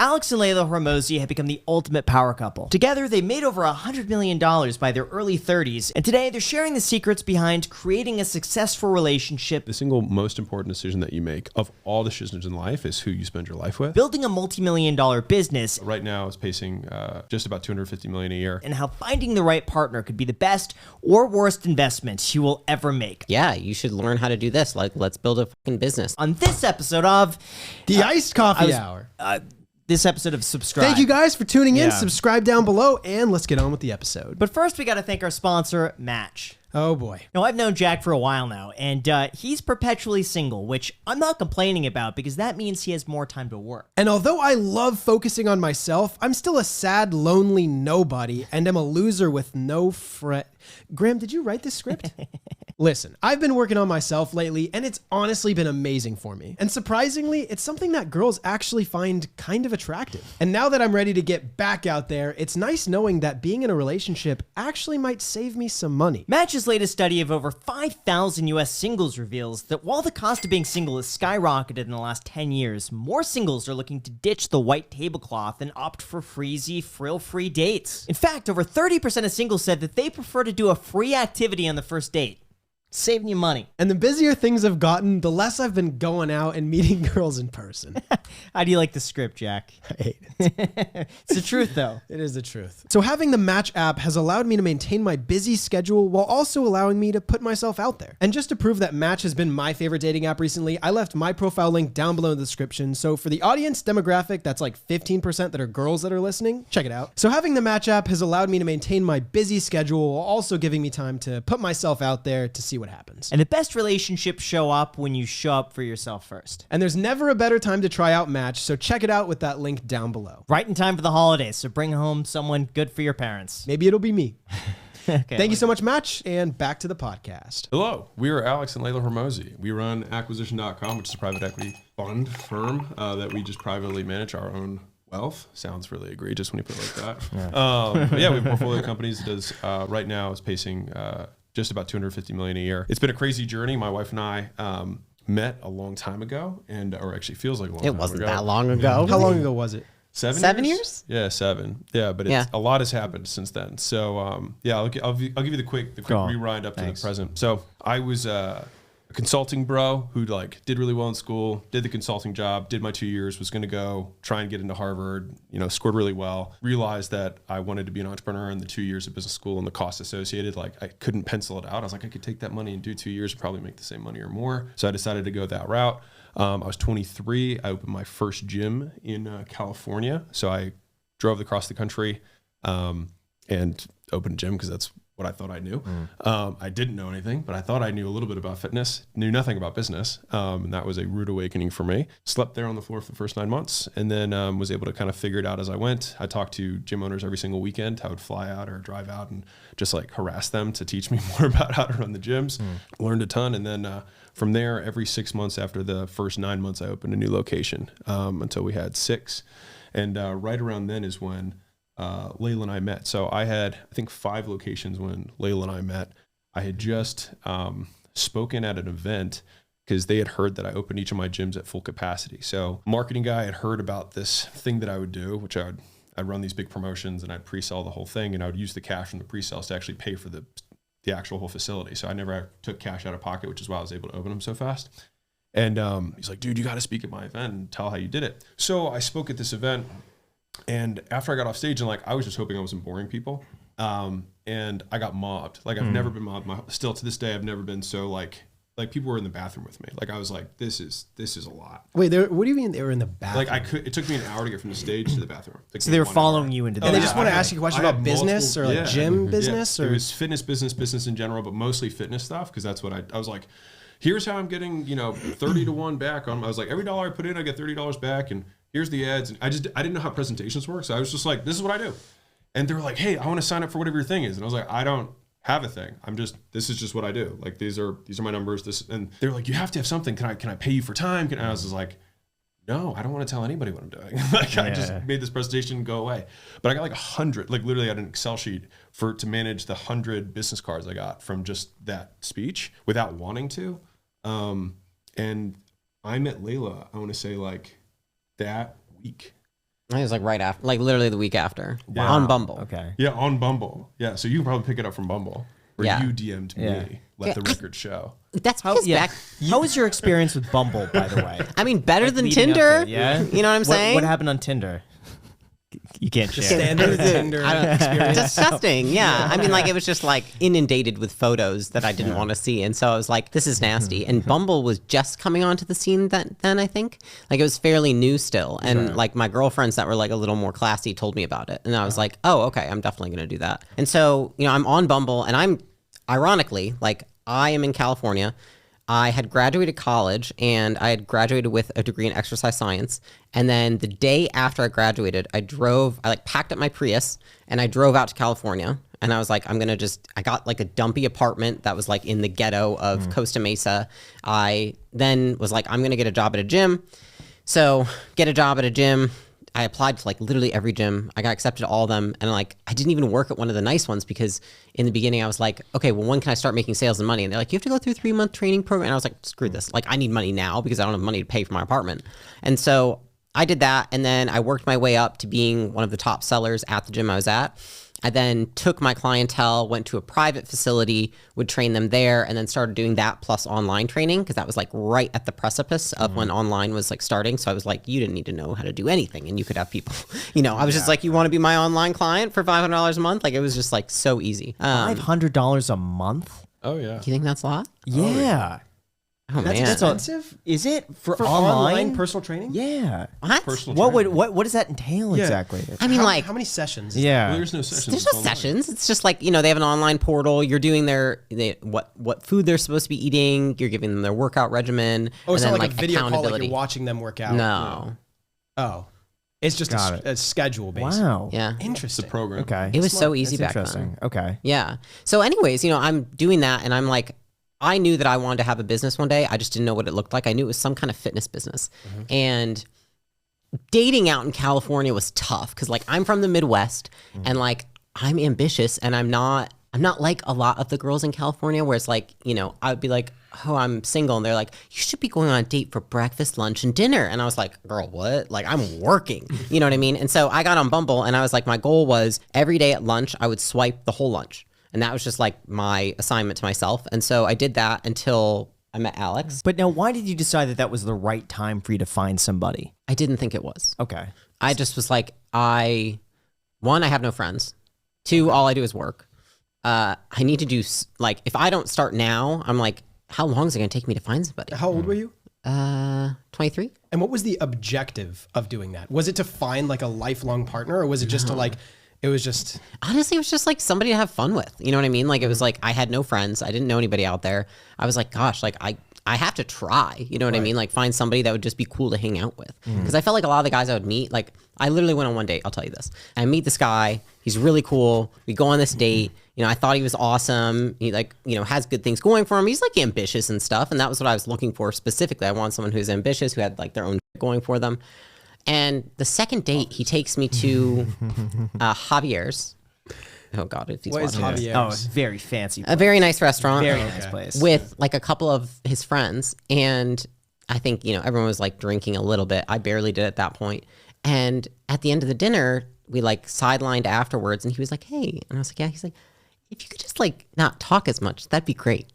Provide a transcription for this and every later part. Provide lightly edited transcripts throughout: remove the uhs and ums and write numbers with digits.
Alex and Leila Hormozi have become the ultimate power couple. Together, they made over $100 million by their early 30s, and today they're sharing the secrets behind creating a successful relationship. The single most important decision that you make of all decisions in life is who you spend your life with. Building a multi-million-dollar business. Right now, it's pacing just about $250 million a year. And how finding the right partner could be the best or worst investment you will ever make. Yeah, you should learn how to do this. Like, let's build a fucking business. On this episode of The Iced Coffee Hour. This episode of Subscribe. Thank you guys for tuning in. Subscribe down below, and let's get on with the episode. But first, we got to thank our sponsor, Match. Oh boy. Now, I've known Jack for a while now, and he's perpetually single, which I'm not complaining about because that means he has more time to work. And although I love focusing on myself, I'm still a sad, lonely nobody, and am a loser with no Graham, did you write this script? Listen, I've been working on myself lately, and it's honestly been amazing for me. And surprisingly, it's something that girls actually find kind of attractive. And now that I'm ready to get back out there, it's nice knowing that being in a relationship actually might save me some money. Match's latest study of over 5,000 US singles reveals that while the cost of being single has skyrocketed in the last 10 years, more singles are looking to ditch the white tablecloth and opt for freezy, frill-free dates. In fact, over 30% of singles said that they prefer to do a free activity on the first date. Saving you money. And the busier things have gotten, the less I've been going out and meeting girls in person. How do you like the script, Jack? I hate it. It's the truth, though. It is the truth. So having the Match app has allowed me to maintain my busy schedule while also allowing me to put myself out there. And just to prove that Match has been my favorite dating app recently, I left my profile link down below in the description. So for the audience demographic, that's like 15% that are girls that are listening, check it out. So having the Match app has allowed me to maintain my busy schedule while also giving me time to put myself out there to see what happens. And the best relationships show up when you show up for yourself first. And there's never a better time to try out Match, so check it out with that link down below. Right in time for the holidays, so bring home someone good for your parents. Maybe it'll be me. Okay, Thank you so much, Match, and back to the podcast. Hello, we are Alex and Leila Hormozi. We run acquisition.com, which is a private equity fund firm that we just privately manage our own wealth. Sounds really egregious when you put it like that. Yeah, we have portfolio companies that does, right now is pacing just about $250 million a year. It's been a crazy journey. My wife and I met a long time ago, or actually feels like a long time ago. It wasn't that long ago. How long ago was it? 7 years? Yeah, 7. Yeah, but a lot has happened since then. So yeah, I'll give you the quick rewind up to the present. So I was a consulting bro who did really well in school, did the consulting job, did my 2 years, was going to go try and get into Harvard, scored really well, realized that I wanted to be an entrepreneur in the 2 years of business school and the cost associated, I couldn't pencil it out. I was like, I could take that money and do 2 years and probably make the same money or more. So I decided to go that route. I was 23. I opened my first gym in California. So I drove across the country and opened a gym because that's what I thought I knew. I didn't know anything, but I thought I knew a little bit about fitness, knew nothing about business. And that was a rude awakening for me. Slept there on the floor for the first 9 months and then was able to kind of figure it out as I went. I talked to gym owners every single weekend. I would fly out or drive out and just harass them to teach me more about how to run the gyms. Learned a ton. And then from there, every 6 months after the first 9 months, I opened a new location until we had 6. And right around then is when Leila and I met. So I had, I think, 5 locations when Leila and I met. I had just spoken at an event because they had heard that I opened each of my gyms at full capacity. So marketing guy had heard about this thing that I would do, which I'd run these big promotions and I'd pre-sell the whole thing, and I would use the cash from the pre-sales to actually pay for the actual whole facility. So I never took cash out of pocket, which is why I was able to open them so fast. And he's like, dude, you got to speak at my event and tell how you did it. So I spoke at this event. And after I got off stage, and I was just hoping I wasn't boring people, and I got mobbed. I've never been mobbed. Still to this day, I've never been so like people were in the bathroom with me. I was like, this is a lot. Wait, what do you mean they were in the bathroom? It took me an hour to get from the stage to the bathroom. So they were following you into the and bathroom. they just want to ask you a question about business or gym business? Yeah. Or? It was fitness business in general, but mostly fitness stuff because that's what I was like, here's how I'm getting 30 to 1 back on. I was like, every dollar I put in, I get $30 back, and here's the ads. And I didn't know how presentations work. So I was just like, this is what I do. And they were like, hey, I want to sign up for whatever your thing is. And I was like, I don't have a thing. This is just what I do. These are my numbers. And they were like, you have to have something. Can I pay you for time? And I was just like, no, I don't want to tell anybody what I'm doing. I just made this presentation and go away. But I got 100, literally I had an Excel sheet to manage the 100 business cards I got from just that speech without wanting to. And I met Leila, I want to say that week. I was like right after, like literally the week after on Bumble. Okay. Yeah, on Bumble. Yeah, so you can probably pick it up from Bumble. Or you DM'd me. Let the record show. That's because back. How was your experience with Bumble, by the way? I mean, better than leading up to Tinder. it, yeah. You know what I'm saying? What happened on Tinder? You can't share. Standard Tinder experience. Disgusting. Yeah. I mean, like, it was just like inundated with photos that I didn't want to see. And so I was like, this is nasty. And Bumble was just coming onto the scene then, I think. Like, it was fairly new still. And like, my girlfriends that were like a little more classy told me about it. And I was like, oh, okay, I'm definitely going to do that. And so, you know, I'm on Bumble and I'm ironically, like, I am in California. I had graduated college and I had graduated with a degree in exercise science. And then the day after I graduated, I like packed up my Prius and I drove out to California. And I was like, I got like a dumpy apartment that was like in the ghetto of Costa Mesa. I then was like, I'm going to get a job at a gym. So get a job at a gym. I applied to like literally every gym. I got accepted to all of them. And like, I didn't even work at one of the nice ones because in the beginning I was like, okay, well, when can I start making sales and money? And they're like, you have to go through a 3-month training program. And I was like, screw this. Like, I need money now because I don't have money to pay for my apartment. And so I did that. And then I worked my way up to being one of the top sellers at the gym I was at. I then took my clientele, went to a private facility, would train them there, and then started doing that plus online training because that was like right at the precipice of when online was like starting. So I was like, you didn't need to know how to do anything and you could have people, you know, I was just like, you want to be my online client for $500 a month? Like, it was just like so easy. $500 a month? Oh, yeah. Do you think that's a lot? Yeah. Oh, That's man. expensive Is it for online personal training? Yeah. What? Personal training. What does that entail exactly? I mean, like, How many sessions? Yeah. Well, there's no sessions. there's it's no online. sessions. It's just like, you know, they have an online portal. You're doing what food they're supposed to be eating. You're giving them their workout regimen. Oh, it's and not then, like a video call like accountability. you're watching them work out. No. Oh. It's just a schedule based. Wow. Yeah. It's Interesting. a program. Okay. It was so easy That's back interesting. then. Okay. Yeah. So anyways, you know, I'm doing that and I'm like, I knew that I wanted to have a business one day. I just didn't know what it looked like. I knew it was some kind of fitness business. And dating out in California was tough because like I'm from the Midwest and like I'm ambitious and I'm not like a lot of the girls in California where it's like, you know, I would be like, oh, I'm single. And they're like, you should be going on a date for breakfast, lunch, and dinner. And I was like, girl, what? Like, I'm working. You know what I mean? And so I got on Bumble and I was like, my goal was every day at lunch, I would swipe the whole lunch. And that was just like my assignment to myself. And so I did that until I met Alex. But now, why did you decide that that was the right time for you to find somebody? I didn't think it was. Okay. I just was like, one, I have no friends. Two, all I do is work. I need to do, like, if I don't start now, I'm like, how long is it going to take me to find somebody? How old were you? 23. And what was the objective of doing that? Was it to find like a lifelong partner or was it just to like, it was just... Honestly, it was just like somebody to have fun with. You know what I mean? Like, it was like, I had no friends. I didn't know anybody out there. I was like, gosh, like I have to try, you know what I mean? Like find somebody that would just be cool to hang out with. Because I felt like a lot of the guys I would meet, like I literally went on one date, I'll tell you this. I meet this guy, he's really cool. We go on this date. You know, I thought he was awesome. He like, you know, has good things going for him. He's like ambitious and stuff. And that was what I was looking for specifically. I want someone who's ambitious, who had like their own going for them. And the second date, he takes me to Javier's. Oh God, if he's What is watching. Javier's? Oh, it's very fancy. A very nice restaurant. Very nice place. With like a couple of his friends. And I think, you know, everyone was like drinking a little bit. I barely did at that point. And at the end of the dinner, we like sidelined afterwards and he was like, hey. And I was like, yeah. He's like, if you could just like not talk as much, that'd be great.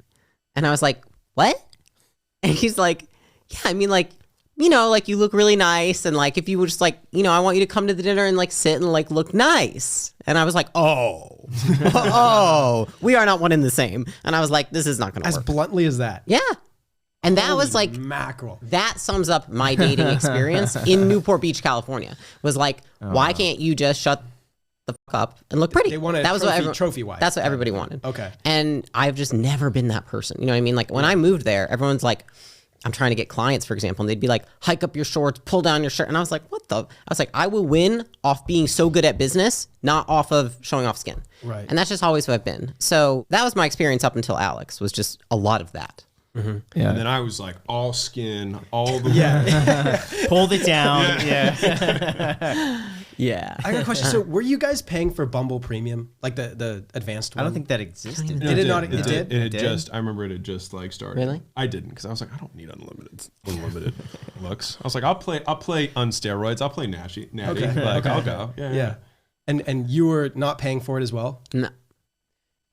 And I was like, what? And he's like, yeah, I mean, like, you know, like you look really nice. And like, if you were just like, you know, I want you to come to the dinner and like sit and like look nice. And I was like, oh, we are not one and the same. And I was like, this is not going to As work. bluntly as that. Yeah. And that was Holy like, mackerel. that sums up my dating experience in Newport Beach, California. Was like, why can't you just shut the fuck up and look pretty? They wanted that was trophy-wise. That's what everybody wanted. Okay. And I've just never been that person. You know what I mean? Like when I moved there, everyone's like, I'm trying to get clients, for example, and they'd be like, hike up your shorts, pull down your shirt. And I was like, what the? I was like, I will win off being so good at business, not off of showing off skin. Right. And that's just always what I've been. So that was my experience up until Alex, was just a lot of that. And then I was like all skin, all the way. Pulled it down. Yeah. I got a question. So were you guys paying for Bumble Premium, like the advanced one? I don't think that existed. Did it not? It did. It had just. I remember it had just like started. Really? I didn't because I was like, I don't need unlimited looks. I was like, I'll play on steroids. I'll play natty. Like I'll go. Yeah. And you were not paying for it as well? No.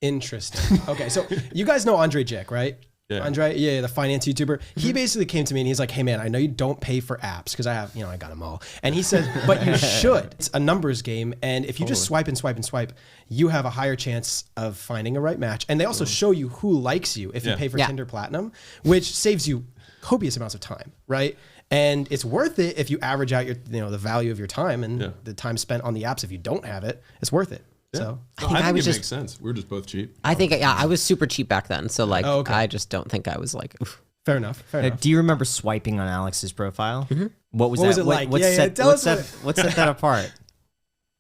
Interesting. Okay, so you guys know Andre Jick, right? Yeah. Andre, the finance YouTuber. He basically came to me and he's like, hey man, I know you don't pay for apps because I have, I got them all. And he said, but you should. It's a numbers game. And if you just swipe and swipe and swipe, you have a higher chance of finding a right match. And they also show you who likes you if you pay for Tinder Platinum, which saves you copious amounts of time, right? And it's worth it if you average out your, the value of your time and the time spent on the apps. If you don't have it, it's worth it. Yeah. So I think it makes sense. We're just both cheap. I think I was super cheap back then. So like, I just don't think I was like, oof. Fair enough. Do you remember swiping on Alex's profile? Mm-hmm. What was it like? What set that apart?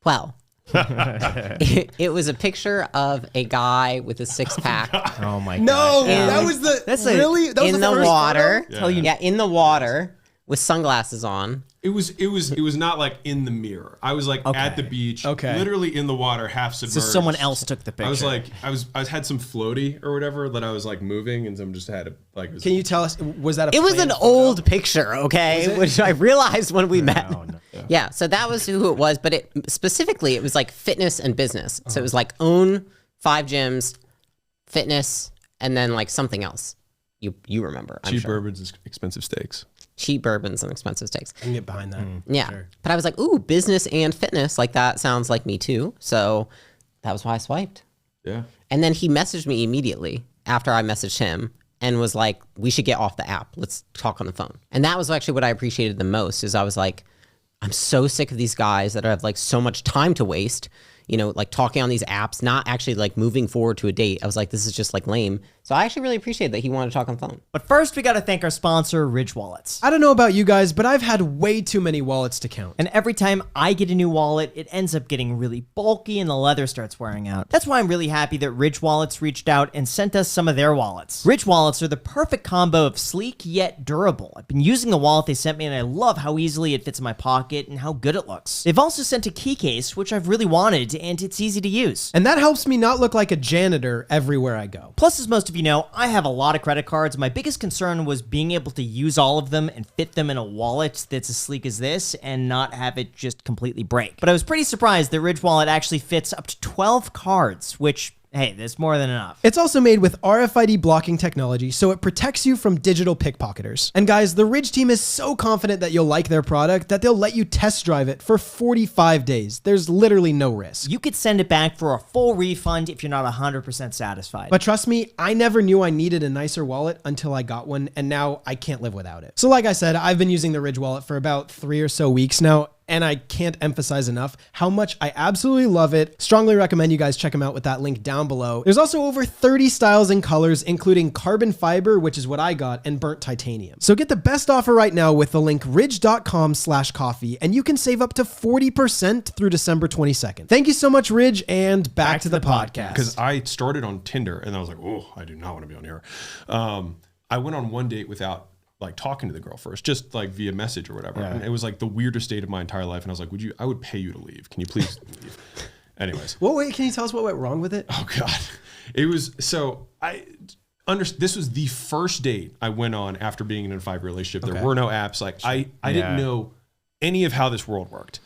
Well, it was a picture of a guy with a six-pack. Oh my god! No, that was the in the water. Yeah. In the water with sunglasses on. It was not like in the mirror. I was like at the beach, literally in the water, half submerged. So someone else took the picture. I was like, I had some floaty or whatever that I was like moving, and someone just had it like. Can you tell us? Was that? It was an old picture, okay, which I realized when we met. No. Yeah, so that was who it was, but it was like fitness and business. So it was like own 5 gyms, fitness, and then like something else. You remember? I'm cheap sure. bourbons, expensive steaks. Cheap bourbons and expensive steaks. I can get behind that. Yeah. Sure. But I was like, ooh, business and fitness. Like that sounds like me too. So that was why I swiped. Yeah. And then he messaged me immediately after I messaged him and was like, we should get off the app. Let's talk on the phone. And that was actually what I appreciated the most is I was like, I'm so sick of these guys that have like so much time to waste, like talking on these apps, not actually like moving forward to a date. I was like, this is just like lame. So I actually really appreciate that he wanted to talk on the phone. But first, we got to thank our sponsor, Ridge Wallets. I don't know about you guys, but I've had way too many wallets to count. And every time I get a new wallet, it ends up getting really bulky and the leather starts wearing out. That's why I'm really happy that Ridge Wallets reached out and sent us some of their wallets. Ridge Wallets are the perfect combo of sleek yet durable. I've been using the wallet they sent me and I love how easily it fits in my pocket and how good it looks. They've also sent a key case, which I've really wanted, and it's easy to use. And that helps me not look like a janitor everywhere I go. Plus, as most of you know, I have a lot of credit cards. My biggest concern was being able to use all of them and fit them in a wallet that's as sleek as this and not have it just completely break. But I was pretty surprised that Ridge Wallet actually fits up to 12 cards, which, hey, that's more than enough. It's also made with RFID blocking technology, so it protects you from digital pickpocketers. And guys, the Ridge team is so confident that you'll like their product that they'll let you test drive it for 45 days. There's literally no risk. You could send it back for a full refund if you're not 100% satisfied. But trust me, I never knew I needed a nicer wallet until I got one, and now I can't live without it. So like I said, I've been using the Ridge wallet for about 3 or so weeks now, and I can't emphasize enough how much I absolutely love it. Strongly recommend you guys check them out with that link down below. There's also over 30 styles and colors, including carbon fiber, which is what I got, and burnt titanium. So get the best offer right now with the link ridge.com/coffee, and you can save up to 40% through December 22nd. Thank you so much, Ridge, and back to the podcast. Because I started on Tinder, and I was like, oh, I do not want to be on here. I went on one date without like talking to the girl first, just like via message or whatever. Yeah. And it was like the weirdest date of my entire life. And I was like, I would pay you to leave. Can you please leave? Anyways. Well, wait, can you tell us what went wrong with it? Oh God. It was, so this was the first date I went on after being in a 5-year relationship. There were no apps. Like I didn't know any of how this world worked.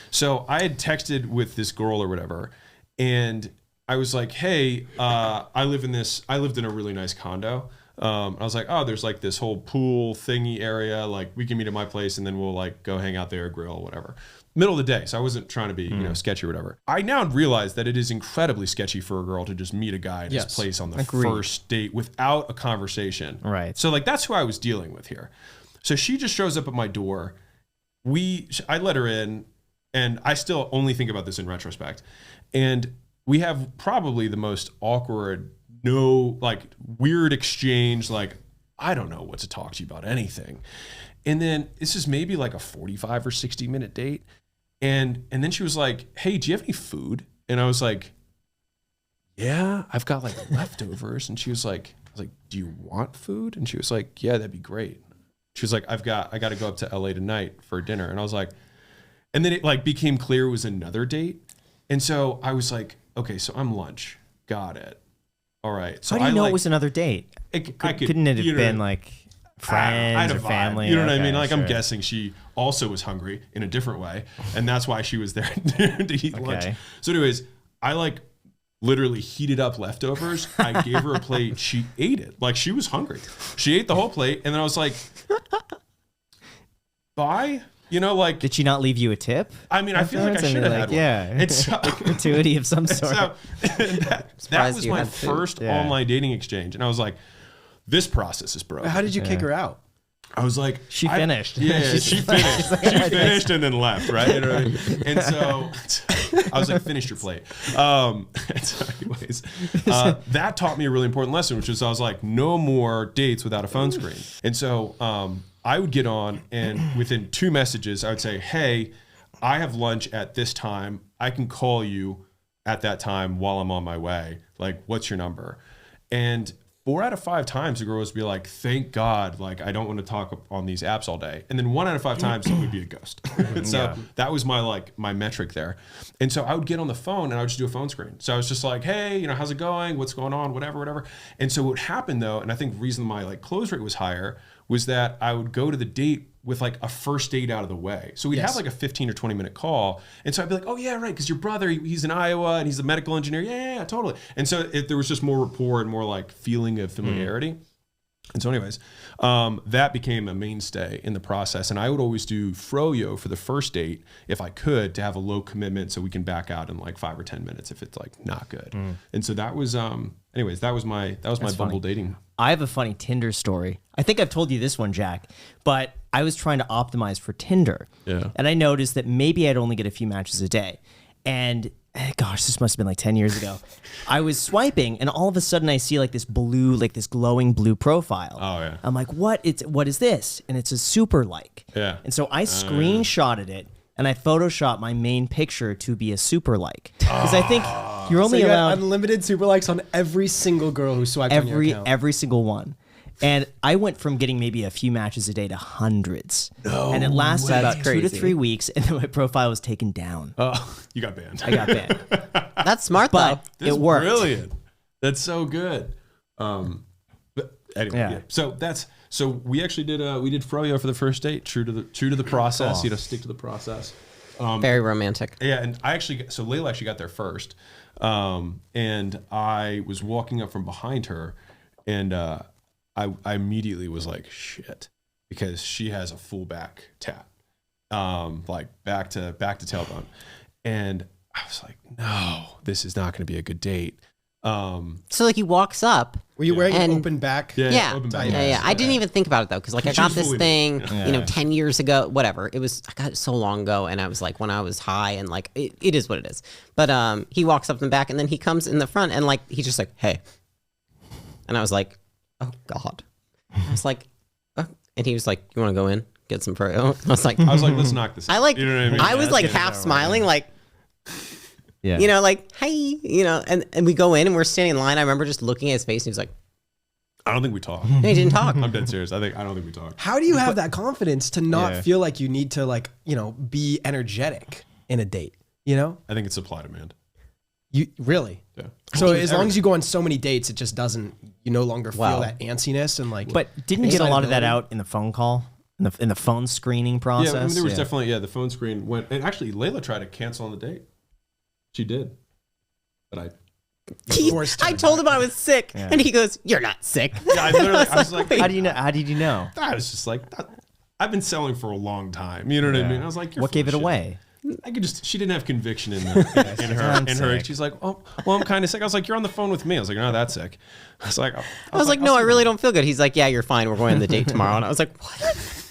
So I had texted with this girl or whatever. And I was like, hey, I lived in a really nice condo. I was like, oh, there's like this whole pool thingy area. Like we can meet at my place and then we'll like go hang out there, grill, whatever. Middle of the day. So I wasn't trying to be, sketchy or whatever. I now realize that it is incredibly sketchy for a girl to just meet a guy at his place on the first date without a conversation. Right. So like, that's who I was dealing with here. So she just shows up at my door. I let her in, and I still only think about this in retrospect. And we have probably the most awkward, weird exchange. Like, I don't know what to talk to you about anything. And then this is maybe like a 45 or 60 minute date. And then she was like, hey, do you have any food? And I was like, yeah, I've got like leftovers. And she was like, was like, do you want food? And she was like, yeah, that'd be great. She was like, I got to go up to LA tonight for dinner. And I was like, and then it like became clear it was another date. And so I was like, okay, so I'm lunch. Got it. All right. So how do you know it was another date? Couldn't it have been like friends or family? You know what I mean? Like, sure. I'm guessing she also was hungry in a different way. And that's why she was there to eat lunch. So anyways, I like literally heated up leftovers. I gave her a plate. She ate it. Like, she was hungry. She ate the whole plate. And then I was like, bye. You know, like, did she not leave you a tip? I mean, I feel like I should have had one. Yeah, it's gratuity of some sort. So, that was my first online dating exchange, and I was like, "This process is broken." How did you kick her out? I was like, she finished. Yeah, she finished. She finished and then left, right? You know what I mean? And so I was like, finish your plate. So anyways, that taught me a really important lesson, which is I was like, no more dates without a phone screen. And so I would get on, and within 2 messages, I would say, hey, I have lunch at this time. I can call you at that time while I'm on my way. Like, what's your number? And 4 out of 5 times the girl would be like, thank God, like, I don't want to talk on these apps all day. And then 1 out of 5 times it would be a ghost. So that was my metric there. And so I would get on the phone and I would just do a phone screen. So I was just like, hey, you know, how's it going? What's going on? Whatever. And so what happened though, and I think the reason my like close rate was higher was that I would go to the date with like a first date out of the way. So we'd have like a 15 or 20 minute call. And so I'd be like, oh yeah, right. Cause your brother, he's in Iowa and he's a medical engineer. Yeah, totally. And so there was just more rapport and more like feeling of familiarity. And so anyways, that became a mainstay in the process. And I would always do froyo for the first date if I could, to have a low commitment so we can back out in like 5 or 10 minutes if it's like not good. And so that was, anyways, that was my Bumble dating. I have a funny Tinder story. I think I've told you this one, Jack, but I was trying to optimize for Tinder. Yeah. And I noticed that maybe I'd only get a few matches a day. And gosh, this must have been like 10 years ago. I was swiping and all of a sudden I see like this blue, like this glowing blue profile. Oh yeah. I'm like, what is this? And it's a super like. Yeah. And so I screenshotted it and I photoshopped my main picture to be a super like. Because I think you're only allowed unlimited super likes on every single girl who swiped on your account. Every single one. And I went from getting maybe a few matches a day to hundreds. No, and it lasted about 2 to 3 weeks, and then my profile was taken down. Oh, you got banned. I got banned. That's smart, but it worked. Brilliant. That's so good. But anyway, yeah. So we actually did froyo for the first date, true to the process. Cool. You know, stick to the process. Very romantic. Yeah, and Leila actually got there first, and I was walking up from behind her, and I immediately was like, shit, because she has a full back tap, like back to tailbone. And I was like, no, this is not going to be a good date. So like he walks up. Were you wearing an open back? Yeah. Open back. Yeah. I didn't even think about it though. Cause like I got this thing, 10 years ago, whatever. I got it so long ago. And I was like, when I was high and like, it is what it is. But, he walks up in the back and then he comes in the front and like, he's just like, hey. And I was like, oh God. I was like, oh. And he was like, you want to go in, get some froyo? I was like, let's knock this out. You know what I mean? I was like half smiling, like, yeah. You know, like, hey, you know, and we go in and we're standing in line. I remember just looking at his face and he was like, I don't think we talked. No, he didn't talk. I'm dead serious. I don't think we talked. How do you have that confidence to not feel like you need to, like, you know, be energetic in a date, you know? I think it's supply demand. You really? Yeah. So as long as you go on so many dates, it just doesn't, you no longer feel that antsiness and like. But didn't you get a lot of that out in the phone call? In the phone screening process? Yeah, I mean, there was definitely, the phone screen went, and actually Leila tried to cancel on the date. She did. But I told him I was sick, and he goes, "You're not sick." Yeah, I was like, "How do you know? How did you know?" I was just like, "I've been selling for a long time." You know what I mean? I was like, "What gave it away?" She didn't have conviction in her. She's like, "Oh, well, I'm kind of sick." I was like, "You're on the phone with me." I was like, "No, that's sick." I was like, "No, I really don't feel good." He's like, "Yeah, you're fine. We're going on the date tomorrow." And I was like, "What?"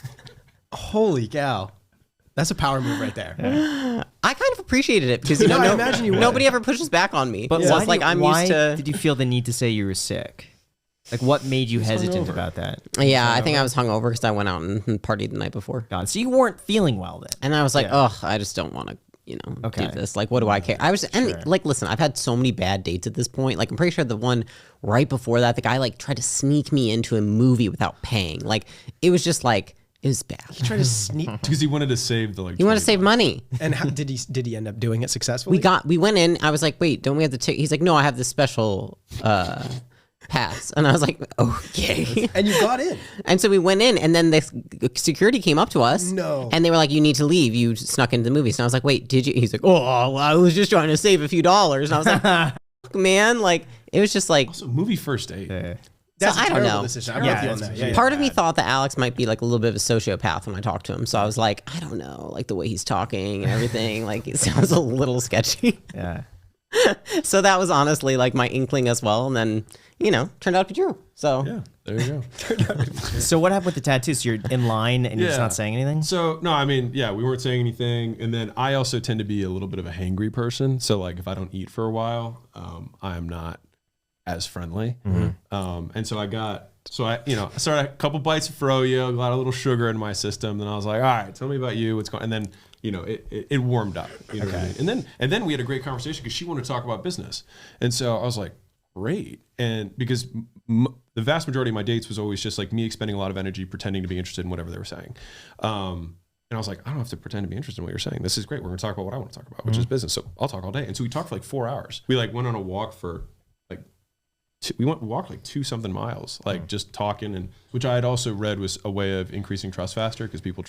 Holy cow. That's a power move right there. Yeah. I kind of appreciated it because I imagine nobody ever pushes back on me. But why did you feel the need to say you were sick? Like, what made you hesitant about that? Yeah, I think I was hungover because I went out and partied the night before. God, so you weren't feeling well then. And I was like, I just don't want to. do this. Like, what do I care? Like, listen, I've had so many bad dates at this point. Like, I'm pretty sure the one right before that, the guy like tried to sneak me into a movie without paying. Like, it was just like, it was bad. He tried to sneak because he wanted to save the He wanted to save money. And how, did he end up doing it successfully? We went in. I was like, wait, don't we have the ticket? He's like, no, I have this special pass. And I was like, okay. And you got in. And so we went in, and then the security came up to us. No. And they were like, you need to leave. You snuck into the movie. So I was like, wait, did you? He's like, oh, well, I was just trying to save a few dollars. And I was like, man, like, it was just like. Also, movie first date. That's I don't know. Decision. I'm with you on that. Yeah, Part of me thought that Alex might be like a little bit of a sociopath when I talked to him. So I was like, I don't know, like the way he's talking and everything, like it sounds a little sketchy. Yeah. So that was honestly like my inkling as well. And then, turned out to be true. So yeah, there you go. So what happened with the tattoos? You're in line and you're just not saying anything? So, no, I mean, yeah, we weren't saying anything. And then I also tend to be a little bit of a hangry person. So like if I don't eat for a while, I am not as friendly. And so I started a couple bites of froyo, got a little sugar in my system. Then I was like, all right, tell me about you. What's going on? And then, it warmed up. You know what I mean? And then we had a great conversation because she wanted to talk about business. And so I was like, great. And because the vast majority of my dates was always just like me expending a lot of energy pretending to be interested in whatever they were saying. And I was like, I don't have to pretend to be interested in what you're saying. This is great. We're going to talk about what I want to talk about, which is business. So I'll talk all day. And so we talked for like 4 hours. We like went on a walk for we walked like 2-something miles, like just talking, and which I had also read was a way of increasing trust faster because people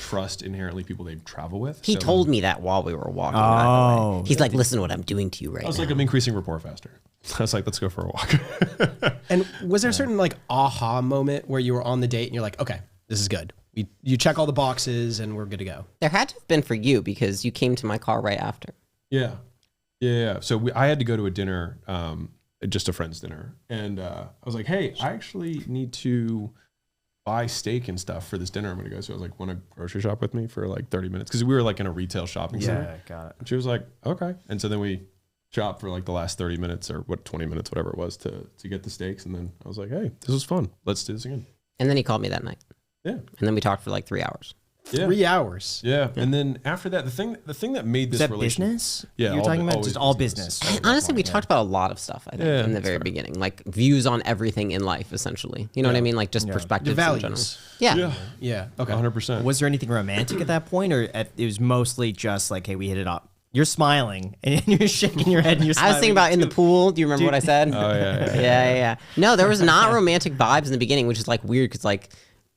trust inherently people they travel with. He told me that while we were walking. By the way. He's like, listen to what I'm doing to you right now. I was like, I'm increasing rapport faster. I was like, let's go for a walk. And was there a certain like aha moment where you were on the date and you're like, okay, this is good. You check all the boxes and we're good to go. There had to have been for you because you came to my car right after. Yeah. So I had to go to a dinner, just a friend's dinner. And I was like, hey, I actually need to buy steak and stuff for this dinner I'm going to go. So I was like, want to grocery shop with me for like 30 minutes? Because we were like in a retail shopping center. Yeah, got it. And she was like, okay. And so then we shopped for like the last 30 minutes or 20 minutes, whatever it was to get the steaks. And then I was like, hey, this was fun. Let's do this again. And then he called me that night. Yeah. And then we talked for like 3 hours. Yeah. 3 hours. Yeah. And then after that, the thing that made this relationship. Business? Yeah. You're talking about just all business. And honestly, we talked about a lot of stuff, I think, in the very beginning. Like views on everything in life, essentially. You know what I mean? Like just perspectives Your in general. values. Yeah. Yeah. Okay. 100%. Was there anything romantic at that point, or it was mostly just like, hey, we hit it up? You're smiling and you're shaking your head and you're smiling. I was thinking about in the pool. Do you remember what I said? Oh, yeah. Yeah. No, there was not romantic vibes in the beginning, which is like weird because like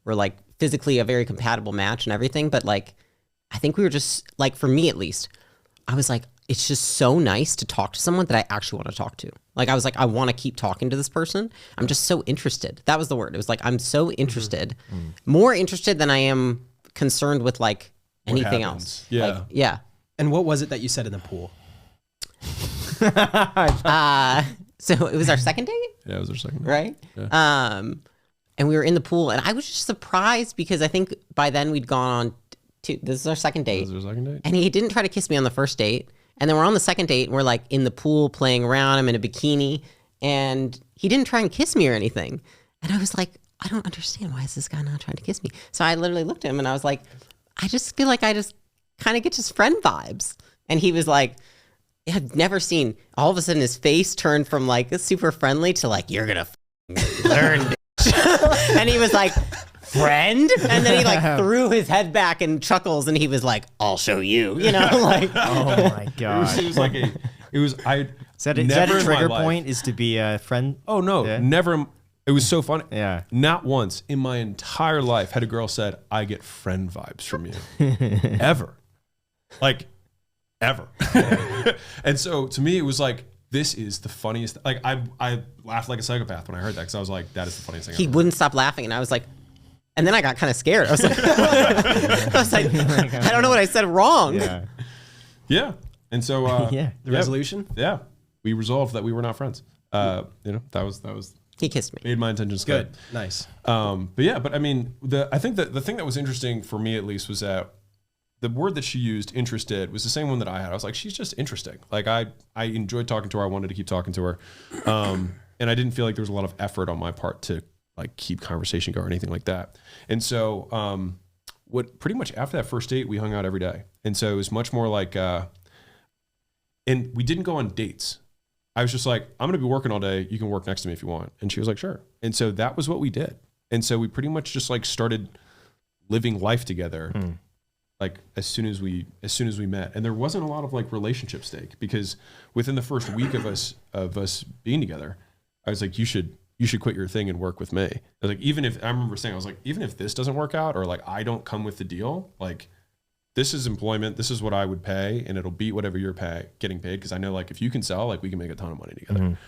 we're like physically a very compatible match and everything. But like, I think we were just like, for me at least, I was like, it's just so nice to talk to someone that I actually want to talk to. Like, I was like, I want to keep talking to this person. I'm just so interested. That was the word. It was like, I'm so interested, more interested than I am concerned with like anything else. Yeah. Like, yeah. And what was it that you said in the pool? So it was our second date, Yeah, it was our second date. right? Yeah. And we were in the pool, and I was just surprised because I think by then we'd gone on to, this is our second date. Was there a second date? And he didn't try to kiss me on the first date. And then we're on the second date, and we're like in the pool playing around. I'm in a bikini, and he didn't try and kiss me or anything. And I was like, I don't understand. Why is this guy not trying to kiss me? So I literally looked at him, and I was like, I just feel like I just kind of get just friend vibes. And he was like, I've never seen, all of a sudden his face turned from like super friendly to like, you're gonna learn, bitch. And he was like, friend? And then he like threw his head back and chuckles, and he was like, I'll show you, like. Oh my god! It was like is that a trigger point? Is to be a friend? Oh no, never. It was so funny. Yeah. Not once in my entire life had a girl said, I get friend vibes from you. Ever. Like, ever. And so to me, it was like, this is the funniest. Like, I laughed like a psychopath when I heard that because I was like, that is the funniest thing He I've ever wouldn't stop laughing, and I was like, and then I got kind of scared. I was like, I don't know what I said wrong. Yeah. Yeah. And so, Yeah. The resolution? Yeah. We resolved that we were not friends. That was He kissed me. made my intentions Good. clear. Nice. But I mean, I think that the thing that was interesting for me at least was that the word that she used, interested, was the same one that I had. I was like, she's just interesting. Like I enjoyed talking to her. I wanted to keep talking to her. And I didn't feel like there was a lot of effort on my part to like keep conversation going or anything like that. And so what pretty much after that first date, we hung out every day. And so it was much more like, and we didn't go on dates. I was just like, I'm going to be working all day. You can work next to me if you want. And she was like, sure. And so that was what we did. And so we pretty much just like started living life together. Like as soon as we met. And there wasn't a lot of like relationship stake, because within the first week of us being together, I was like, you should quit your thing and work with me. I was like, even if, I remember saying, I was like, even if this doesn't work out, or like I don't come with the deal, like this is employment, this is what I would pay, and it'll beat whatever you're getting paid, because I know like if you can sell, like we can make a ton of money together.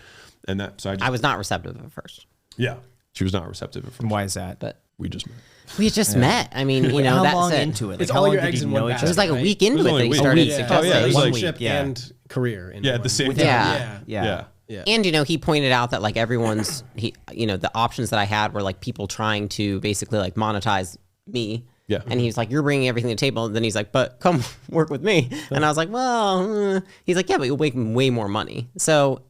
And that, so I was not receptive at first. Yeah, she was not receptive at first. Why is that? But we just met. We just met. I mean, you know, how that's long it. into it? Like, It's how all long your did eggs you in know one each basket. It was like a Right. week into It was it. only They a week. started Yeah. suggesting. Oh, yeah, it was like- Relationship Yeah. and career. In Yeah, one. at the same time. Yeah. Yeah. Yeah. And, you know, he pointed out that like everyone's, the options that I had were like people trying to basically like monetize me. Yeah. And he's like, you're bringing everything to the table. And then he's like, but come work with me. And I was like, well, he's like, yeah, but you'll make way more money. So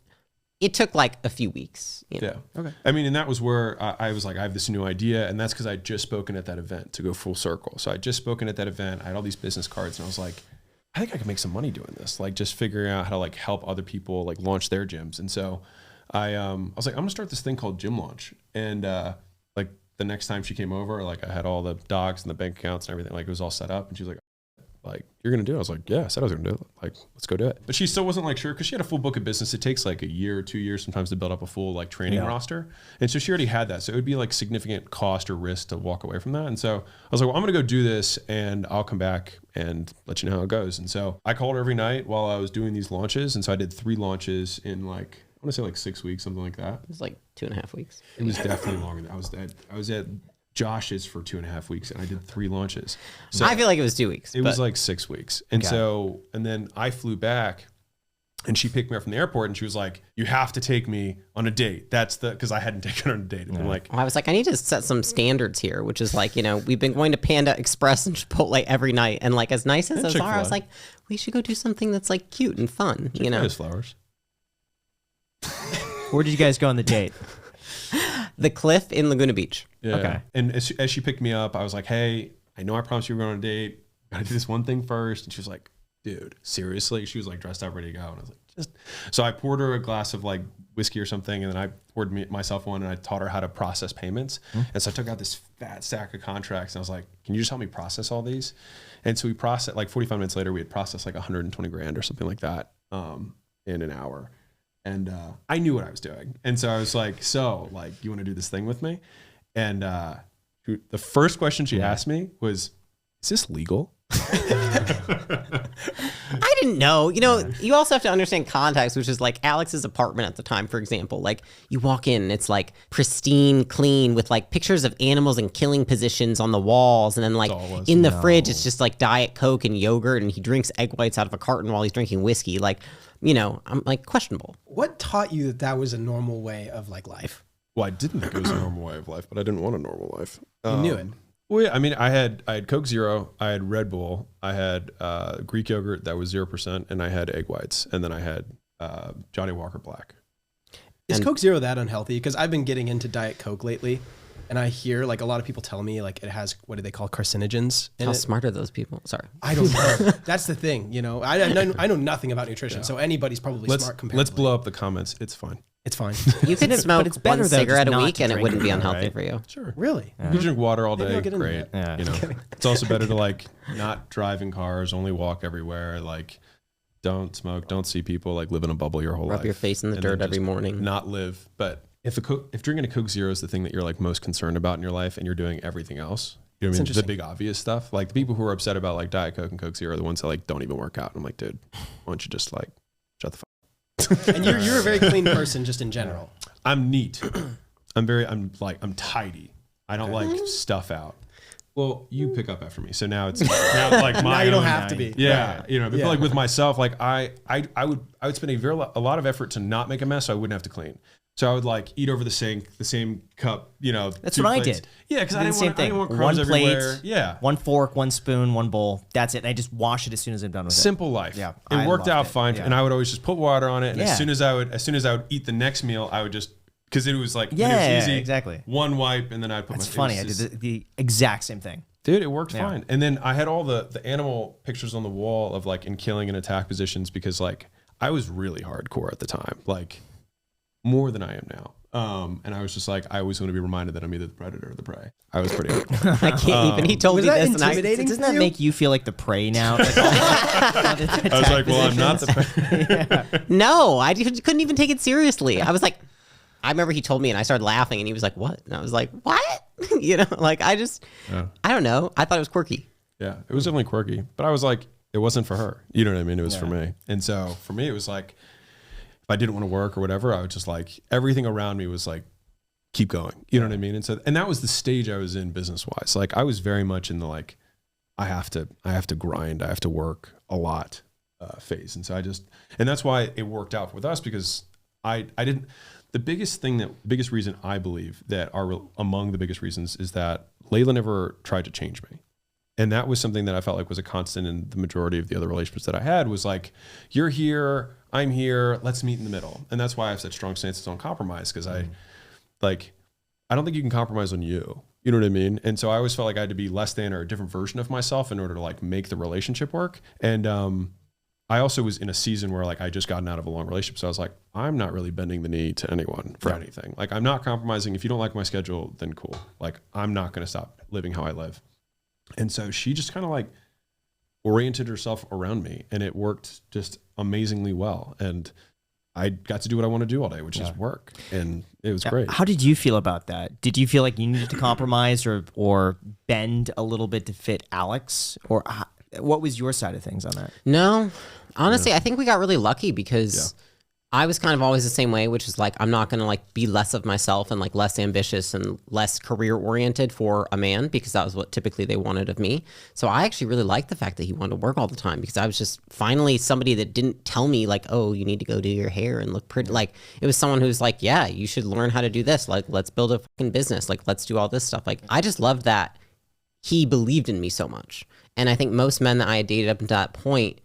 it took like a few weeks. You know? Yeah. Okay. I mean, and that was where I was like, I have this new idea. And that's because I had just spoken at that event, to go full circle. So I just spoken at that event. I had all these business cards, and I was like, I think I could make some money doing this. Like just figuring out how to like help other people like launch their gyms. And so I was like, I'm gonna start this thing called Gym Launch. And like the next time she came over, like I had all the docs and the bank accounts and everything, like it was all set up. And she was like, you're gonna do it? I was like, yeah, I said I was gonna do it. Like, let's go do it. But she still wasn't like sure, because she had a full book of business. It takes like a year or 2 years sometimes to build up a full like training roster. And so she already had that. So it would be like significant cost or risk to walk away from that. And so I was like, well, I'm gonna go do this and I'll come back and let you know how it goes. And so I called her every night while I was doing these launches. And so I did 3 launches in like, I want to say like 6 weeks, something like that. It was like 2.5 weeks. It was definitely longer than I was at Josh's for 2.5 weeks, and I did 3 launches. So I feel like it was 2 weeks. it was like 6 weeks. And so, and then I flew back, and she picked me up from the airport, and she was like, you have to take me on a date. Because I hadn't taken her on a date. And I'm like, I was like, I need to set some standards here, which is like, we've been going to Panda Express and Chipotle every night. And like, as nice as those are, I was like, we should go do something that's like cute and fun, Chick-fil-A's flowers. Where did you guys go on the date? The Cliff in Laguna Beach. Yeah. Okay. And as she picked me up, I was like, hey, I know I promised you we were going on a date. Gotta do this one thing first. And she was like, dude, seriously? She was like dressed up, ready to go. And I was like, so I poured her a glass of like whiskey or something, and then I poured myself one, and I taught her how to process payments. And so I took out this fat stack of contracts, and I was like, can you just help me process all these? And so we processed, like 45 minutes later, we had processed like 120 grand or something like that in an hour. And I knew what I was doing. And so I was like, so like, you want to do this thing with me? And the first question she asked me was, is this legal? I didn't know. You also have to understand context, which is like Alex's apartment at the time, for example. Like you walk in and it's like pristine, clean, with like pictures of animals and killing positions on the walls. And then like in the fridge, it's just like Diet Coke and yogurt, and he drinks egg whites out of a carton while he's drinking whiskey. Like, I'm like questionable. What taught you that was a normal way of like life? Well, I didn't think it was a normal way of life, but I didn't want a normal life. You knew it. Well, yeah, I mean, I had Coke Zero, I had Red Bull, I had Greek yogurt that was 0%, and I had egg whites, and then I had Johnny Walker Black. Is Coke Zero that unhealthy? Because I've been getting into Diet Coke lately, and I hear like a lot of people tell me like it has, what do they call, carcinogens in How it. smart are those people? Sorry. I don't know. That's the thing, I know nothing about nutrition, so anybody's probably smart comparatively. Let's blow up the comments. It's fine. It's fine. You could smoke it's better, one though, cigarette just a not week to and it drink wouldn't be it, unhealthy right? for you. Sure. Really? You can drink water all Maybe day. I'll get into Great. that. Yeah. It's also better to like not drive in cars, only walk everywhere. Like don't smoke, don't see people, like live in a bubble your whole life. Rub your face in the and dirt then every just morning. Not live. But if drinking a Coke Zero is the thing that you're like most concerned about in your life, and you're doing everything else, you know what I mean? The big obvious stuff. Like the people who are upset about like Diet Coke and Coke Zero are the ones that like don't even work out. And I'm like, dude, why don't you just like shut the fuck up? And you're a very clean person just in general. I'm neat. I'm tidy. I don't like stuff out. Well, you pick up after me, so now it's now like my. Now you don't own- have to be. Yeah, Right. but like with myself, like I would spend a lot of effort to not make a mess, so I wouldn't have to clean. So I would like eat over the sink, the same cup, That's two what I plates. did. Yeah, because I Did the didn't same want thing. crumbs One plate, everywhere. Yeah, one fork, one spoon, one bowl. That's it. And I just wash it as soon as I'm done with it. simple life. Yeah, it I worked loved out it. fine, Yeah. and I would always just put water on it. And Yeah. as soon as I would eat the next meal, I would just because it was like Yeah, it was easy. exactly. One wipe, and then I'd put That's my. funny. I did the exact same thing. Dude, it worked fine. And then I had all the animal pictures on the wall of like in killing and attack positions because like I was really hardcore at the time, like more than I am now. And I was just like, I always want to be reminded that I'm either the predator or the prey. I was pretty hardcore. I can't even. He told me this. Intimidating? Doesn't that make you feel like the prey now? Like, I was like, well, I'm not the prey. No, I couldn't even take it seriously. I was like, I remember he told me and I started laughing and he was like, what? And I was like, what? You know, like I don't know. I thought it was quirky. Yeah, it was definitely quirky. But I was like, it wasn't for her. You know what I mean? It was for me. And so for me, it was like, if I didn't want to work or whatever, I would just like, everything around me was like, keep going. You know what I mean? And so, and that was the stage I was in business wise. Like I was very much in the like, I have to grind, I have to work a lot phase. And so and that's why it worked out with us because the biggest reason I believe that among the biggest reasons is that Leila never tried to change me. And that was something that I felt like was a constant in the majority of the other relationships that I had was like, you're here, I'm here, let's meet in the middle. And that's why I have such strong stances on compromise because I don't think you can compromise on you. You know what I mean? And so I always felt like I had to be less than or a different version of myself in order to like make the relationship work. And I also was in a season where like I just gotten out of a long relationship. So I was like, I'm not really bending the knee to anyone for anything. Like I'm not compromising. If you don't like my schedule, then cool. Like I'm not going to stop living how I live. And so she just kind of like oriented herself around me and it worked just amazingly well. And I got to do what I want to do all day, which is work. And it was great. How did you feel about that? Did you feel like you needed to compromise or bend a little bit to fit Alex? Or what was your side of things on that? No, honestly, I think we got really lucky because I was kind of always the same way, which is like, I'm not going to like be less of myself and like less ambitious and less career oriented for a man because that was what typically they wanted of me. So I actually really liked the fact that he wanted to work all the time because I was just finally somebody that didn't tell me like, oh, you need to go do your hair and look pretty. Like it was someone who's like, yeah, you should learn how to do this. Like, let's build a fucking business. Like, let's do all this stuff. Like, I just loved that he believed in me so much. And I think most men that I had dated up until that point,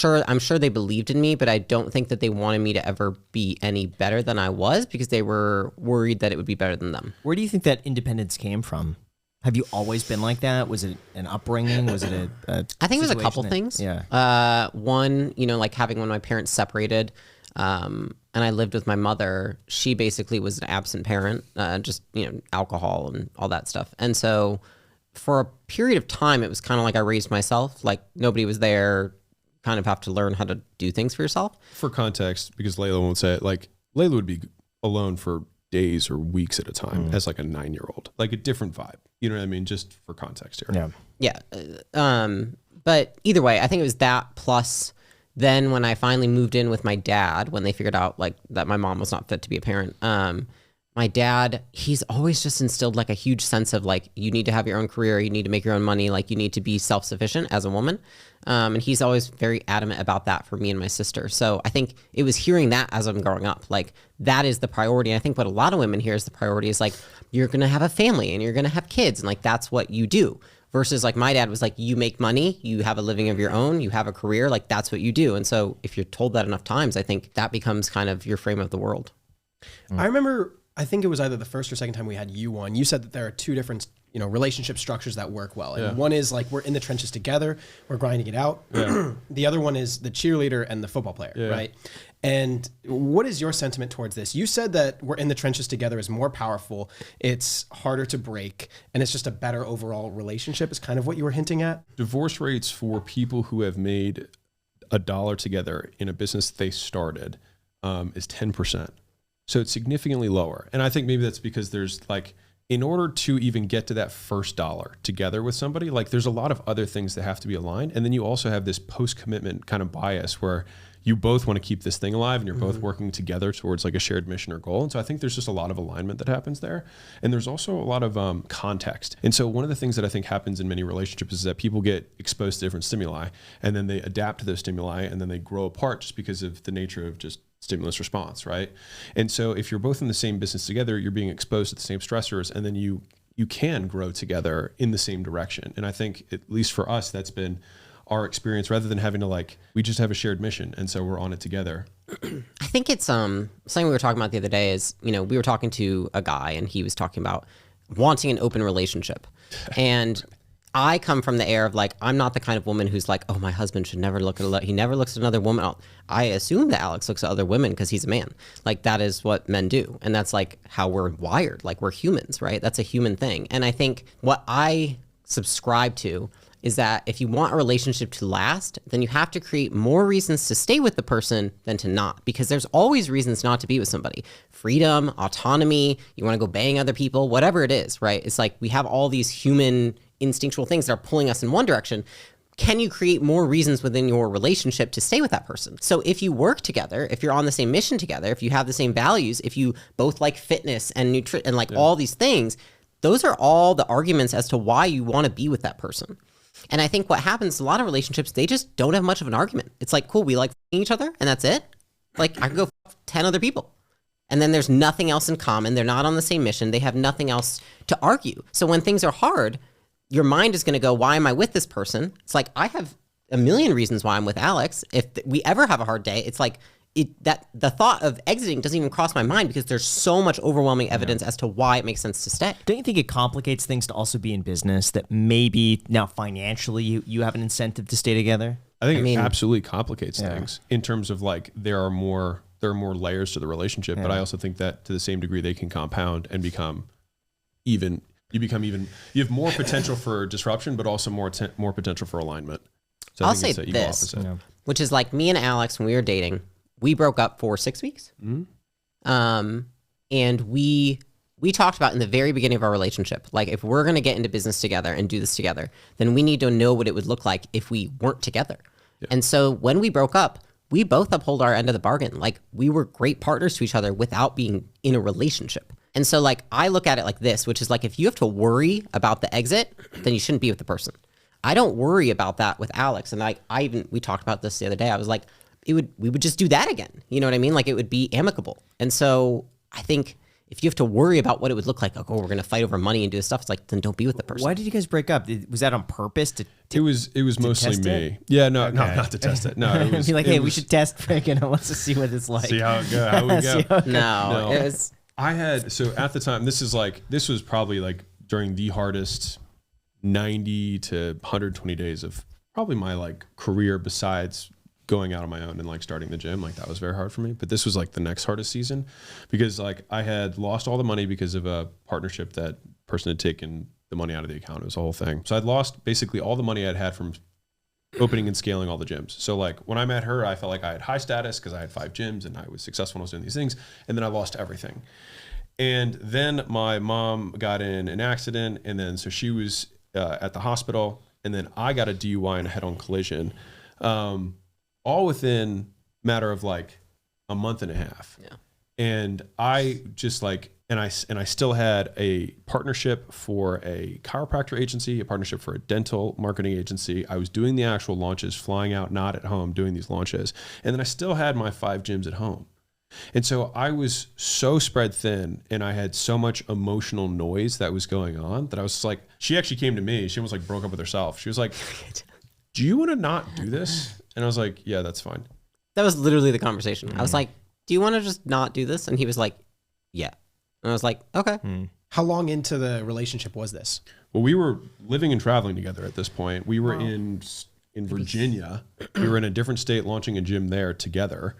I'm sure they believed in me, but I don't think that they wanted me to ever be any better than I was because they were worried that it would be better than them. Where do you think that independence came from? Have you always been like that? Was it an upbringing? Was it I think it was a couple things. Yeah. One, you know, like having when my parents separated, and I lived with my mother, she basically was an absent parent, just, you know, alcohol and all that stuff. And so for a period of time, it was kind of like I raised myself, like nobody was there, kind of have to learn how to do things for yourself. For context, because Leila won't say it, like Leila would be alone for days or weeks at a time as like a 9-year-old, like a different vibe. You know what I mean? Just for context here. Yeah. But either way, I think it was that plus then when I finally moved in with my dad, when they figured out like that my mom was not fit to be a parent, my dad, he's always just instilled like a huge sense of like, you need to have your own career, you need to make your own money, like you need to be self-sufficient as a woman. And he's always very adamant about that for me and my sister. So I think it was hearing that as I'm growing up, like that is the priority. And I think what a lot of women hear is the priority is like, you're going to have a family and you're going to have kids. And like, that's what you do. Versus like my dad was like, you make money, you have a living of your own, you have a career, like that's what you do. And so if you're told that enough times, I think that becomes kind of your frame of the world. I remember, I think it was either the first or second time we had you on, you said that there are two different, you know, relationship structures that work well. And one is like, we're in the trenches together, we're grinding it out. The other one is the cheerleader and the football player, right? And what is your sentiment towards this? You said that we're in the trenches together is more powerful, it's harder to break, and it's just a better overall relationship is kind of what you were hinting at. Divorce rates for people who have made $1 together in a business they started is 10%. So it's significantly lower. And I think maybe that's because there's like, in order to even get to that first dollar together with somebody, like there's a lot of other things that have to be aligned. And then you also have this post-commitment kind of bias where you both want to keep this thing alive and you're both working together towards like a shared mission or goal. And so I think there's just a lot of alignment that happens there. And there's also a lot of context. And so one of the things that I think happens in many relationships is that people get exposed to different stimuli and then they adapt to those stimuli and then they grow apart just because of the nature of just stimulus response, right? And so if you're both in the same business together, you're being exposed to the same stressors and then you can grow together in the same direction. And I think, at least for us, that's been our experience rather than having to like, we just have a shared mission. And so we're on it together. I think it's something we were talking about the other day is, you know, we were talking to a guy and he was talking about wanting an open relationship. And I come from the air of like, I'm not the kind of woman who's like, oh, my husband should never look at he never looks at another woman. I assume that Alex looks at other women because he's a man. Like, that is what men do. And that's like how we're wired. Like, we're humans, right? That's a human thing. And I think what I subscribe to is that if you want a relationship to last, then you have to create more reasons to stay with the person than to not, because there's always reasons not to be with somebody. Freedom, autonomy, you want to go bang other people, whatever it is, right? It's like we have all these human instinctual things that are pulling us in one direction. Can you create more reasons within your relationship to stay with that person? So if you work together, if you're on the same mission together, if you have the same values, if you both like fitness and nutrition and like all these things, those are all the arguments as to why you want to be with that person. And I think what happens, a lot of relationships, they just don't have much of an argument. It's like, cool, we like each other and that's it. Like, I could go 10 other people. And then there's nothing else in common. They're not on the same mission. They have nothing else to argue. So when things are hard, your mind is going to go, why am I with this person? It's like, I have a million reasons why I'm with Alex. If we ever have a hard day, it's like, that the thought of exiting doesn't even cross my mind because there's so much overwhelming evidence as to why it makes sense to stay. Don't you think it complicates things to also be in business, that maybe now financially you have an incentive to stay together? I think it absolutely complicates things in terms of like there are more layers to the relationship, but I also think that to the same degree they can compound and become even. You have more potential for disruption, but also more potential for alignment. So I'll say this, which is like me and Alex when we were dating. We broke up for 6 weeks. Mm-hmm. And we talked about in the very beginning of our relationship, like if we're going to get into business together and do this together, then we need to know what it would look like if we weren't together. Yeah. And so when we broke up, we both uphold our end of the bargain. Like we were great partners to each other without being in a relationship. And so like I look at it like this, which is like if you have to worry about the exit, then you shouldn't be with the person. I don't worry about that with Alex. And like we talked about this the other day. I was like, we would just do that again. You know what I mean? Like it would be amicable. And so I think if you have to worry about what it would look like we're going to fight over money and do this stuff, it's like, then don't be with the person. Why did you guys break up? Was that on purpose? It was mostly me. It? Yeah, no, not to test it. No, it was be like, hey, we should test freaking. Let's just see what it's like. See how it goes. How we go. No, it was. I had at the time. This was probably like during the hardest 90 to 120 days of probably my like career besides going out on my own and like starting the gym. Like that was very hard for me, but this was like the next hardest season because like I had lost all the money because of a partnership that person had taken the money out of the account. It was a whole thing. So I'd lost basically all the money I'd had from opening and scaling all the gyms. So like when I met her, I felt like I had high status because I had 5 gyms and I was successful when I was doing these things. And then I lost everything. And then my mom got in an accident. And then, so she was at the hospital and then I got a DUI and a head-on collision. All within a matter of like a month and a half. Yeah. And I just like, and I still had a partnership for a chiropractor agency, a partnership for a dental marketing agency. I was doing the actual launches, flying out, not at home, doing these launches. And then I still had my 5 gyms at home. And so I was so spread thin and I had so much emotional noise that was going on that I was just like, she actually came to me. She almost like broke up with herself. She was like, do you want to not do this? And I was like, yeah, that's fine. That was literally the conversation. I was like, do you want to just not do this? And he was like, yeah. And I was like, okay. How long into the relationship was this? Well, we were living and traveling together at this point. We were in Virginia. We were in a different state launching a gym there together.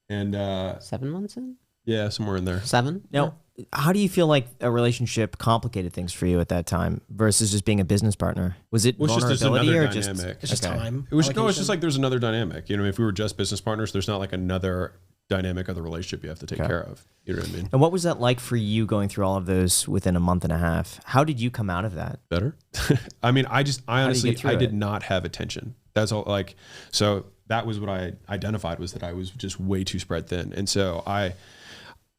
And 7 months in? Yeah, somewhere in there. 7? Now, how do you feel like a relationship complicated things for you at that time versus just being a business partner? Was it vulnerability or just it's just time? It was no, it's just like there's another dynamic. You know, if we were just business partners, there's not like another dynamic of the relationship you have to take care of. You know what I mean? And what was that like for you going through all of those within a month and a half? How did you come out of that? Better. I mean, I honestly did not have attention. That's all. Like, so that was what I identified, was that I was just way too spread thin. And so I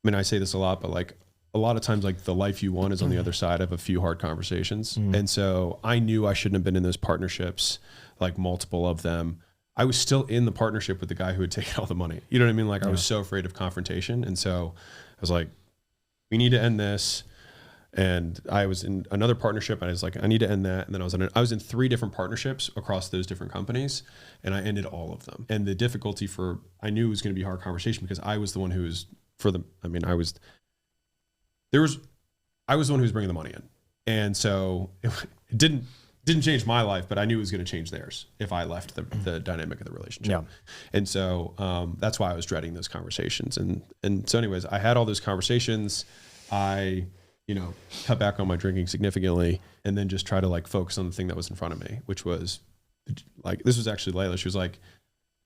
mean, I say this a lot, but like a lot of times, like the life you want is on the other side of a few hard conversations. And so I knew I shouldn't have been in those partnerships, like multiple of them. I was still in the partnership with the guy who had taken all the money. You know what I mean? Like I was so afraid of confrontation. And so I was like, we need to end this. And I was in another partnership and I was like, I need to end that. And then I was in 3 different partnerships across those different companies and I ended all of them. And the difficulty I knew it was going to be a hard conversation because I was the one who was I was the one who was bringing the money in. And so it didn't didn't change my life, but I knew it was going to change theirs if I left the dynamic of the relationship. Yeah. And so that's why I was dreading those conversations. And so anyways, I had all those conversations. I, cut back on my drinking significantly and then just try to like focus on the thing that was in front of me, which was like, this was actually Leila. She was like,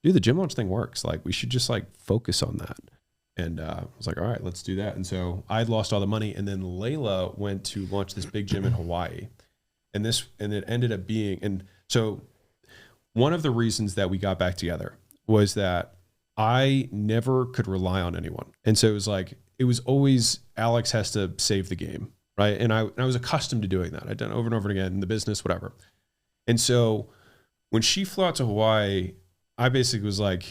dude, the gym launch thing works. Like we should just like focus on that. And I was like, all right, let's do that. And so I'd lost all the money. And then Leila went to launch this big gym in Hawaii. And it ended up being, and so one of the reasons that we got back together was that I never could rely on anyone. And so it was always Alex has to save the game, right? And I was accustomed to doing that. I'd done it over and over again in the business, whatever. And so when she flew out to Hawaii, I basically was like,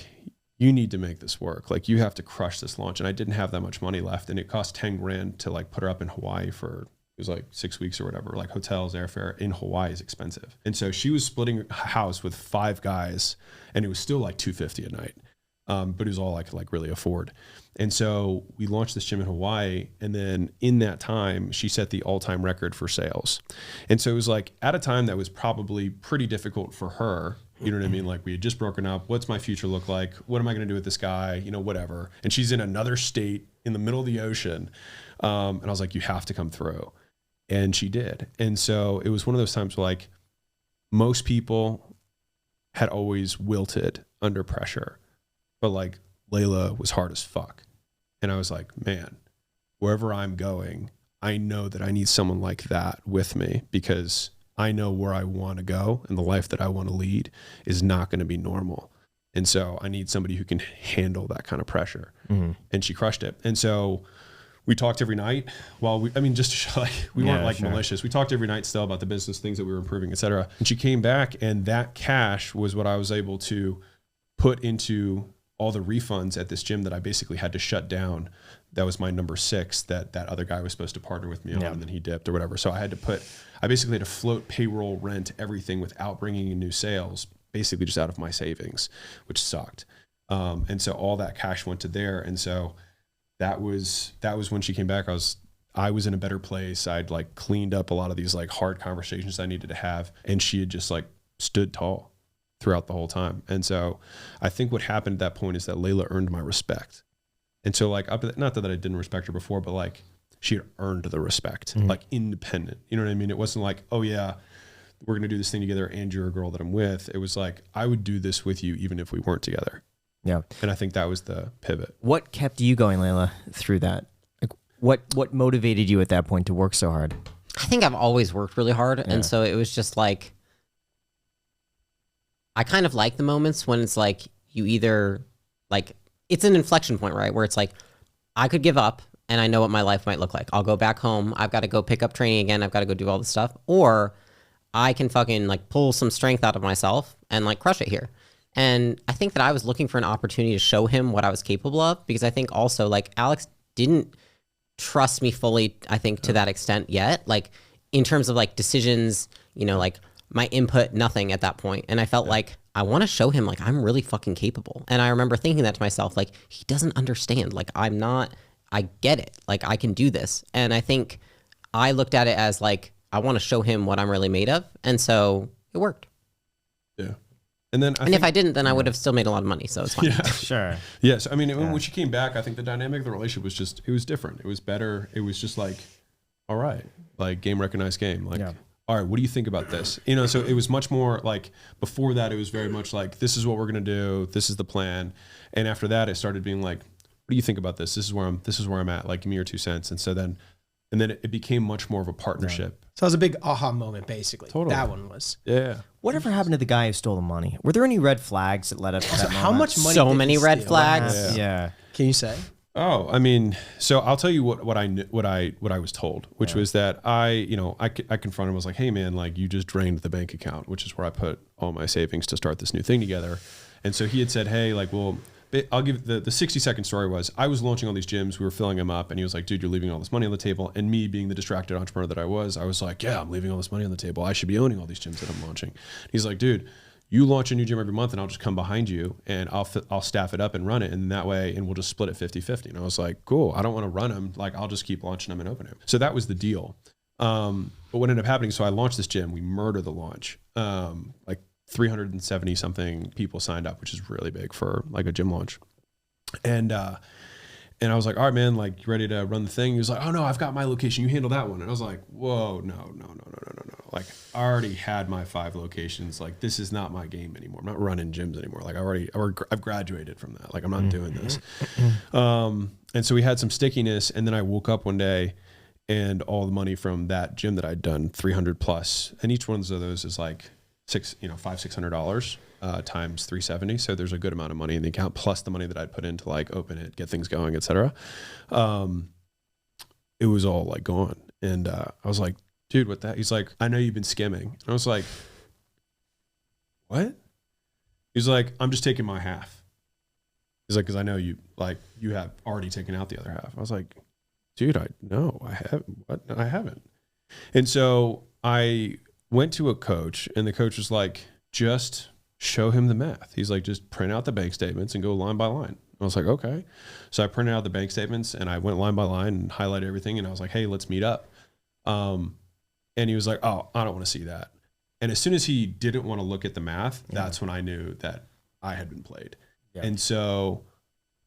you need to make this work. Like you have to crush this launch. And I didn't have that much money left. And it cost 10 grand to like put her up in Hawaii for, it was like 6 weeks or whatever, like hotels, airfare in Hawaii is expensive. And so she was splitting a house with 5 guys and it was still like $250 a night. But it was all I could like really afford. And so we launched this gym in Hawaii. And then in that time, she set the all-time record for sales. And so it was like at a time that was probably pretty difficult for her. You know what I mean? Like we had just broken up. What's my future look like? What am I going to do with this guy? Whatever. And she's in another state in the middle of the ocean. And I was like, you have to come through. And she did. And so it was one of those times where like most people had always wilted under pressure, but like Leila was hard as fuck. And I was like, man, wherever I'm going, I know that I need someone like that with me because I know where I want to go and the life that I want to lead is not going to be normal. And so I need somebody who can handle that kind of pressure. Mm-hmm. And she crushed it. And so we talked every night just to show like, we weren't like malicious. We talked every night still about the business, things that we were improving, et cetera. And she came back and that cash was what I was able to put into all the refunds at this gym that I basically had to shut down. That was my number 6 that other guy was supposed to partner with me on and then he dipped or whatever. So I basically had to float payroll, rent, everything without bringing in new sales, basically just out of my savings, which sucked. And so all that cash went to there. And so that was when she came back. I was in a better place. I'd like cleaned up a lot of these like hard conversations I needed to have. And she had just like stood tall throughout the whole time. And so I think what happened at that point is that Leila earned my respect. And so like, not that I didn't respect her before, but like she had earned the respect, like independent. You know what I mean? It wasn't like, oh yeah, we're going to do this thing together and you're a girl that I'm with. It was like, I would do this with you even if we weren't together. Yeah. And I think that was the pivot. What kept you going, Leila, through that? Like what motivated you at that point to work so hard? I think I've always worked really hard. Yeah. And so it was just like, I kind of like the moments when it's like you either like, it's an inflection point, right? Where it's like, I could give up and I know what my life might look like. I'll go back home. I've got to go pick up training again. I've got to go do all this stuff. Or I can fucking like pull some strength out of myself and like crush it here. And I think that I was looking for an opportunity to show him what I was capable of, because I think also like Alex didn't trust me fully, I think, to that extent yet. Like in terms of like decisions, like my input, nothing at that point. And I felt like I want to show him like I'm really fucking capable. And I remember thinking that to myself, like he doesn't understand. Like I get it. Like I can do this. And I think I looked at it as like, I want to show him what I'm really made of. And so it worked. Yeah. And then if I didn't, then I would have still made a lot of money. So it's fine. Yeah. Sure. Yes. I mean, when she came back, I think the dynamic of the relationship was just, it was different. It was better. It was just like, all right, like game recognized game. Like, all right, what do you think about this? So it was much more like before that, it was very much like, this is what we're going to do. This is the plan. And after that, it started being like, what do you think about this? This is where I'm at. Like, give me your 2 cents. And so then it became much more of a partnership. Yeah. So it was a big aha moment, basically. Totally. That one was. Yeah. Whatever happened to the guy who stole the money? Were there any red flags that led up to that moment? How much money? So many red flags. Yeah. Can you say? Oh, I mean, so I'll tell you what I was told, which was that I confronted him. I was like, hey man, like you just drained the bank account, which is where I put all my savings to start this new thing together. And so he had said, hey, like, well, I'll give the 60-second story was I was launching all these gyms, we were filling them up, and he was like, dude, you're leaving all this money on the table. And me being the distracted entrepreneur that I was like, yeah, I'm leaving all this money on the table. I should be owning all these gyms that I'm launching. He's like, dude, you launch a new gym every month and I'll just come behind you and I'll staff it up and run it. And that way, and we'll just split it 50-50. And I was like, cool, I don't want to run them. Like I'll just keep launching them and opening them. So that was the deal. But what ended up happening, so I launched this gym. We murdered the launch. Like 370 something people signed up, which is really big for like a gym launch. And I was like, all right, man, like, you ready to run the thing? He was like, oh no, I've got my location. You handle that one. And I was like, whoa, no. Like, I already had my 5 locations. Like, this is not my game anymore. I'm not running gyms anymore. Like, I've graduated from that. Like, I'm not doing this. And so we had some stickiness. And then I woke up one day and all the money from that gym that I'd done, 300 plus, and each one of those is like $600 times 370. So there's a good amount of money in the account, plus the money that I'd put in to like open it, get things going, et cetera. It was all like gone. And I was like, dude, what that? He's like, I know you've been skimming. And I was like, what? He's like, I'm just taking my half. He's like, because I know you have already taken out the other half. I was like, dude, I haven't. What? I haven't. And so I went to a coach, and the coach was like, just show him the math. He's like, just print out the bank statements and go line by line. I was like, okay. So I printed out the bank statements and I went line by line and highlighted everything. And I was like, hey, let's meet up. And he was like, oh, I don't want to see that. And as soon as he didn't want to look at the math, that's when I knew that I had been played. Yeah. And so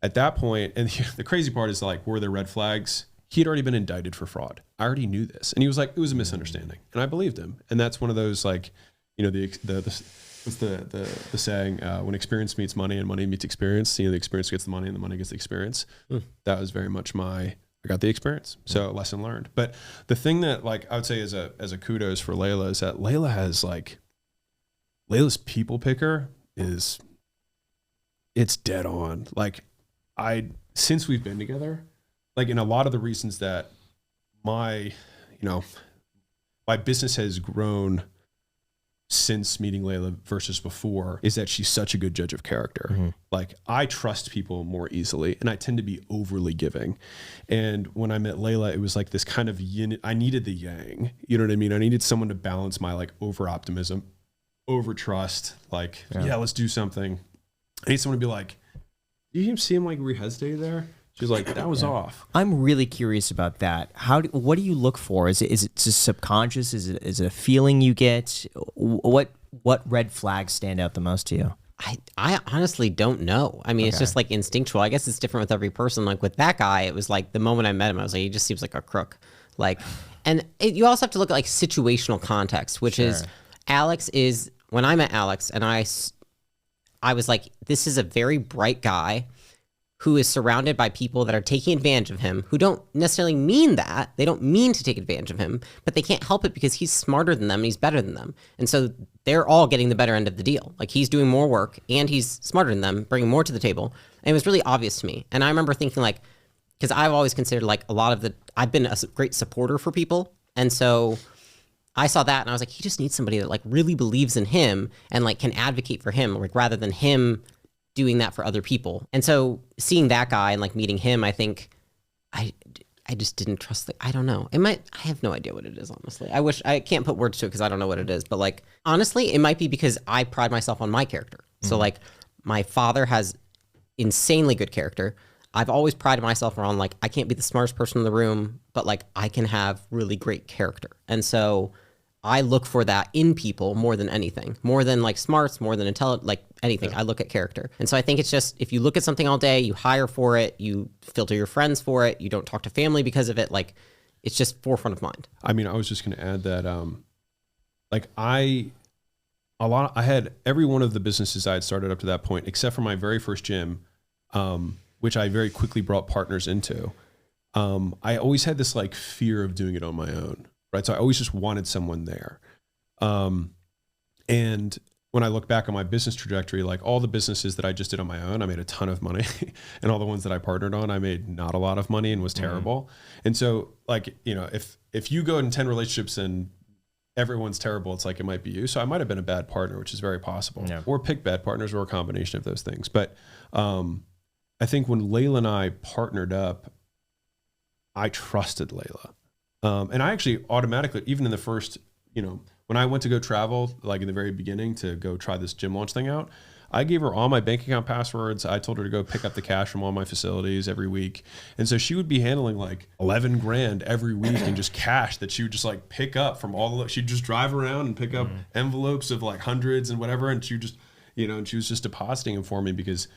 at that point, and the crazy part is like, were there red flags? He had already been indicted for fraud. I already knew this. And he was like, it was a misunderstanding. And I believed him. And that's one of those, like, you know, what's the saying, when experience meets money and money meets experience, you know, the experience gets the money and the money gets the experience. That was very much I got the experience. So lesson learned. But the thing that, like, I would say as a kudos for Leila is that Leila has Leila's people picker it's dead on. Like, since we've been together, like, in a lot of the reasons that my business has grown since meeting Leila versus before is that she's such a good judge of character. Mm-hmm. Like, I trust people more easily, and I tend to be overly giving. And when I met Leila, it was like this kind of yin. I needed the yang. You know what I mean? I needed someone to balance my like over optimism, over trust. Like, yeah, let's do something. I need someone to be like, do you see him like where he hesitated there? She's like, that was off. I'm really curious about that. What do you look for? Is it just subconscious? Is it a feeling you get? What red flags stand out the most to you? I honestly don't know. I mean, It's just like instinctual. I guess it's different with every person. Like with that guy, it was like the moment I met him, I was like, he just seems like a crook. Like, and you also have to look at like situational context, which is Alex is, when I met Alex and I was like, this is a very bright guy who is surrounded by people that are taking advantage of him, who don't necessarily mean that. They don't mean to take advantage of him, but they can't help it because he's smarter than them and he's better than them. And so they're all getting the better end of the deal. Like, he's doing more work and he's smarter than them, bringing more to the table. And it was really obvious to me. And I remember thinking, like, because I've always considered like I've been a great supporter for people. And so I saw that and I was like, he just needs somebody that like really believes in him and like can advocate for him, like, rather than him doing that for other people. And so seeing that guy and like meeting him, I think I just didn't trust I don't know. I have no idea what it is, honestly. I can't put words to it because I don't know what it is, but like, honestly, it might be because I pride myself on my character. Mm-hmm. So like, my father has insanely good character. I've always prided myself around like, I can't be the smartest person in the room, but like, I can have really great character. And so I look for that in people more than anything, more than like smarts, more than intelligent, like anything. Yeah. I look at character. And so I think it's just, if you look at something all day, you hire for it, you filter your friends for it, you don't talk to family because of it. Like, it's just forefront of mind. I mean, I was just going to add that, like I had every one of the businesses I had started up to that point, except for my very first gym, which I very quickly brought partners into. I always had this like fear of doing it on my own. Right. So I always just wanted someone there. And when I look back on my business trajectory, like all the businesses that I just did on my own, I made a ton of money. And all the ones that I partnered on, I made not a lot of money and was terrible. Mm-hmm. And so like, you know, if you go in 10 relationships and everyone's terrible, it's like, it might be you. So I might've been a bad partner, which is very possible. Yeah. Or pick bad partners, or a combination of those things. But I think when Leila and I partnered up, I trusted Leila. And I actually automatically, even in the first, you know, when I went to go travel, like in the very beginning to go try this gym launch thing out, I gave her all my bank account passwords. I told her to go pick up the cash from all my facilities every week. And so she would be handling like 11 grand every week in just cash that she would just like pick up from all the, she'd just drive around and pick up envelopes of like hundreds and whatever. And she would just, you know, and she was just depositing them for me because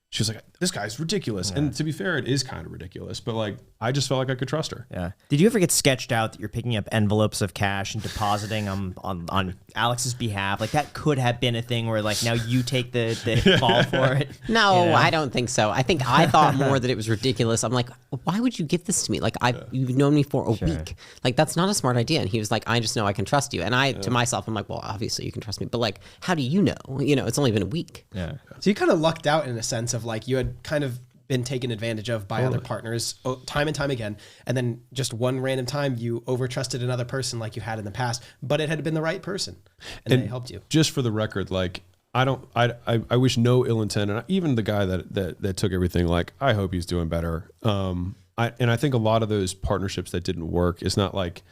she was like, this guy's ridiculous. Yeah. And to be fair, it is kind of ridiculous, but like, I just felt like I could trust her. Yeah. Did you ever get sketched out that you're picking up envelopes of cash and depositing them on Alex's behalf? Like that could have been a thing where like now you take the fall for it. No, you know? I don't think so. I think I thought more that it was ridiculous. I'm like, why would you give this to me? Like you've known me for a week. Like that's not a smart idea. And he was like, I just know I can trust you. And I, to myself, I'm like, well, obviously you can trust me, but like, how do you know? You know, it's only been a week. Yeah. So you kind of lucked out in a sense of like you had kind of been taken advantage of by other partners time and time again. And then just one random time you overtrusted another person like you had in the past, but it had been the right person and they helped you. Just for the record, like I wish no ill intent. And even the guy that took everything, like, I hope he's doing better. I think a lot of those partnerships that didn't work is not like,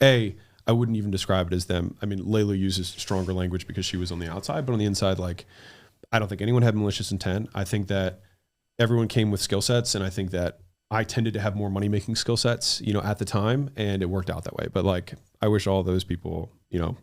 I wouldn't even describe it as them. I mean, Leila uses stronger language because she was on the outside, but on the inside, like, I don't think anyone had malicious intent. I think that everyone came with skill sets, and I think that I tended to have more money-making skill sets, you know, at the time, and it worked out that way. But like, I wish all those people, you know,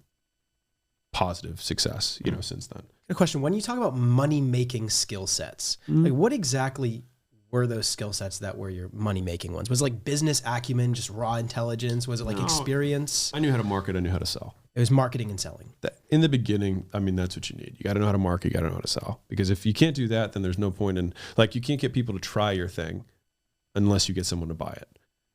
positive success, you know, since then. A question: when you talk about money-making skill sets, like what exactly were those skill sets that were your money-making ones? Was it like business acumen, just raw intelligence? Was it like experience? I knew how to market. I knew how to sell. It was marketing and selling. In the beginning, I mean, that's what you need. You got to know how to market. You got to know how to sell. Because if you can't do that, then there's no point in, like, you can't get people to try your thing unless you get someone to buy it.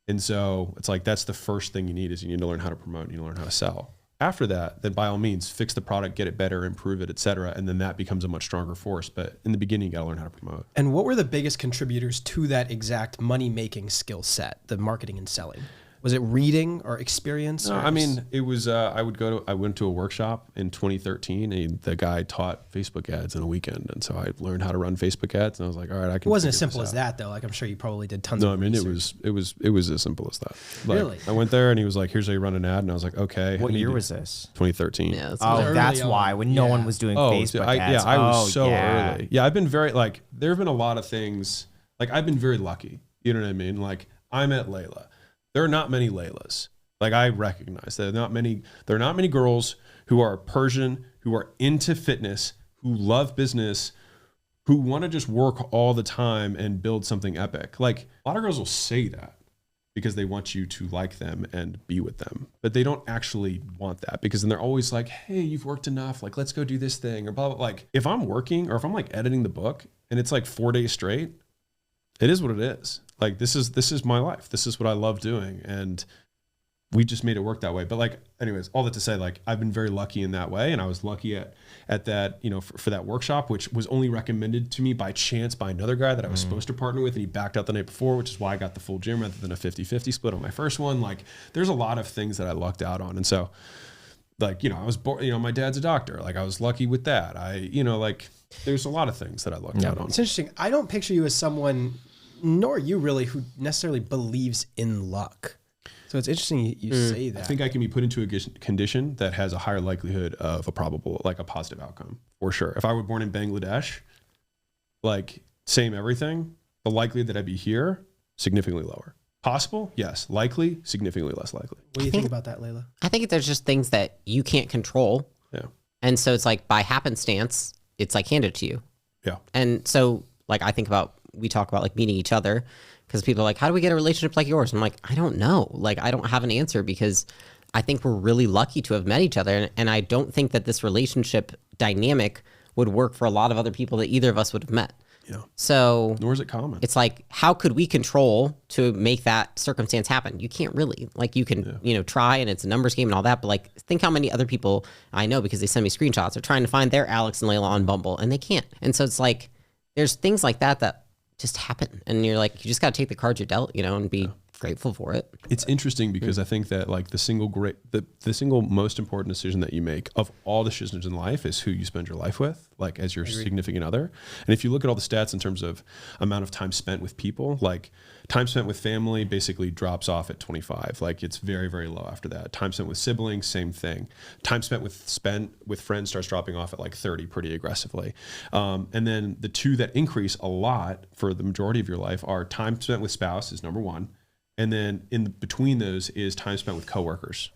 And so it's like, that's the first thing you need is you need to learn how to promote. You need to learn how to sell. After that, then by all means, fix the product, get it better, improve it, et cetera. And then that becomes a much stronger force. But in the beginning, you got to learn how to promote. And what were the biggest contributors to that exact money-making skill set, the marketing and selling? Was it reading or experience? No, I mean, it was, I went to a workshop in 2013 and the guy taught Facebook ads in a weekend. And so I learned how to run Facebook ads and I was like, all right, I can. It wasn't as simple as that though. Like I'm sure you probably did tons of research. it was as simple as that. Like, really? I went there and he was like, here's how you run an ad. And I was like, okay. What year was this? 2013. Yeah, that's why when no one was doing Facebook ads. Yeah, I was so early. Yeah, I've been very, like, there have been a lot of things, like I've been very lucky. You know what I mean? Like I met Leila. There are not many Leilas. Like I recognize there are not many girls who are Persian, who are into fitness, who love business, who want to just work all the time and build something epic. Like a lot of girls will say that because they want you to like them and be with them, but they don't actually want that because then they're always like, hey, you've worked enough. Like, let's go do this thing or blah, blah. Like if I'm working or if I'm like editing the book and it's like 4 days straight, it is what it is. Like this is my life. This is what I love doing. And we just made it work that way. But like, anyways, all that to say, like I've been very lucky in that way. And I was lucky at that, you know, for that workshop, which was only recommended to me by chance by another guy that I was supposed to partner with. And he backed out the night before, which is why I got the full gym rather than a 50-50 split on my first one. Like there's a lot of things that I lucked out on. And so like, you know, I was born, you know, my dad's a doctor. Like I was lucky with that. You know, like there's a lot of things that I lucked out on. It's interesting. I don't picture you as someone, nor you really, who necessarily believes in luck. So it's interesting you say that. I think I can be put into a condition that has a higher likelihood of a positive outcome for sure. If I were born in Bangladesh, like same everything, the likelihood that I'd be here, significantly lower. Possible? Yes. Likely? Significantly less likely. What do you think about that, Leila? I think there's just things that you can't control. Yeah. And so it's like by happenstance, it's like handed to you. Yeah. And so like we talk about like meeting each other because people are like, how do we get a relationship like yours? I'm like, I don't know. Like, I don't have an answer because I think we're really lucky to have met each other. And I don't think that this relationship dynamic would work for a lot of other people that either of us would have met. Yeah. So nor is it common. It's like, how could we control to make that circumstance happen? You can't really. Like you can, you know, try and it's a numbers game and all that. But like, think how many other people I know because they send me screenshots are trying to find their Alex and Leila on Bumble and they can't. And so it's like, there's things like that just happen. And you're like, you just got to take the cards you're dealt, you know, and be grateful for it. It's interesting because I think that like the single most important decision that you make of all decisions in life is who you spend your life with, like as your significant other. And if you look at all the stats in terms of amount of time spent with people, like time spent with family basically drops off at 25. Like it's very, very low after that. Time spent with siblings, same thing. Time spent with friends starts dropping off at like 30 pretty aggressively. And then the two that increase a lot for the majority of your life are time spent with spouse is number one. And then in between those is time spent with coworkers.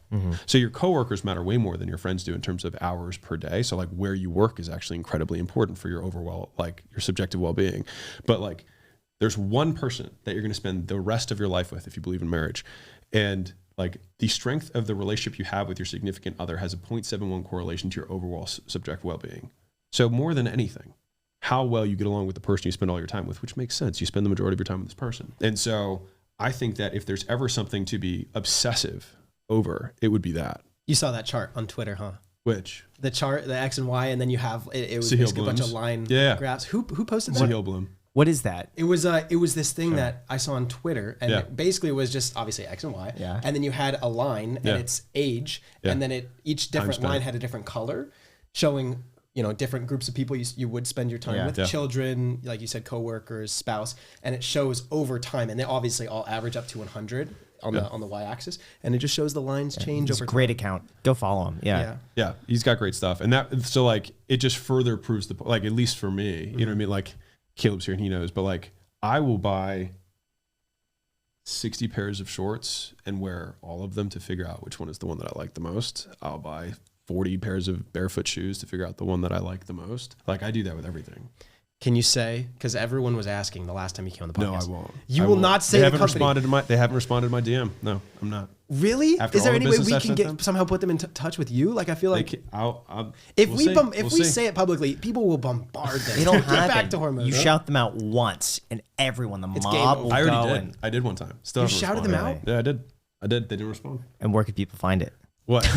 So your coworkers matter way more than your friends do in terms of hours per day. So like where you work is actually incredibly important for your overall, like your subjective well-being. But like there's one person that you're going to spend the rest of your life with if you believe in marriage. And like the strength of the relationship you have with your significant other has a 0.71 correlation to your overall subjective well-being. So more than anything, how well you get along with the person you spend all your time with, which makes sense. You spend the majority of your time with this person. And so I think that if there's ever something to be obsessive over, it would be that. You saw that chart on Twitter, huh? Which? The chart, the X and Y, and then you have, it was basically a bunch of line graphs. Who posted that? Sahil Bloom. What is that? It was this thing that I saw on Twitter, and it basically was just obviously X and Y, and then you had a line and its age, and then each different line had a different color, showing different groups of people you would spend your time with, children, like you said, coworkers, spouse, and it shows over time, and they obviously all average up to 100 on the y-axis, and it just shows the lines change over time. Great account. Go follow him. Yeah, he's got great stuff, and that so like it just further proves the like at least for me, you know what I mean? Like Caleb's here and he knows, but like I will buy 60 pairs of shorts and wear all of them to figure out which one is the one that I like the most. I'll buy 40 pairs of barefoot shoes to figure out the one that I like the most. Like I do that with everything. Can you say, because everyone was asking the last time you came on the podcast. No, I won't. You will not say they haven't responded to my DM. No, I'm not. Really? After is there any way we I've can somehow put them in touch with you? Like I feel like if we say it publicly, people will bombard them. It'll happen. Get back to Hormozi. You shout them out once, and everyone, the mob will I already go. did. I did one time. Still you shouted them out? Yeah, I did. They didn't respond. And where could people find it? What? They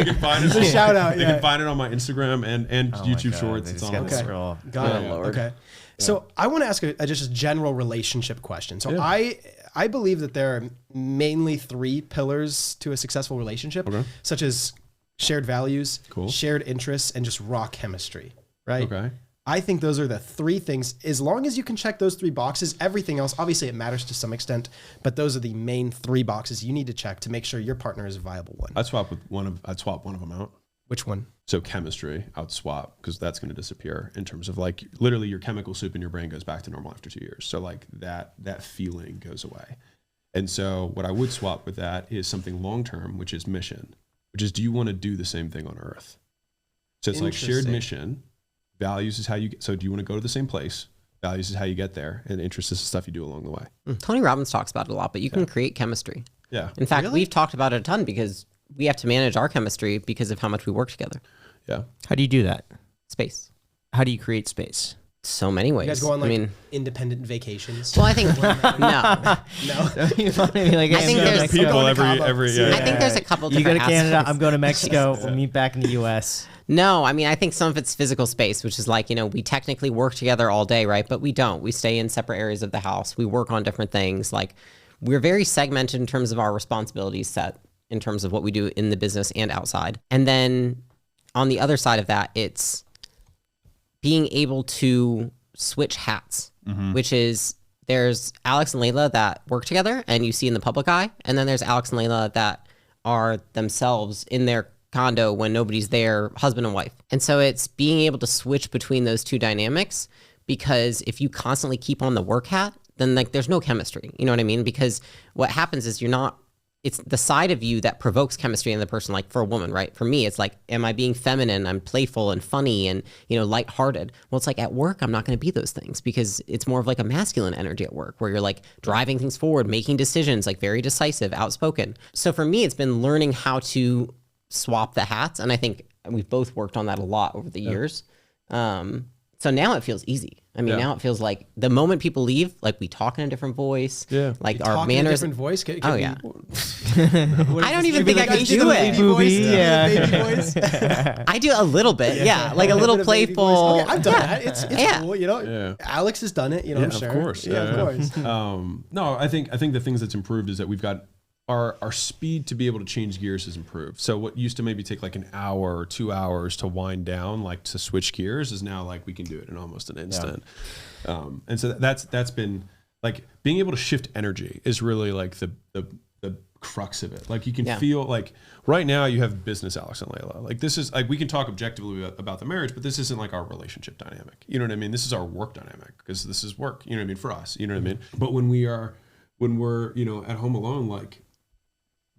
can find it. Shout out. They can find it on my Instagram and YouTube Shorts. It's on. okay. Got it. Okay. So I want to ask just a general relationship question. So I believe that there are mainly 3 pillars to a successful relationship, such as shared values, shared interests, and just raw chemistry. Right. Okay. I think those are the 3 things. As long as you can check those 3 boxes, everything else, obviously it matters to some extent, but those are the main 3 boxes you need to check to make sure your partner is a viable one. I'd swap one of them out. Which one? So chemistry, I'd swap because that's going to disappear in terms of like literally your chemical soup in your brain goes back to normal after 2 years. So like that feeling goes away. And so what I would swap with that is something long-term, which is mission, which is, do you want to do the same thing on Earth? So it's like shared mission. Values is how you get, so do you want to go to the same place? Values is how you get there, and interest is the stuff you do along the way. Tony Robbins talks about it a lot, but you can create chemistry. Yeah. In fact, we've talked about it a ton because we have to manage our chemistry because of how much we work together. Yeah. How do you do that? Space. How do you create space? So many ways. You guys go on independent vacations. Well, I think no. I think there's people every. I think there's a couple. You go to different Canada. aspects. I'm going to Mexico. We'll meet back in the U.S. No, I mean, I think some of it's physical space, which is like, we technically work together all day, right? But we don't. We stay in separate areas of the house. We work on different things. Like, we're very segmented in terms of our responsibilities set in terms of what we do in the business and outside. And then on the other side of that, it's being able to switch hats, which is there's Alex and Leila that work together and you see in the public eye. And then there's Alex and Leila that are themselves in their condo when nobody's there, husband and wife. And so it's being able to switch between those 2 dynamics, because if you constantly keep on the work hat, then like there's no chemistry. You know what I mean? Because what happens is it's the side of you that provokes chemistry in the person. Like for a woman, right? For me, it's like, am I being feminine? I'm playful and funny and, lighthearted. Well, it's like at work, I'm not going to be those things because it's more of like a masculine energy at work where you're like driving things forward, making decisions, like very decisive, outspoken. So for me, it's been learning how to swap the hats. And I think we've both worked on that a lot over the years. So now it feels easy. I mean, now it feels like the moment people leave, like we talk in a different voice. Yeah. Like You our talk in a manners. different voice. Oh, yeah. I don't even think I can do it. I do a little bit. Yeah. Like a little playful. Okay, I've done that. It's cool. You know, Alex has done it. You know, I'm sure. Of course. Yeah, of course. No, I think the things that's improved is that we've got our speed to be able to change gears has improved. So what used to maybe take like an hour or 2 hours to wind down, like to switch gears, is now like we can do it in almost an instant. And so that's been like being able to shift energy is really like the crux of it. Like you can feel like right now you have business Alex and Leila. Like this is like we can talk objectively about the marriage, but this isn't like our relationship dynamic. You know what I mean? This is our work dynamic because this is work. You know what I mean? For us, you know what I mean? But when we're you know at home alone, like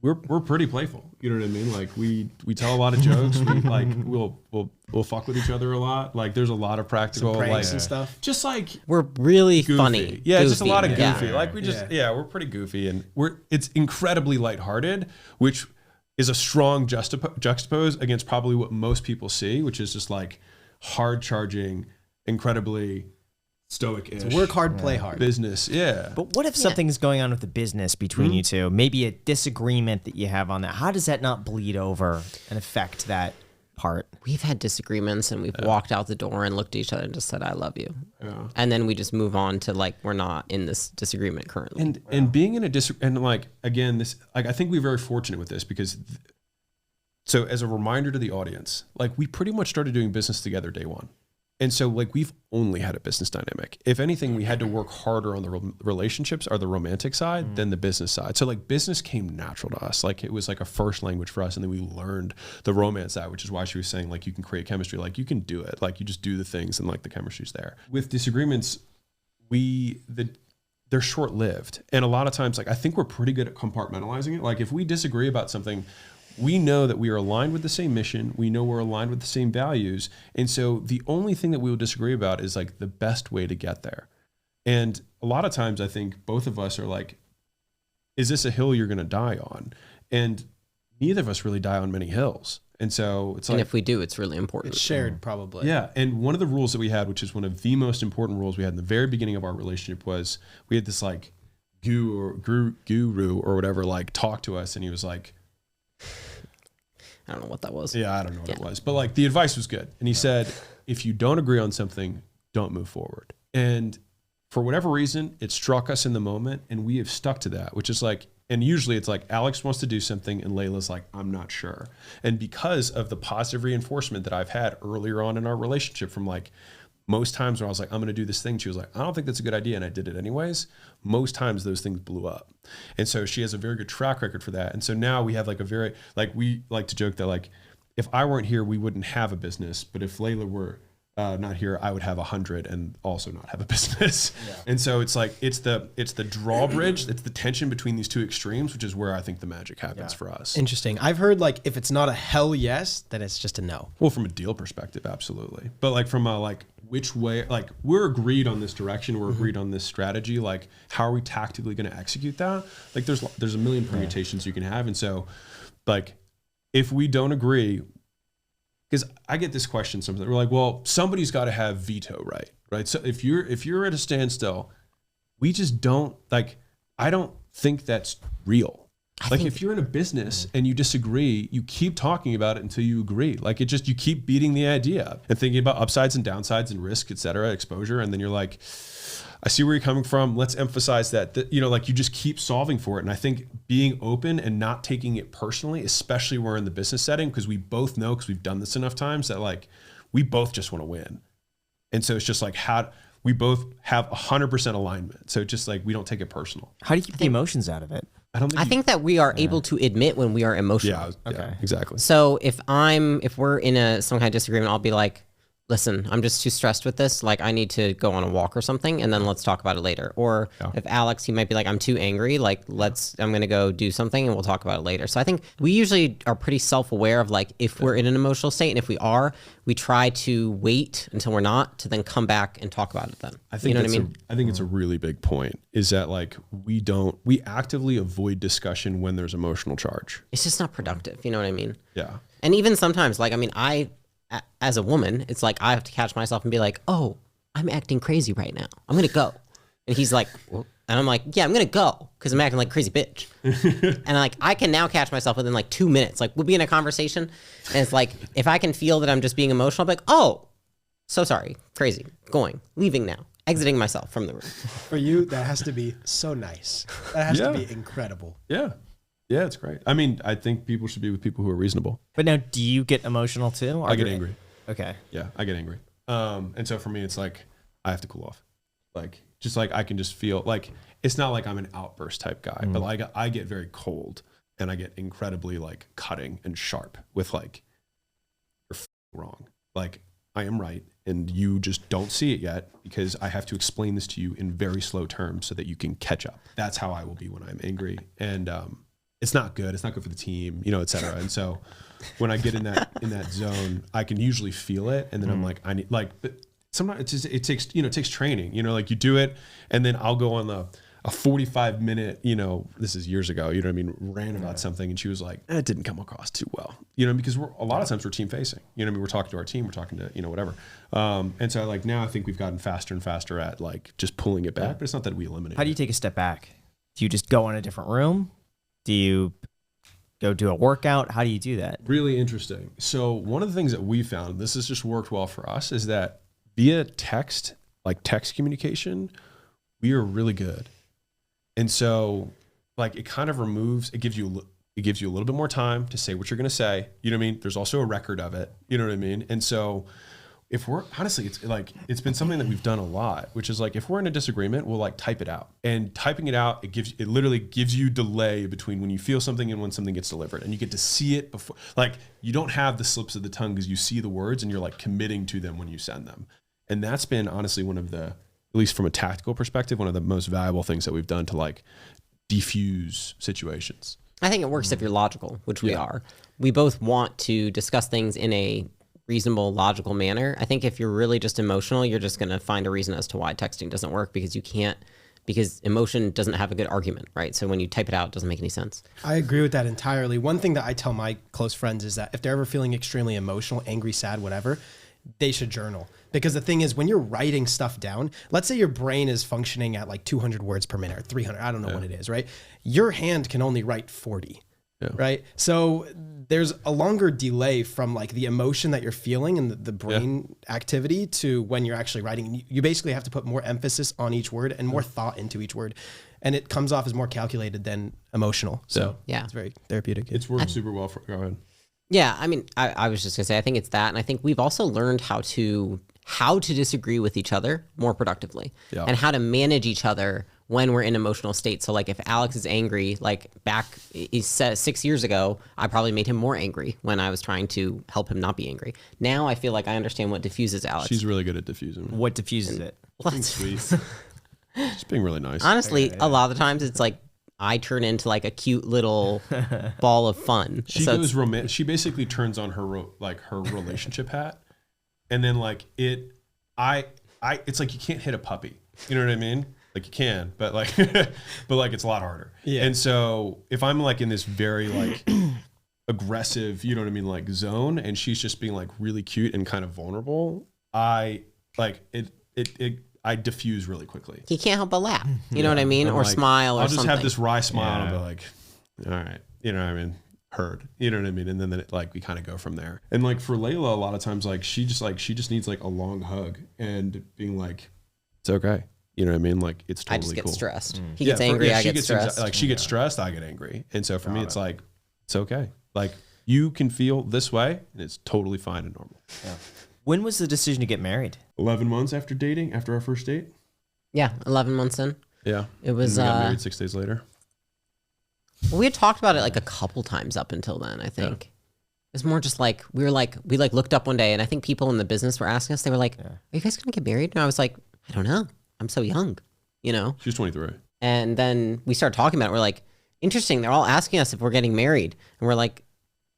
we're pretty playful. You know what I mean? Like we tell a lot of jokes. We like we'll fuck with each other a lot. Like there's a lot of practical pranks like and stuff. Just like We're really goofy. funny. Yeah, goofy. just a lot of goofy. Yeah. Like we just we're pretty goofy and it's incredibly lighthearted, which is a strong juxtapose against probably what most people see, which is just like hard charging, incredibly stoic-ish. Work hard, play hard. Business, yeah. But what if something's going on with the business between you two? Maybe a disagreement that you have on that. How does that not bleed over and affect that part? We've had disagreements and we've walked out the door and looked at each other and just said, I love you. Yeah. And then we just move on to like, we're not in this disagreement currently. And being in a and like, again, this, like, I think we're very fortunate with this because so as a reminder to the audience, like we pretty much started doing business together day one. And so like we've only had a business dynamic. If anything, we had to work harder on the relationships or the romantic side than the business side. So like business came natural to us. Like it was like a first language for us. And then we learned the romance side, which is why she was saying like you can create chemistry. Like you can do it. Like you just do the things and like the chemistry's there. With disagreements, they're short-lived. And a lot of times, like I think we're pretty good at compartmentalizing it. Like if we disagree about something, we know that we are aligned with the same mission. We know we're aligned with the same values. And so the only thing that we will disagree about is like the best way to get there. And a lot of times I think both of us are like, is this a hill you're going to die on? And neither of us really die on many hills. And so it's like, and if we do, it's really important. It's shared probably. Yeah. And one of the rules that we had, which is one of the most important rules we had in the very beginning of our relationship, was we had this like guru or whatever, like talk to us. And he was like, I don't know what that was. Yeah, I don't know what it was. But like the advice was good. And he said, if you don't agree on something, don't move forward. And for whatever reason, it struck us in the moment and we have stuck to that, which is like, and usually it's like Alex wants to do something and Leila's like, I'm not sure. And because of the positive reinforcement that I've had earlier on in our relationship from like most times when I was like, I'm going to do this thing, she was like, I don't think that's a good idea. And I did it anyways. Most times those things blew up. And so she has a very good track record for that. And so now we have like a very, like, we like to joke that like, if I weren't here, we wouldn't have a business. But if Leila were not here, I would have 100 and also not have a business. Yeah. And so it's like, it's the drawbridge. It's the tension between these two extremes, which is where I think the magic happens for us. Interesting. I've heard like, if it's not a hell yes, then it's just a no. Well, from a deal perspective, absolutely. But like from a like, which way, like we're agreed on this direction, we're agreed on this strategy, like how are we tactically going to execute that? Like there's a million permutations you can have. And so like, if we don't agree, because I get this question sometimes, we're like, well, somebody's got to have veto right? So if you're at a standstill, we just don't like, I don't think that's real. Like if you're in a business and you disagree, you keep talking about it until you agree. Like you keep beating the idea and thinking about upsides and downsides and risk, et cetera, exposure. And then you're like, I see where you're coming from. Let's emphasize that, you know, like you just keep solving for it. And I think being open and not taking it personally, especially when we're in the business setting, because we both know, because we've done this enough times, that like we both just want to win. And so it's just like how we both have 100% alignment. So just like we don't take it personal. How do you keep the emotions out of it? I think that we are able to admit when we are emotional. Yeah, exactly. So if we're in some kind of disagreement, I'll be like, listen, I'm just too stressed with this. Like I need to go on a walk or something and then let's talk about it later. Or if Alex, he might be like, I'm too angry. Like I'm going to go do something and we'll talk about it later. So I think we usually are pretty self-aware of like, if we're in an emotional state, and if we are, we try to wait until we're not to then come back and talk about it then. I think, you know what I mean? I think it's a really big point is that like, we actively avoid discussion when there's emotional charge. It's just not productive. You know what I mean? Yeah. And even sometimes like, I mean, as a woman, it's like I have to catch myself and be like, oh, I'm acting crazy right now. I'm going to go. And he's like, well, and I'm like, yeah, I'm going to go because I'm acting like a crazy bitch. And like, I can now catch myself within like 2 minutes. Like we'll be in a conversation and it's like, if I can feel that I'm just being emotional, I'm like, oh, so sorry, crazy, going, leaving now, exiting myself from the room. For you, that has to be so nice. That has to be incredible. Yeah. Yeah, it's great. I mean, I think people should be with people who are reasonable. But now, do you get emotional too? I get angry. Okay. Yeah, I get angry. And so for me, it's like, I have to cool off. Like, just like, I can just feel like, it's not like I'm an outburst type guy, but like I get very cold and I get incredibly like cutting and sharp with like, you're wrong. Like I am right. And you just don't see it yet because I have to explain this to you in very slow terms so that you can catch up. That's how I will be when I'm angry. And, it's not good. It's not good for the team, you know, et cetera. And so when I get in that zone, I can usually feel it. And then I'm like, I need like, but sometimes it takes training, you know, like you do it and then I'll go on a 45-minute, you know, this is years ago, you know what I mean, ran about something and she was like, it didn't come across too well, you know, because a lot of times we're team facing, you know what I mean? We're talking to our team, we're talking to, you know, whatever. And so like now I think we've gotten faster and faster at like just pulling it back, but it's not that we eliminate How do you take a step back? Do you just go in a different room? Do you go do a workout? How do you do that? Really interesting. So one of the things that we found, this has just worked well for us, is that via text, like text communication, we are really good. And so like it kind of it gives you a little bit more time to say what you're going to say. You know what I mean? There's also a record of it. You know what I mean? And so if we're honestly, it's been something that we've done a lot, which is like, if we're in a disagreement, we'll like type it out, and typing it out, it literally gives you delay between when you feel something and when something gets delivered, and you get to see it before, like you don't have the slips of the tongue because you see the words and you're like committing to them when you send them. And that's been honestly one of the, at least from a tactical perspective, one of the most valuable things that we've done to like defuse situations. I think it works if you're logical, which we are. We both want to discuss things in a reasonable, logical manner. I think if you're really just emotional, you're just going to find a reason as to why texting doesn't work because emotion doesn't have a good argument, right? So when you type it out, it doesn't make any sense. I agree with that entirely. One thing that I tell my close friends is that if they're ever feeling extremely emotional, angry, sad, whatever, they should journal. Because the thing is, when you're writing stuff down, let's say your brain is functioning at like 200 words per minute or 300, I don't know what it is, right? Your hand can only write 40. Right. So there's a longer delay from like the emotion that you're feeling and the brain activity to when you're actually writing. You basically have to put more emphasis on each word and more thought into each word. And it comes off as more calculated than emotional. So it's very therapeutic. It's worked super well. Go ahead. Yeah. I mean, I was just gonna say, I think it's that. And I think we've also learned how to disagree with each other more productively and how to manage each other when we're in emotional states. So like if Alex is angry, like he said 6 years ago, I probably made him more angry when I was trying to help him not be angry. Now I feel like I understand what diffuses Alex. She's really good at diffusing. What diffuses it? Being sweet. Just being really nice. Honestly, a lot of the times it's like I turn into like a cute little ball of fun. She goes romantic. She basically turns on her her relationship hat, and then like it's like you can't hit a puppy. You know what I mean? Like you can, but like it's a lot harder. Yeah. And so if I'm like in this very like aggressive, you know what I mean, like zone, and she's just being like really cute and kind of vulnerable, I diffuse really quickly. He can't help but laugh. You know what I mean? Or like, smile or something. I'll just have this wry smile and be like, all right, you know what I mean? Heard. You know what I mean? And then we kind of go from there. And like for Leila, a lot of times like she just needs like a long hug and being like, it's okay. You know what I mean? Like it's totally cool. I just get stressed. He gets angry, I get stressed. Like she gets stressed, I get angry. And so for me, it's like, it's okay. Like you can feel this way and it's totally fine and normal. Yeah. When was the decision to get married? 11 months after dating, after our first date. Yeah, 11 months in. Yeah. It was. We got married 6 days later. Well, we had talked about it like a couple times up until then, I think. It's more just like, we looked up one day and I think people in the business were asking us, they were like, are you guys going to get married? And I was like, I don't know. I'm so young, you know? She was 23. And then we started talking about it. We're like, interesting. They're all asking us if we're getting married. And we're like,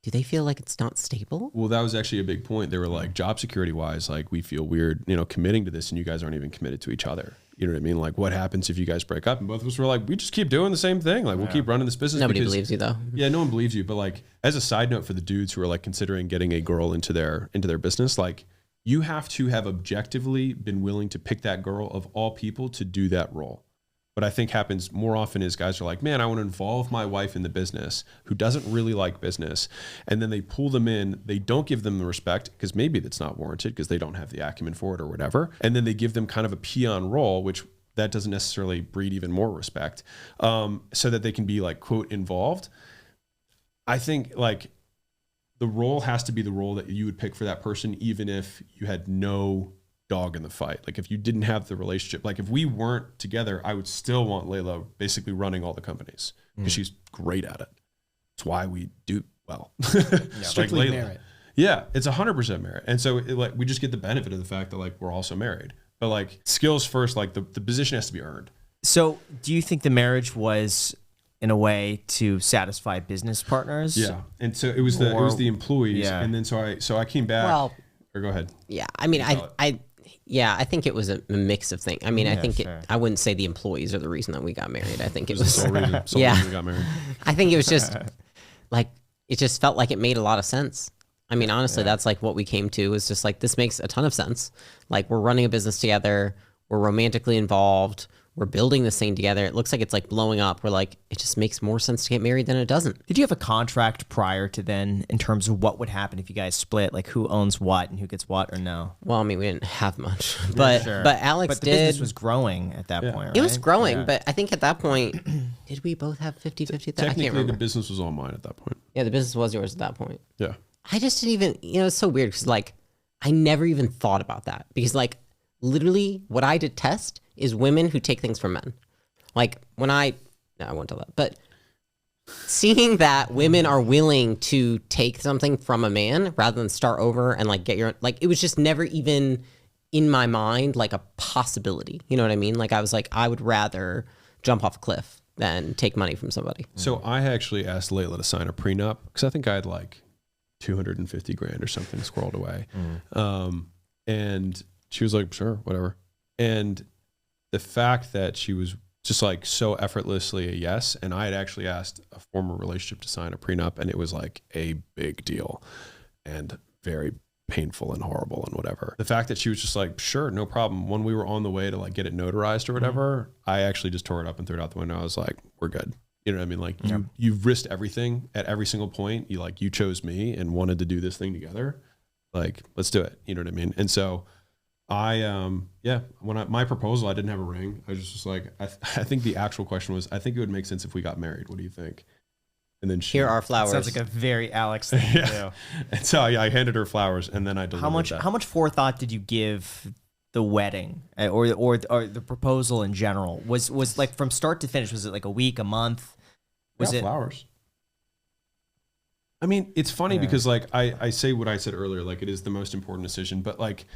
do they feel like it's not stable? Well, that was actually a big point. They were like, job security wise, like we feel weird, you know, committing to this and you guys aren't even committed to each other. You know what I mean? Like what happens if you guys break up? And both of us were like, we just keep doing the same thing. Like we'll keep running this business. Nobody believes you though. Yeah, no one believes you. But like as a side note for the dudes who are like considering getting a girl into their business, like you have to have objectively been willing to pick that girl of all people to do that role. What I think happens more often is guys are like, man, I want to involve my wife in the business who doesn't really like business. And then they pull them in. They don't give them the respect because maybe that's not warranted because they don't have the acumen for it or whatever. And then they give them kind of a peon role, which that doesn't necessarily breed even more respect, so that they can be like, quote, involved. I think like the role has to be the role that you would pick for that person, even if you had no dog in the fight. Like if you didn't have the relationship, like if we weren't together, I would still want Leila basically running all the companies because she's great at it. It's why we do well. Strictly merit. Yeah, it's 100% merit. And so like we just get the benefit of the fact that like we're also married. But like skills first, like the position has to be earned. So do you think the marriage was in a way to satisfy business partners? Yeah. And so it was the employees. Yeah. And then so I came back. Well, or go ahead. Yeah. I mean, I think it was a mix of things. I mean, I think I wouldn't say the employees are the reason that we got married. I think it was the sole reason we got married. I think it was just like, it just felt like it made a lot of sense. I mean, honestly, that's like what we came to is just like, this makes a ton of sense. Like we're running a business together. We're romantically involved. We're building this thing together. It looks like it's like blowing up. We're like, it just makes more sense to get married than it doesn't. Did you have a contract prior to then in terms of what would happen if you guys split? Like who owns what and who gets what or no? Well, I mean, we didn't have much, but Alex but the did. business was growing at that point, right? It was growing, but I think at that point, did we both have 50-50? I can't Technically, remember. the business was all mine at that point. Yeah, the business was yours at that point. Yeah. I just didn't even, it's so weird because like, I never even thought about that because like literally what I detest is women who take things from men. Like when no, I won't tell that, but seeing that women are willing to take something from a man rather than start over and like get your, like, it was just never even in my mind, like a possibility. You know what I mean? Like I was like, I would rather jump off a cliff than take money from somebody. So I actually asked Leila to sign a prenup because I think I had like 250 grand or something squirreled away. And she was like, sure, whatever. And the fact that she was just like so effortlessly a yes. And I had actually asked a former relationship to sign a prenup and it was like a big deal and very painful and horrible and whatever. The fact that she was just like, sure, no problem. When we were on the way to like get it notarized or whatever, I actually just tore it up and threw it out the window. I was like, we're good. You know what I mean? Like you've risked everything at every single point. You chose me and wanted to do this thing together. Like, let's do it. You know what I mean? And so my proposal, I didn't have a ring. I was just like, I think the actual question was, I think it would make sense if we got married. What do you think? And then here are flowers. Sounds like a very Alex thing to do. And so I handed her flowers and then I delivered How much forethought did you give the wedding or the proposal in general? Was like from start to finish, was it like a week, a month? Was it flowers? I mean, it's funny because like I say what I said earlier, like it is the most important decision, but like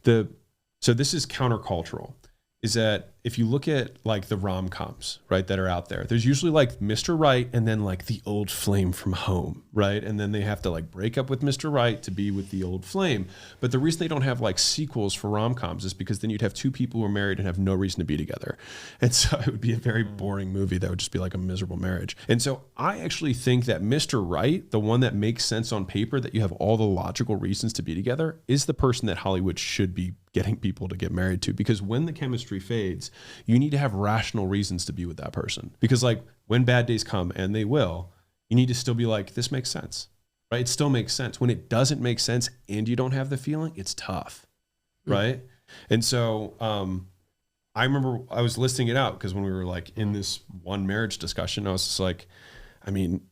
so this is countercultural, is that if you look at like the rom-coms, right, that are out there, there's usually like Mr. Right and then like the old flame from home, right? And then they have to like break up with Mr. Right to be with the old flame. But the reason they don't have like sequels for rom-coms is because then you'd have two people who are married and have no reason to be together. And so it would be a very boring movie that would just be like a miserable marriage. And so I actually think that Mr. Right, the one that makes sense on paper, that you have all the logical reasons to be together, is the person that Hollywood should be getting people to get married to. Because when the chemistry fades, you need to have rational reasons to be with that person. Because like when bad days come, and they will, you need to still be like, this makes sense, right? It still makes sense. When it doesn't make sense and you don't have the feeling, it's tough, right? And so I remember I was listing it out because when we were like in this one marriage discussion, I was just like, I mean,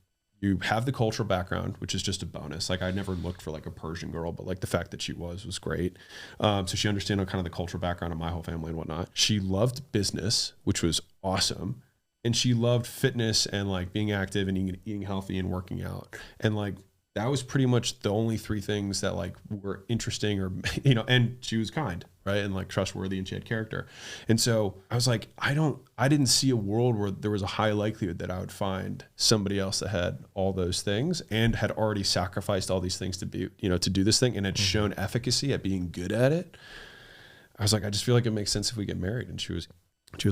you have the cultural background, which is just a bonus. Like I never looked for like a Persian girl, but like the fact that she was great. So she understood kind of the cultural background of my whole family and whatnot. She loved business, which was awesome. And she loved fitness and like being active and eating healthy and working out. And like, that was pretty much the only three things that like were interesting or, you know, and she was kind, right? And like trustworthy and she had character. And so I was like, I didn't see a world where there was a high likelihood that I would find somebody else that had all those things and had already sacrificed all these things to be, you know, to do this thing and had shown efficacy at being good at it. I was like, I just feel like it makes sense if we get married. And she was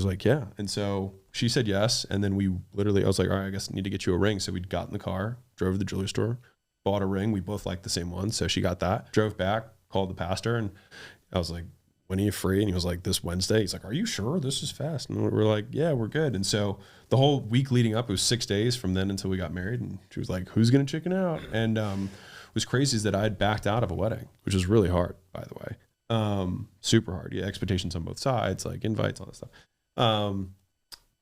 like, yeah. And so she said yes. And then I was like, all right, I guess I need to get you a ring. So we got in the car, drove to the jewelry store, bought a ring. We both liked the same one. So she got that, drove back, called the pastor, and I was like, when are you free? And he was like, this Wednesday. He's like, are you sure? This is fast. And we're like, yeah, we're good. And so the whole week leading up, it was 6 days from then until we got married. And she was like, who's going to chicken out? And what's crazy is that I had backed out of a wedding, which was really hard, by the way. Super hard. Yeah, expectations on both sides, like invites, all that stuff.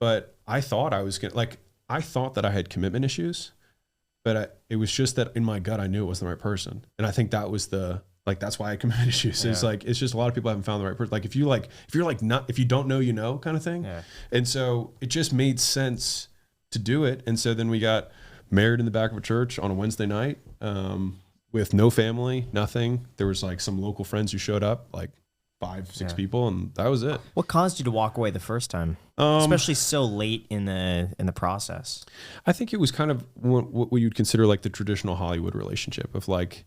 But I thought I was going to, like, I thought that I had commitment issues, but it was just that in my gut, I knew it wasn't the right person. And I think that was that's why I commitment issues. It's like, it's just a lot of people haven't found the right person. Like if you don't know, you know, kind of thing. Yeah. And so it just made sense to do it. And so then we got married in the back of a church on a Wednesday night, with no family, nothing. There was like some local friends who showed up, like 5-6 people, and that was it. What caused you to walk away the first time, especially so late in the process? I think it was kind of what you'd consider like the traditional Hollywood relationship of like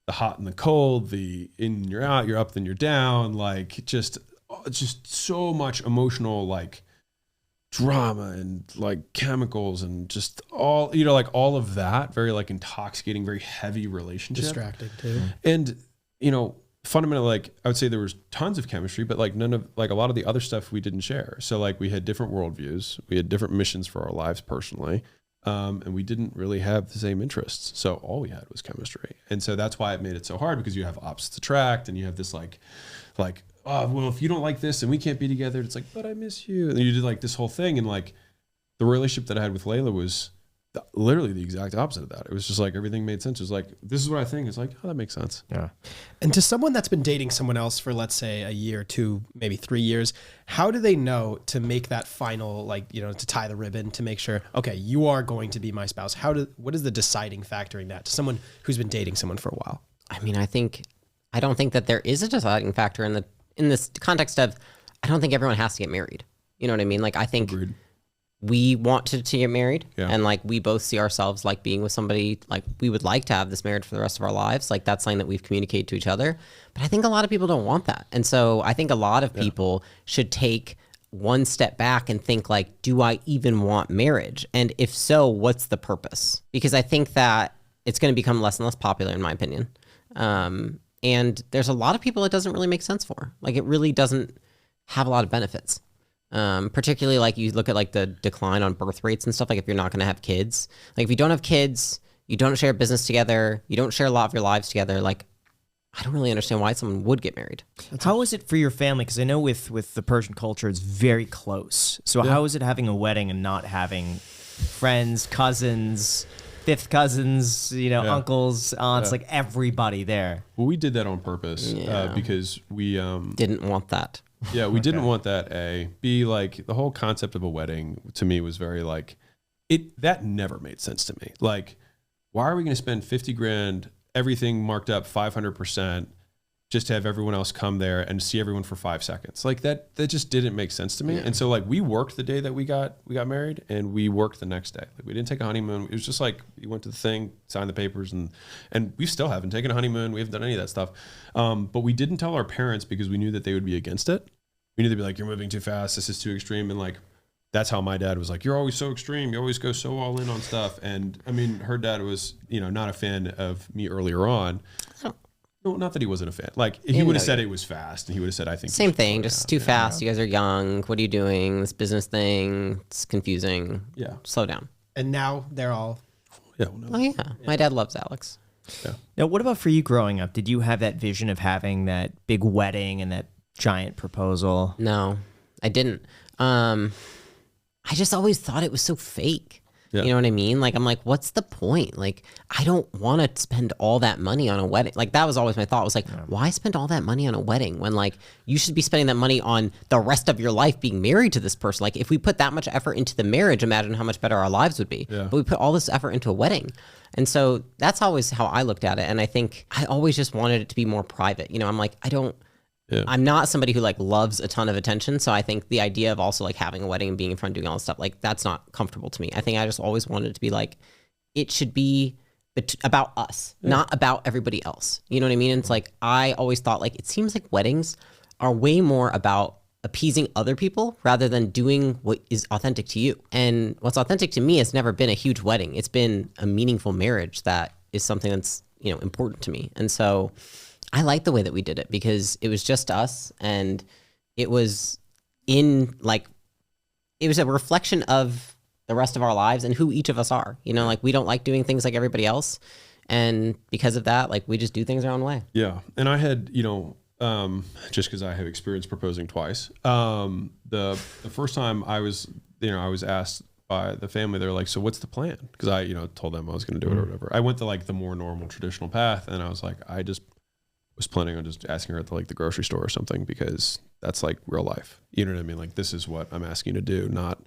the hot and the cold, the in you're out, you're up, then you're down, like just so much emotional like drama and like chemicals and just all, you know, like all of that, very like intoxicating, very heavy relationship. Distracting too. And, you know, fundamentally, like I would say there was tons of chemistry, but like none of, like a lot of the other stuff we didn't share. So like we had different worldviews, we had different missions for our lives personally. And we didn't really have the same interests. So all we had was chemistry. And so that's why it made it so hard, because you have opposites attract and you have this like, oh, well, if you don't like this and we can't be together, it's like, but I miss you. And you did like this whole thing. And like the relationship that I had with Leila was literally the exact opposite of that. It was just like everything made sense. It was like, this is what I think. It's like, oh, that makes sense. Yeah. And to someone that's been dating someone else for, let's say, a year, 2, maybe 3 years, how do they know to make that final, like, you know, to tie the ribbon to make sure, okay, you are going to be my spouse? What is the deciding factor in that to someone who's been dating someone for a while? I mean, I don't think that there is a deciding factor in this context of, I don't think everyone has to get married. You know what I mean? Like, I think Agreed. We want to get married, yeah. And like we both see ourselves like being with somebody, like we would like to have this marriage for the rest of our lives. Like that's something that we've communicated to each other. But I think a lot of people don't want that. And so I think a lot of people should take one step back and think like, do I even want marriage? And if so, what's the purpose? Because I think that it's going to become less and less popular in my opinion. And there's a lot of people it doesn't really make sense for. Like it really doesn't have a lot of benefits. Particularly like you look at like the decline on birth rates and stuff, like if you're not going to have kids, like if you don't have kids, you don't share business together, you don't share a lot of your lives together, like I don't really understand why someone would get married. How is it for your family? Because I know with the Persian culture, it's very close. So how is it having a wedding and not having friends, cousins, fifth cousins, you know, uncles, aunts, like everybody there? Well, we did that on purpose because we didn't want that. Yeah, we didn't want that. B, like the whole concept of a wedding to me was very like that never made sense to me. Like, why are we going to spend 50 grand, everything marked up 500%, just to have everyone else come there and see everyone for 5 seconds? Like that just didn't make sense to me. And so like we worked the day that we got married, and we worked the next day. Like we didn't take a honeymoon. It was just like we went to the thing, signed the papers, and we still haven't taken a honeymoon. We haven't done any of that stuff. But we didn't tell our parents because we knew that they would be against it. We knew they'd be like, you're moving too fast. This is too extreme. And like, that's how my dad was like, you're always so extreme. You always go so all in on stuff. And I mean, her dad was, you know, not a fan of me earlier on. No, not that he wasn't a fan. Like he would have said it was fast, and he would have said, I think same thing, just too fast. You guys are young. What are you doing? This business thing, it's confusing. Yeah. Slow down. And now they're all. Yeah. Well, no. Oh yeah. My dad loves Alex. Yeah. Now, what about for you growing up? Did you have that vision of having that big wedding and that giant proposal? No, I didn't. I just always thought it was so fake. Yeah. You know what I mean? Like, I'm like, what's the point? Like, I don't want to spend all that money on a wedding. Like, that was always my thought. Was like, why spend all that money on a wedding when like you should be spending that money on the rest of your life being married to this person? Like, if we put that much effort into the marriage, imagine how much better our lives would be. Yeah. But we put all this effort into a wedding. And so that's always how I looked at it. And I think I always just wanted it to be more private. You know, I'm like, I'm not somebody who like loves a ton of attention. So I think the idea of also like having a wedding and being in front doing all this stuff, like that's not comfortable to me. I think I just always wanted it to be like, it should be about us, not about everybody else. You know what I mean? And it's like, I always thought like, it seems like weddings are way more about appeasing other people rather than doing what is authentic to you. And what's authentic to me has never been a huge wedding. It's been a meaningful marriage that is something that's, you know, important to me. And so I like the way that we did it because it was just us, and it was in like, it was a reflection of the rest of our lives and who each of us are. You know, like we don't like doing things like everybody else. And because of that, like we just do things our own way. Yeah. And I had, you know, just because I have experience proposing twice. The first time I was asked by the family, they're like, so what's the plan? Because I, you know, told them I was going to do it or whatever. I went to like the more normal traditional path, and I was like, I just was planning on just asking her at the grocery store or something, because that's like real life. You know what I mean? Like, this is what I'm asking you to do, not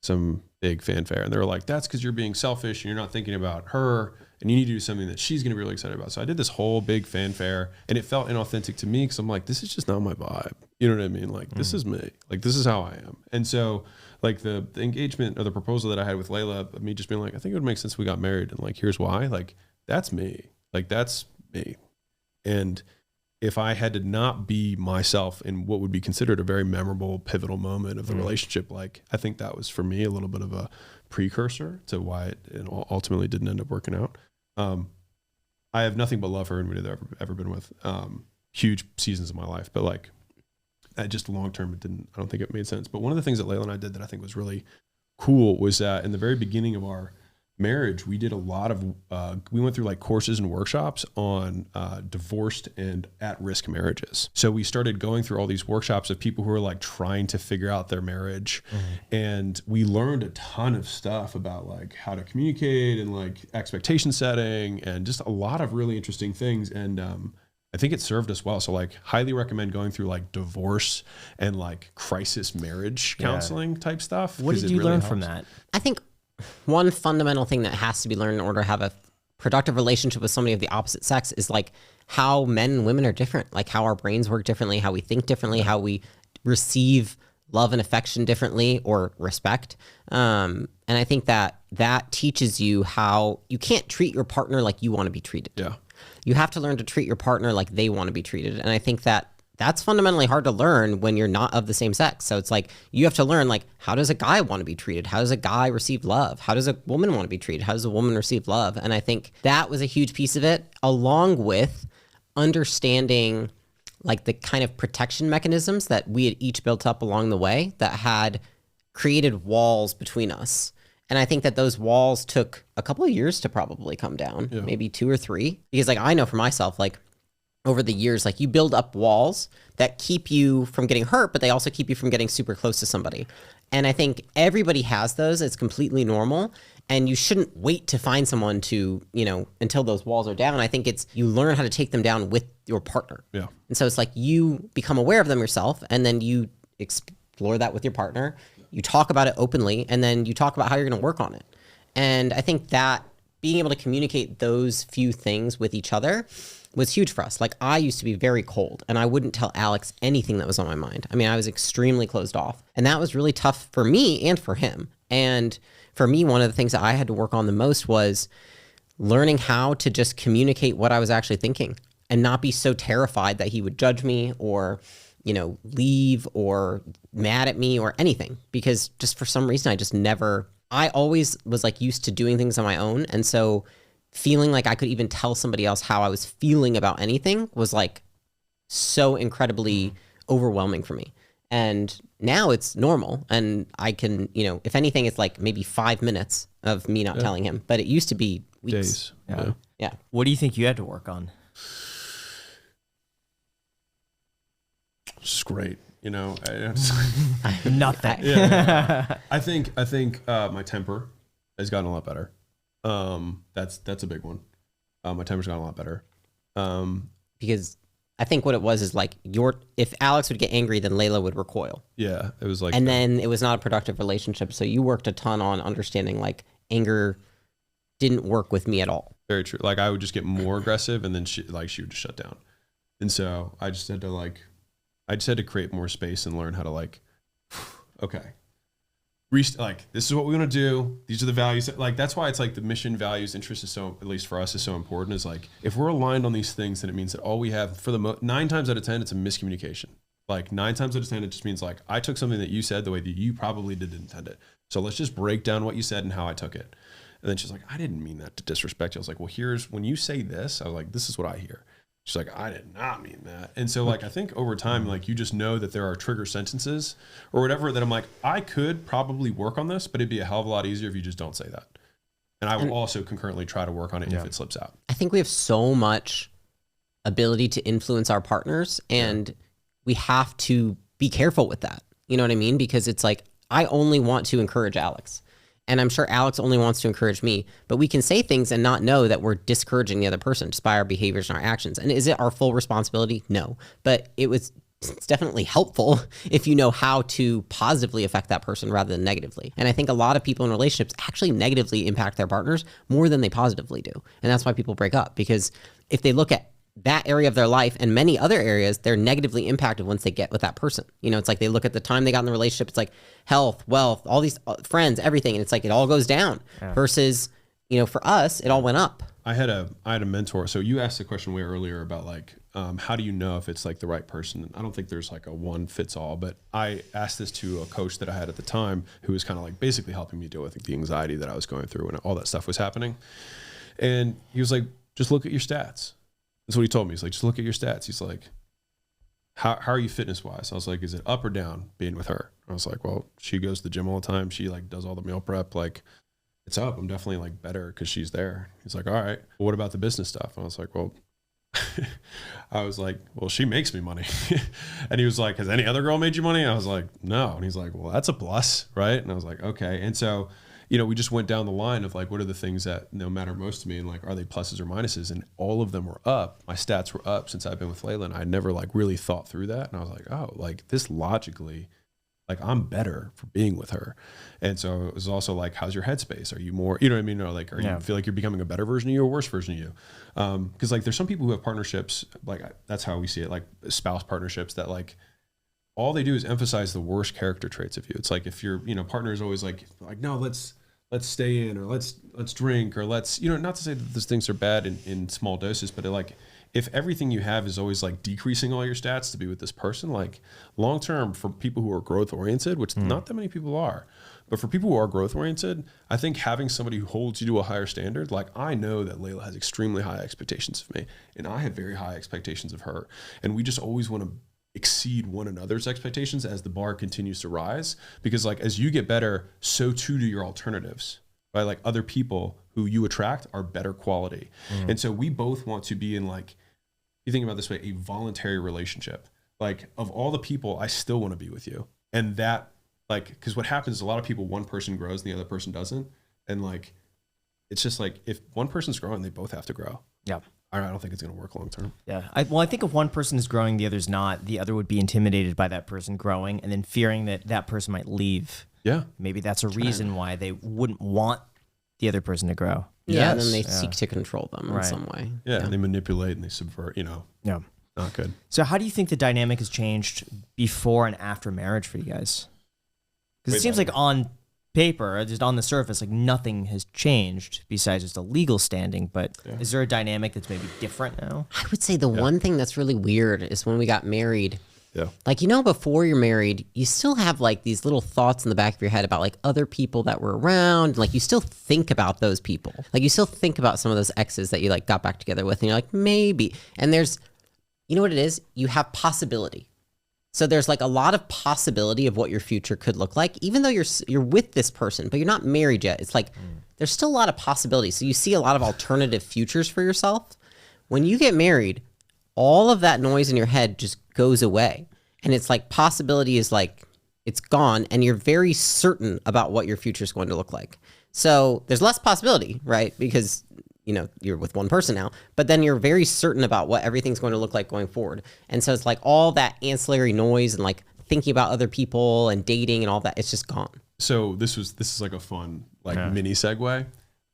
some big fanfare. And they were like, that's because you're being selfish and you're not thinking about her, and you need to do something that she's going to be really excited about. So I did this whole big fanfare, and it felt inauthentic to me because I'm like, this is just not my vibe. You know what I mean? Like, this is me. Like, this is how I am. And so like the engagement or the proposal that I had with Leila, me just being like, I think it would make sense if we got married, and like, here's why. Like, that's me. Like, that's me. And if I had to not be myself in what would be considered a very memorable, pivotal moment of the relationship, like, I think that was for me a little bit of a precursor to why it ultimately didn't end up working out. I have nothing but love for her, and we've ever been with huge seasons of my life, but like, just long term, I don't think it made sense. But one of the things that Leila and I did that I think was really cool was that in the very beginning of our marriage, we did a lot of, we went through like courses and workshops on divorced and at-risk marriages. So we started going through all these workshops of people who are like trying to figure out their marriage. And we learned a ton of stuff about like how to communicate and like expectation setting and just a lot of really interesting things. And I think it served us well. So like, highly recommend going through like divorce and like crisis marriage counseling type stuff. What did you learn from that? I think one fundamental thing that has to be learned in order to have a productive relationship with somebody of the opposite sex is like how men and women are different, like how our brains work differently, how we think differently, how we receive love and affection differently, or respect. And I think that teaches you how you can't treat your partner like you want to be treated. Yeah. You have to learn to treat your partner like they want to be treated. And I think that that's fundamentally hard to learn when you're not of the same sex. So it's like, you have to learn, like, how does a guy want to be treated? How does a guy receive love? How does a woman want to be treated? How does a woman receive love? And I think that was a huge piece of it, along with understanding like the kind of protection mechanisms that we had each built up along the way that had created walls between us. And I think that those walls took a couple of years to probably come down, maybe 2 or 3. Because like, I know for myself, like over the years, like you build up walls that keep you from getting hurt, but they also keep you from getting super close to somebody. And I think everybody has those. It's completely normal. And you shouldn't wait to find someone to, you know, until those walls are down. I think it's, you learn how to take them down with your partner. Yeah. And so it's like you become aware of them yourself, and then you explore that with your partner. You talk about it openly, and then you talk about how you're going to work on it. And I think that being able to communicate those few things with each other was huge for us. Like, I used to be very cold, and I wouldn't tell Alex anything that was on my mind. I mean, I was extremely closed off, and that was really tough for me and for him. And for me, one of the things that I had to work on the most was learning how to just communicate what I was actually thinking and not be so terrified that he would judge me or, you know, leave or mad at me or anything, because just for some reason, I always was like used to doing things on my own. And so feeling like I could even tell somebody else how I was feeling about anything was like so incredibly overwhelming for me. And now it's normal, and I can, you know, if anything, it's like maybe 5 minutes of me not telling him, but it used to be weeks. Days. Yeah. What do you think you had to work on? It's great. You know, Nothing. I think my temper has gotten a lot better. That's a big one. My temper's gotten a lot better. Because I think what it was is like if Alex would get angry, then Leila would recoil. Yeah, it was like, and then it was not a productive relationship. So you worked a ton on understanding like anger didn't work with me at all. Very true. Like, I would just get more aggressive, and then she would just shut down. And so I just had to create more space and learn how to like, okay, like, this is what we want to do. These are the values. Like, that's why it's like the mission, values, interest is so, at least for us, is so important. Is like, if we're aligned on these things, then it means that all we have for 9 times out of 10, it's a miscommunication. Like 9 times out of 10, it just means like, I took something that you said the way that you probably didn't intend it. So let's just break down what you said and how I took it. And then she's like, I didn't mean that to disrespect you. I was like, well, when you say this, I was like, this is what I hear. She's like, I did not mean that. And so like, I think over time, like you just know that there are trigger sentences or whatever that I'm like, I could probably work on this, but it'd be a hell of a lot easier if you just don't say that. And I will also concurrently try to work on it if it slips out. I think we have so much ability to influence our partners, and we have to be careful with that. You know what I mean? Because it's like, I only want to encourage Alex. And I'm sure Alex only wants to encourage me, but we can say things and not know that we're discouraging the other person just by our behaviors and our actions. And is it our full responsibility? No, but it's definitely helpful if you know how to positively affect that person rather than negatively. And I think a lot of people in relationships actually negatively impact their partners more than they positively do. And that's why people break up, because if they look at that area of their life and many other areas, they're negatively impacted once they get with that person. You know, it's like they look at the time they got in the relationship, it's like health, wealth, all these friends, everything. And it's like, it all goes down versus, you know, for us, it all went up. I had a mentor. So you asked the question way earlier about like, how do you know if it's like the right person? I don't think there's like a one fits all, but I asked this to a coach that I had at the time who was kind of like basically helping me deal with the anxiety that I was going through when all that stuff was happening. And he was like, just look at your stats. That's what he told me. He's like, just look at your stats. He's like, how are you fitness wise? I was like, is it up or down being with her? I was like, well, she goes to the gym all the time. She like does all the meal prep. Like, it's up. I'm definitely like better because she's there. He's like, all right, well, what about the business stuff? And I was like, well, I was like, well, she makes me money. And he was like, has any other girl made you money? I was like, no. And he's like, well, that's a plus, right? And I was like, okay. And so, you know, we just went down the line of like, what are the things that matter most to me? And like, are they pluses or minuses? And all of them were up. My stats were up since I've been with Leila. And I never like really thought through that. And I was like, oh, like this logically, like I'm better for being with her. And so it was also like, how's your headspace? Are you more, you know what I mean? Or like, are you feel like you're becoming a better version of you or a worse version of you? Cause like there's some people who have partnerships, like that's how we see it, like spouse partnerships that like, all they do is emphasize the worst character traits of you. It's like, if your, you know, partner is always like, no, let's stay in, or let's drink, or let's, you know, not to say that those things are bad in small doses, but like, if everything you have is always like decreasing all your stats to be with this person, like long term for people who are growth oriented, which not that many people are, but for people who are growth oriented, I think having somebody who holds you to a higher standard, like I know that Leila has extremely high expectations of me, and I have very high expectations of her, and we just always want to exceed one another's expectations as the bar continues to rise, because like as you get better, so too do your alternatives, right? Like other people who you attract are better quality. And so we both want to be in, like, you think about it this way, a voluntary relationship. Like of all the people, I still want to be with you. And that, like, because what happens is a lot of people, one person grows and the other person doesn't, and like it's just like if one person's growing, they both have to grow. Yeah, I don't think it's going to work long term. Yeah. I think if one person is growing, the other's not, the other would be intimidated by that person growing and then fearing that that person might leave. Yeah. Maybe that's a reason why they wouldn't want the other person to grow. Yeah. And then they seek to control them in some way. Yeah. And they manipulate and they subvert, you know. Yeah. Not good. So how do you think the dynamic has changed before and after marriage for you guys? Because it seems like on paper, just on the surface, like nothing has changed besides just a legal standing, but is there a dynamic that's maybe different now? I would say the one thing that's really weird is when we got married. Yeah. Like, you know, before you're married, you still have like these little thoughts in the back of your head about like other people that were around. Like you still think about those people. Like you still think about some of those exes that you like got back together with, and you're like, maybe. And there's, you know what it is? You have possibility. So there's like a lot of possibility of what your future could look like, even though you're with this person, but you're not married yet. It's like, there's still a lot of possibility. So you see a lot of alternative futures for yourself. When you get married, all of that noise in your head just goes away. And it's like possibility is like, it's gone, and you're very certain about what your future is going to look like. So there's less possibility, right? Because, you know, you're with one person now, but then you're very certain about what everything's going to look like going forward. And so it's like all that ancillary noise and like thinking about other people and dating and all that, it's just gone. So this is like a fun, like mini segue,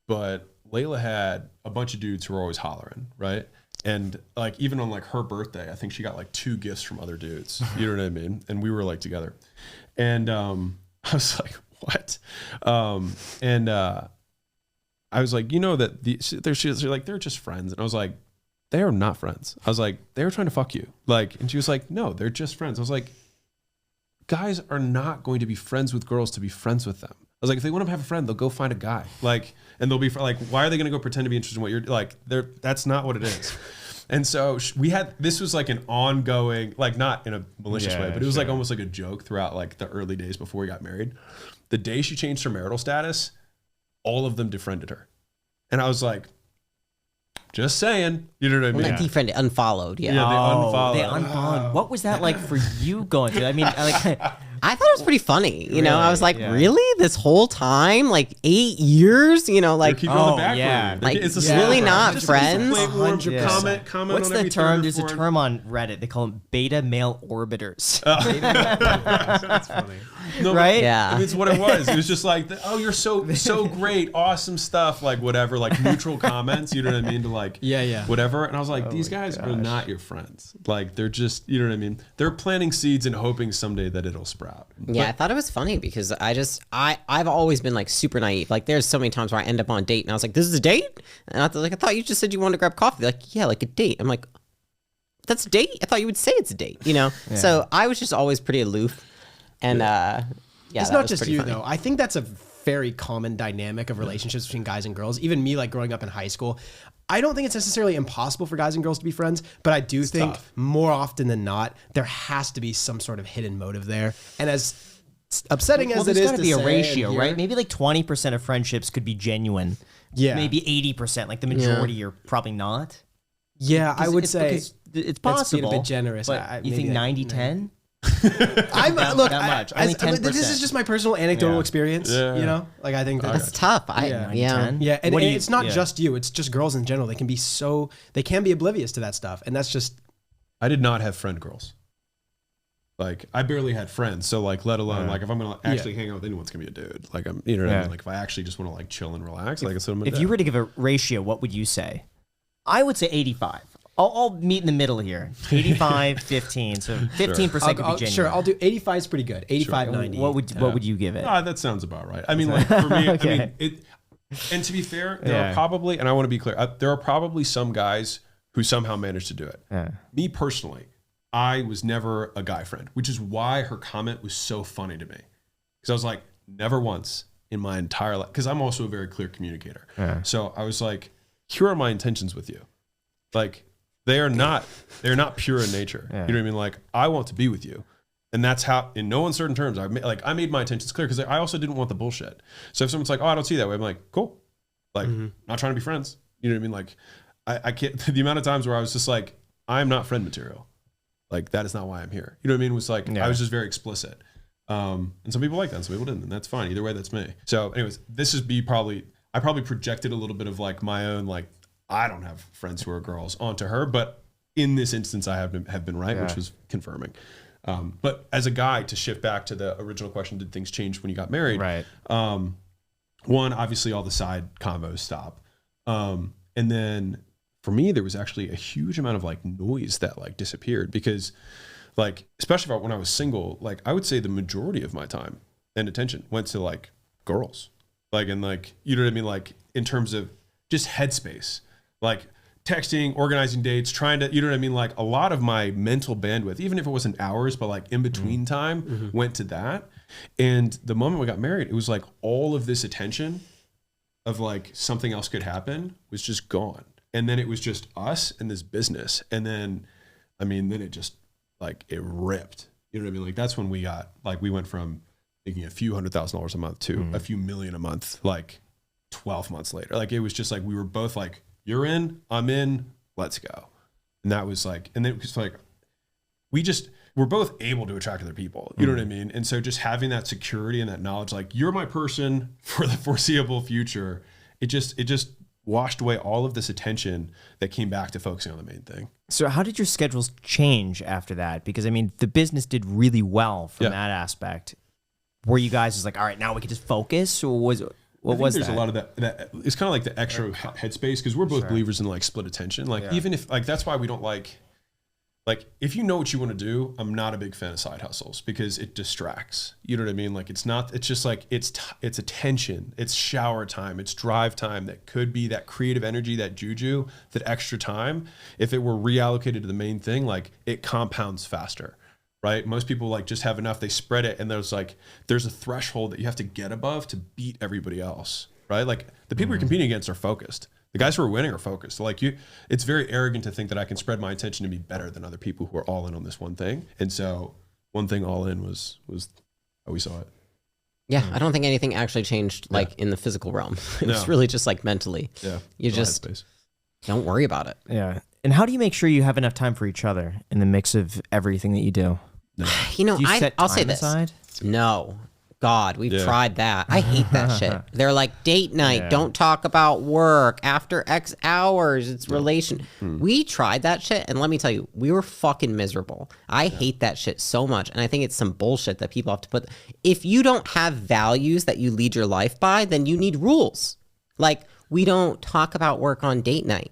but Leila had a bunch of dudes who were always hollering, right? And like, even on like her birthday, I think she got like 2 gifts from other dudes, you know what I mean? And we were like together. And I was like, what? I was like, you know that they're like, they're just friends. And I was like, they are not friends. I was like, they were trying to fuck you. Like, and she was like, no, they're just friends. I was like, guys are not going to be friends with girls to be friends with them. I was like, if they want to have a friend, they'll go find a guy. Like, and they'll be like, why are they going to go pretend to be interested in what you're like? That's not what it is. And so this was like an ongoing, like not in a malicious way, but it was like almost like a joke throughout like the early days before we got married. The day she changed her marital status, all of them defriended her. And I was like, just saying, you know what I mean? Not defriended, unfollowed. Yeah. They unfollowed. They unfollowed. What was that like for you going through? I mean, like, I thought it was pretty funny. You know, I was like, really? This whole time? Like 8 years? You know, like, keep on the back burner. Like, it's really not friends? Comment what's on the every term? third or There's a fourth. term on Reddit. They call them beta male orbiters. That's funny. No, right? Yeah. I mean, it's what it was. It was just like, oh, you're so great, awesome stuff, like whatever, like neutral comments. You know what I mean? To like, whatever. And I was like, these guys are not your friends. Like, they're just, you know what I mean? They're planting seeds and hoping someday that it'll sprout. Yeah, I thought it was funny because I've always been like super naive. Like, there's so many times where I end up on a date and I was like, this is a date? And I thought you just said you wanted to grab coffee. They're like, yeah, like a date. I'm like, that's a date? I thought you would say it's a date, you know? So I was just always pretty aloof. And it's not just you, though. I think that's a very common dynamic of relationships between guys and girls. Even me, like growing up in high school, I don't think it's necessarily impossible for guys and girls to be friends, but I do think more often than not, there has to be some sort of hidden motive there. And as upsetting as it is, there's got to be a ratio, right? Maybe like 20% of friendships could be genuine. Yeah. Maybe 80%. Like the majority are probably not. Yeah, I would say it's possible. Being a bit generous. But you think 90-10? Look, much. Only 10%. This is just my personal anecdotal experience. You know, like I think that's tough. Yeah, yeah. And it's not just you; it's just girls in general. They can be oblivious to that stuff, and that's just. I did not have friend girls. Like, I barely had friends, so like, let alone like if I'm gonna actually hang out with anyone, it's gonna be a dude. Like, you know what I mean? Like, if I actually just want to like chill and relax, like, if you were to give a ratio, what would you say? I would say 85. I'll meet in the middle here. 85, 15. So 15% could be genuine. Sure, I'll do 85 is pretty good. 85, 90. What would you give it? That sounds about right. I mean, like for me, I mean it. And to be fair, there are probably, and I want to be clear, there are probably some guys who somehow managed to do it. Me personally, I was never a guy friend, which is why her comment was so funny to me. Because I was like, never once in my entire life, because I'm also a very clear communicator. So I was like, here are my intentions with you. Like, they're not pure in nature. You know what I mean? Like, I want to be with you. And that's how, in no uncertain terms, I made my intentions clear because I also didn't want the bullshit. So if someone's like, oh, I don't see that way, I'm like, cool. Like, not trying to be friends. You know what I mean? Like, I can't, the amount of times where I was just like, I'm not friend material. Like, that is not why I'm here. You know what I mean? It was like, I was just very explicit. And some people like that, and some people didn't, and that's fine. Either way, that's me. So anyways, this is I probably projected a little bit of like my own, like, I don't have friends who are girls onto her, but in this instance, I have been right, which was confirming. But as a guy, to shift back to the original question, did things change when you got married? Right. One, obviously all the side combos stop. And then for me, there was actually a huge amount of like noise that like disappeared because like, especially when I was single, like I would say the majority of my time and attention went to like girls. Like, and like, you know what I mean? Like in terms of just headspace, like texting, organizing dates, trying to, you know what I mean? Like a lot of my mental bandwidth, even if it wasn't hours, but like in between time went to that. And the moment we got married, it was like all of this attention of like something else could happen was just gone. And then it was just us and this business. And then, I mean, then it just like, it ripped, you know what I mean? Like that's when we went from making a few $100,000 a month to a few million a month, like 12 months later. Like it was just like, we were both like, you're in, I'm in, let's go. And that was like, and then it was like, we're both able to attract other people. You know what I mean? And so just having that security and that knowledge, like you're my person for the foreseeable future. It just washed away all of this attention that came back to focusing on the main thing. So how did your schedules change after that? Because I mean, the business did really well from that aspect. Were you guys just like, all right, now we can just focus, or was there's a lot of that it's kind of like the extra headspace because we're both believers in like split attention. Like even if like that's why we don't like if you know what you want to do, I'm not a big fan of side hustles because it distracts. You know what I mean? Like it's just like it's attention, it's shower time, it's drive time that could be that creative energy, that juju, that extra time. If it were reallocated to the main thing, like it compounds faster. Right? Most people like just have enough, they spread it, and there's a threshold that you have to get above to beat everybody else, right? Like the people you're competing against are focused. The guys who are winning are focused. Like it's very arrogant to think that I can spread my attention to be better than other people who are all in on this one thing. And so one thing all in was how we saw it. Yeah, I don't think anything actually changed like in the physical realm. It was really just like mentally. Yeah. You just don't worry about it. Yeah. And how do you make sure you have enough time for each other in the mix of everything that you do? You know, I'll say this. Aside? No. God, we've tried that. I hate that shit. They're like, date night, don't talk about work after X hours. It's relation. We tried that shit, and let me tell you, we were fucking miserable. I hate that shit so much, and I think it's some bullshit that people have to put. If you don't have values that you lead your life by, then you need rules. Like, we don't talk about work on date night.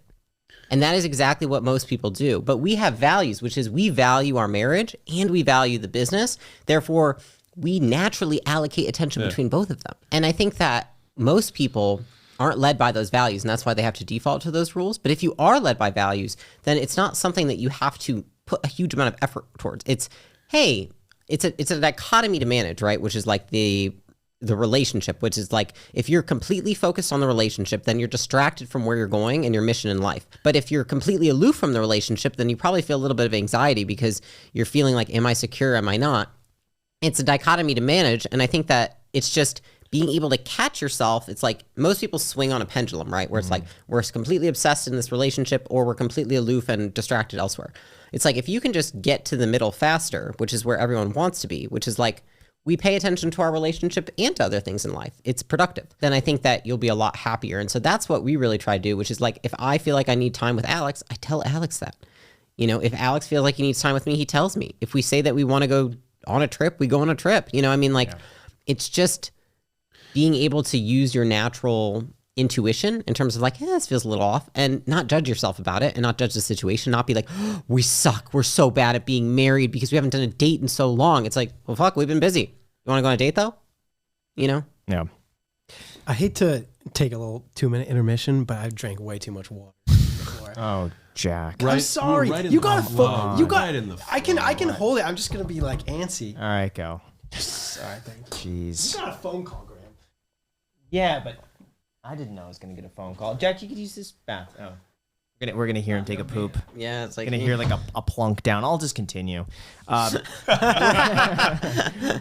And that is exactly what most people do. But we have values, which is we value our marriage and we value the business. Therefore, we naturally allocate attention between both of them. And I think that most people aren't led by those values, and that's why they have to default to those rules. But if you are led by values, then it's not something that you have to put a huge amount of effort towards. It's, hey, it's a dichotomy to manage, right? Which is like the relationship, which is like, if you're completely focused on the relationship, then you're distracted from where you're going and your mission in life. But if you're completely aloof from the relationship, then you probably feel a little bit of anxiety because you're feeling like, am I secure? Am I not? It's a dichotomy to manage. And I think that it's just being able to catch yourself. It's like most people swing on a pendulum, right? Where it's like, we're completely obsessed in this relationship or we're completely aloof and distracted elsewhere. It's like, if you can just get to the middle faster, which is where everyone wants to be, which is like, we pay attention to our relationship and to other things in life. It's productive. Then I think that you'll be a lot happier. And so that's what we really try to do, which is like, if I feel like I need time with Alex, I tell Alex that. You know, if Alex feels like he needs time with me, he tells me. If we say that we want to go on a trip, we go on a trip. You know, I mean, like, it's just being able to use your natural intuition in terms of like, this feels a little off, and not judge yourself about it and not judge the situation, not be like, oh, we suck. We're so bad at being married because we haven't done a date in so long. It's like, well, fuck, we've been busy. You want to go on a date though? You know? Yeah. I hate to take a little 2-minute intermission, but I drank way too much water before. Oh, Jack. I'm sorry. You got to phone. You got. Right in the I can hold it. I'm just gonna be like antsy. All right, go. All right, thank you. Jeez. You got a phone call, Graham. Yeah, but I didn't know I was gonna get a phone call. Jack, you could use this bath. Oh, we're gonna hear him take a poop. Yeah, it's like gonna hear like a plunk down. I'll just continue.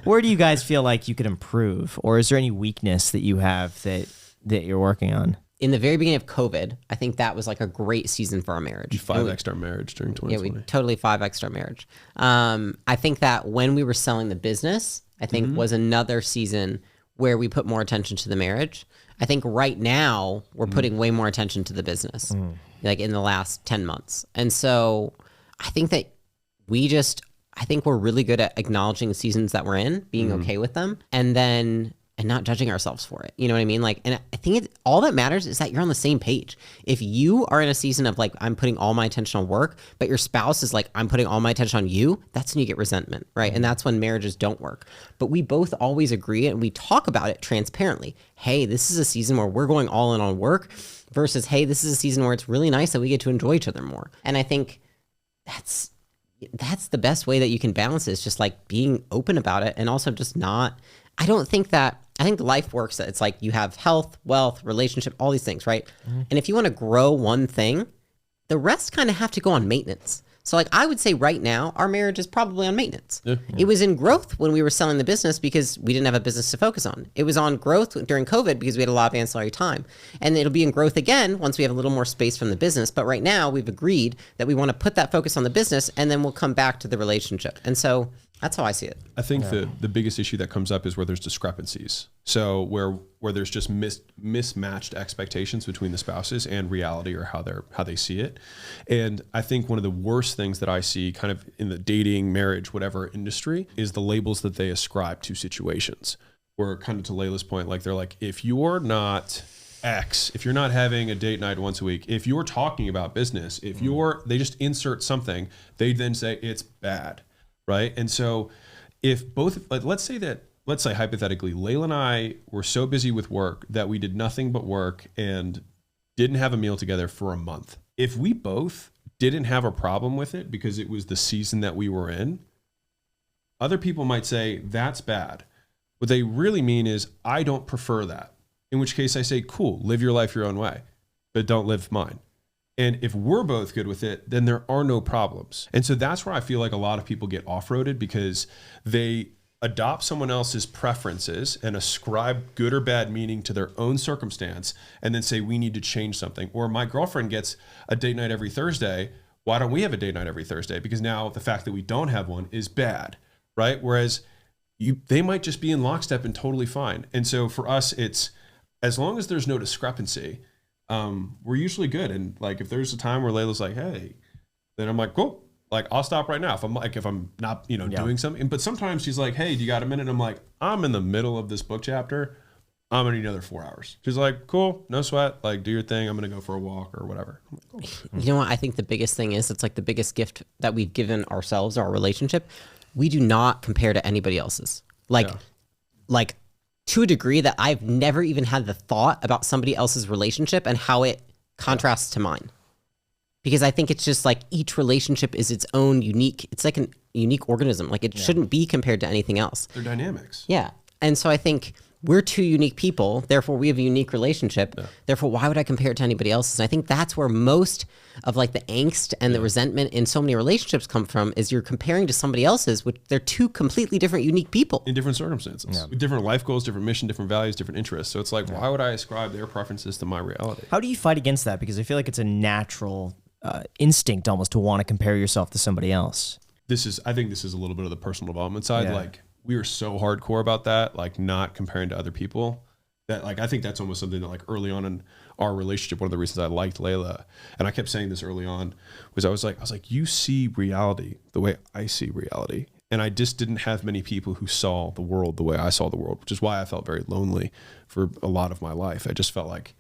Where do you guys feel like you could improve, or is there any weakness that you have that you're working on? In the very beginning of COVID, I think that was like a great season for our marriage. You 5x'd our marriage during 2020. Yeah, we totally 5x'd our marriage. I think that when we were selling the business, I think was another season where we put more attention to the marriage. I think right now we're putting way more attention to the business, like in the last 10 months. And so I think that I think we're really good at acknowledging the seasons that we're in, being okay with them, and not judging ourselves for it. You know what I mean? Like, and I think all that matters is that you're on the same page. If you are in a season of like, I'm putting all my attention on work, but your spouse is like, I'm putting all my attention on you, that's when you get resentment, right? And that's when marriages don't work. But we both always agree and we talk about it transparently. Hey, this is a season where we're going all in on work versus, hey, this is a season where it's really nice that we get to enjoy each other more. And I think that's the best way that you can balance it, is just like being open about it and also just not, I think life works that it's like you have health, wealth, relationship, all these things, right? And if you want to grow one thing, the rest kind of have to go on maintenance. So like I would say right now, our marriage is probably on maintenance. Yeah. It was in growth when we were selling the business because we didn't have a business to focus on. It was on growth during COVID because we had a lot of ancillary time. And it'll be in growth again once we have a little more space from the business. But right now we've agreed that we want to put that focus on the business and then we'll come back to the relationship. And so that's how I see it. I think the biggest issue that comes up is where there's discrepancies. So where there's just mismatched expectations between the spouses and reality, or how they see it. And I think one of the worst things that I see kind of in the dating, marriage, whatever industry is the labels that they ascribe to situations. Where kind of to Leila's point, like they're like, if you're not X, if you're not having a date night once a week, if you're talking about business, if they just insert something, they then say it's bad. Right. And so if both, like, let's say hypothetically, Leila and I were so busy with work that we did nothing but work and didn't have a meal together for a month. If we both didn't have a problem with it because it was the season that we were in, other people might say that's bad. What they really mean is I don't prefer that. In which case I say, cool, live your life your own way. but don't live mine. And if we're both good with it, then there are no problems. And so that's where I feel like a lot of people get off-roaded, because they adopt someone else's preferences and ascribe good or bad meaning to their own circumstance, and then say, we need to change something. Or my girlfriend gets a date night every Thursday. Why don't we have a date night every Thursday? Because now the fact that we don't have one is bad, right? Whereas they might just be in lockstep and totally fine. And so for us, it's, as long as there's no discrepancy, we're usually good. And like, if there's a time where Leila's like, hey, then I'm like, cool. Like, I'll stop right now. If I'm not, doing something. But sometimes she's like, hey, do you got a minute? And I'm like, I'm in the middle of this book chapter. I'm gonna need another 4 hours. She's like, cool, no sweat. Like, do your thing. I'm gonna go for a walk or whatever. I'm like, cool. You know what? I think the biggest thing is, it's like the biggest gift that we've given ourselves, our relationship. We do not compare to anybody else's. Like to a degree that I've never even had the thought about somebody else's relationship and how it contrasts to mine. Because I think it's just like each relationship is its own unique, it's like a unique organism. Like it shouldn't be compared to anything else. They're dynamics. Yeah. And so I think we're two unique people, therefore we have a unique relationship. Yeah. Therefore, why would I compare it to anybody else's? And I think that's where most of like the angst and the resentment in so many relationships come from, is you're comparing to somebody else's, which they're two completely different, unique people. In different circumstances. With different life goals, different mission, different values, different interests. So it's like, why would I ascribe their preferences to my reality? How do you fight against that? Because I feel like it's a natural instinct almost to want to compare yourself to somebody else. I think this is a little bit of the personal development side. Like, we were so hardcore about that, like not comparing to other people, that like, I think that's almost something that like early on in our relationship, one of the reasons I liked Leila, and I kept saying this early on, was I was like, you see reality the way I see reality. And I just didn't have many people who saw the world the way I saw the world, which is why I felt very lonely for a lot of my life. I just felt like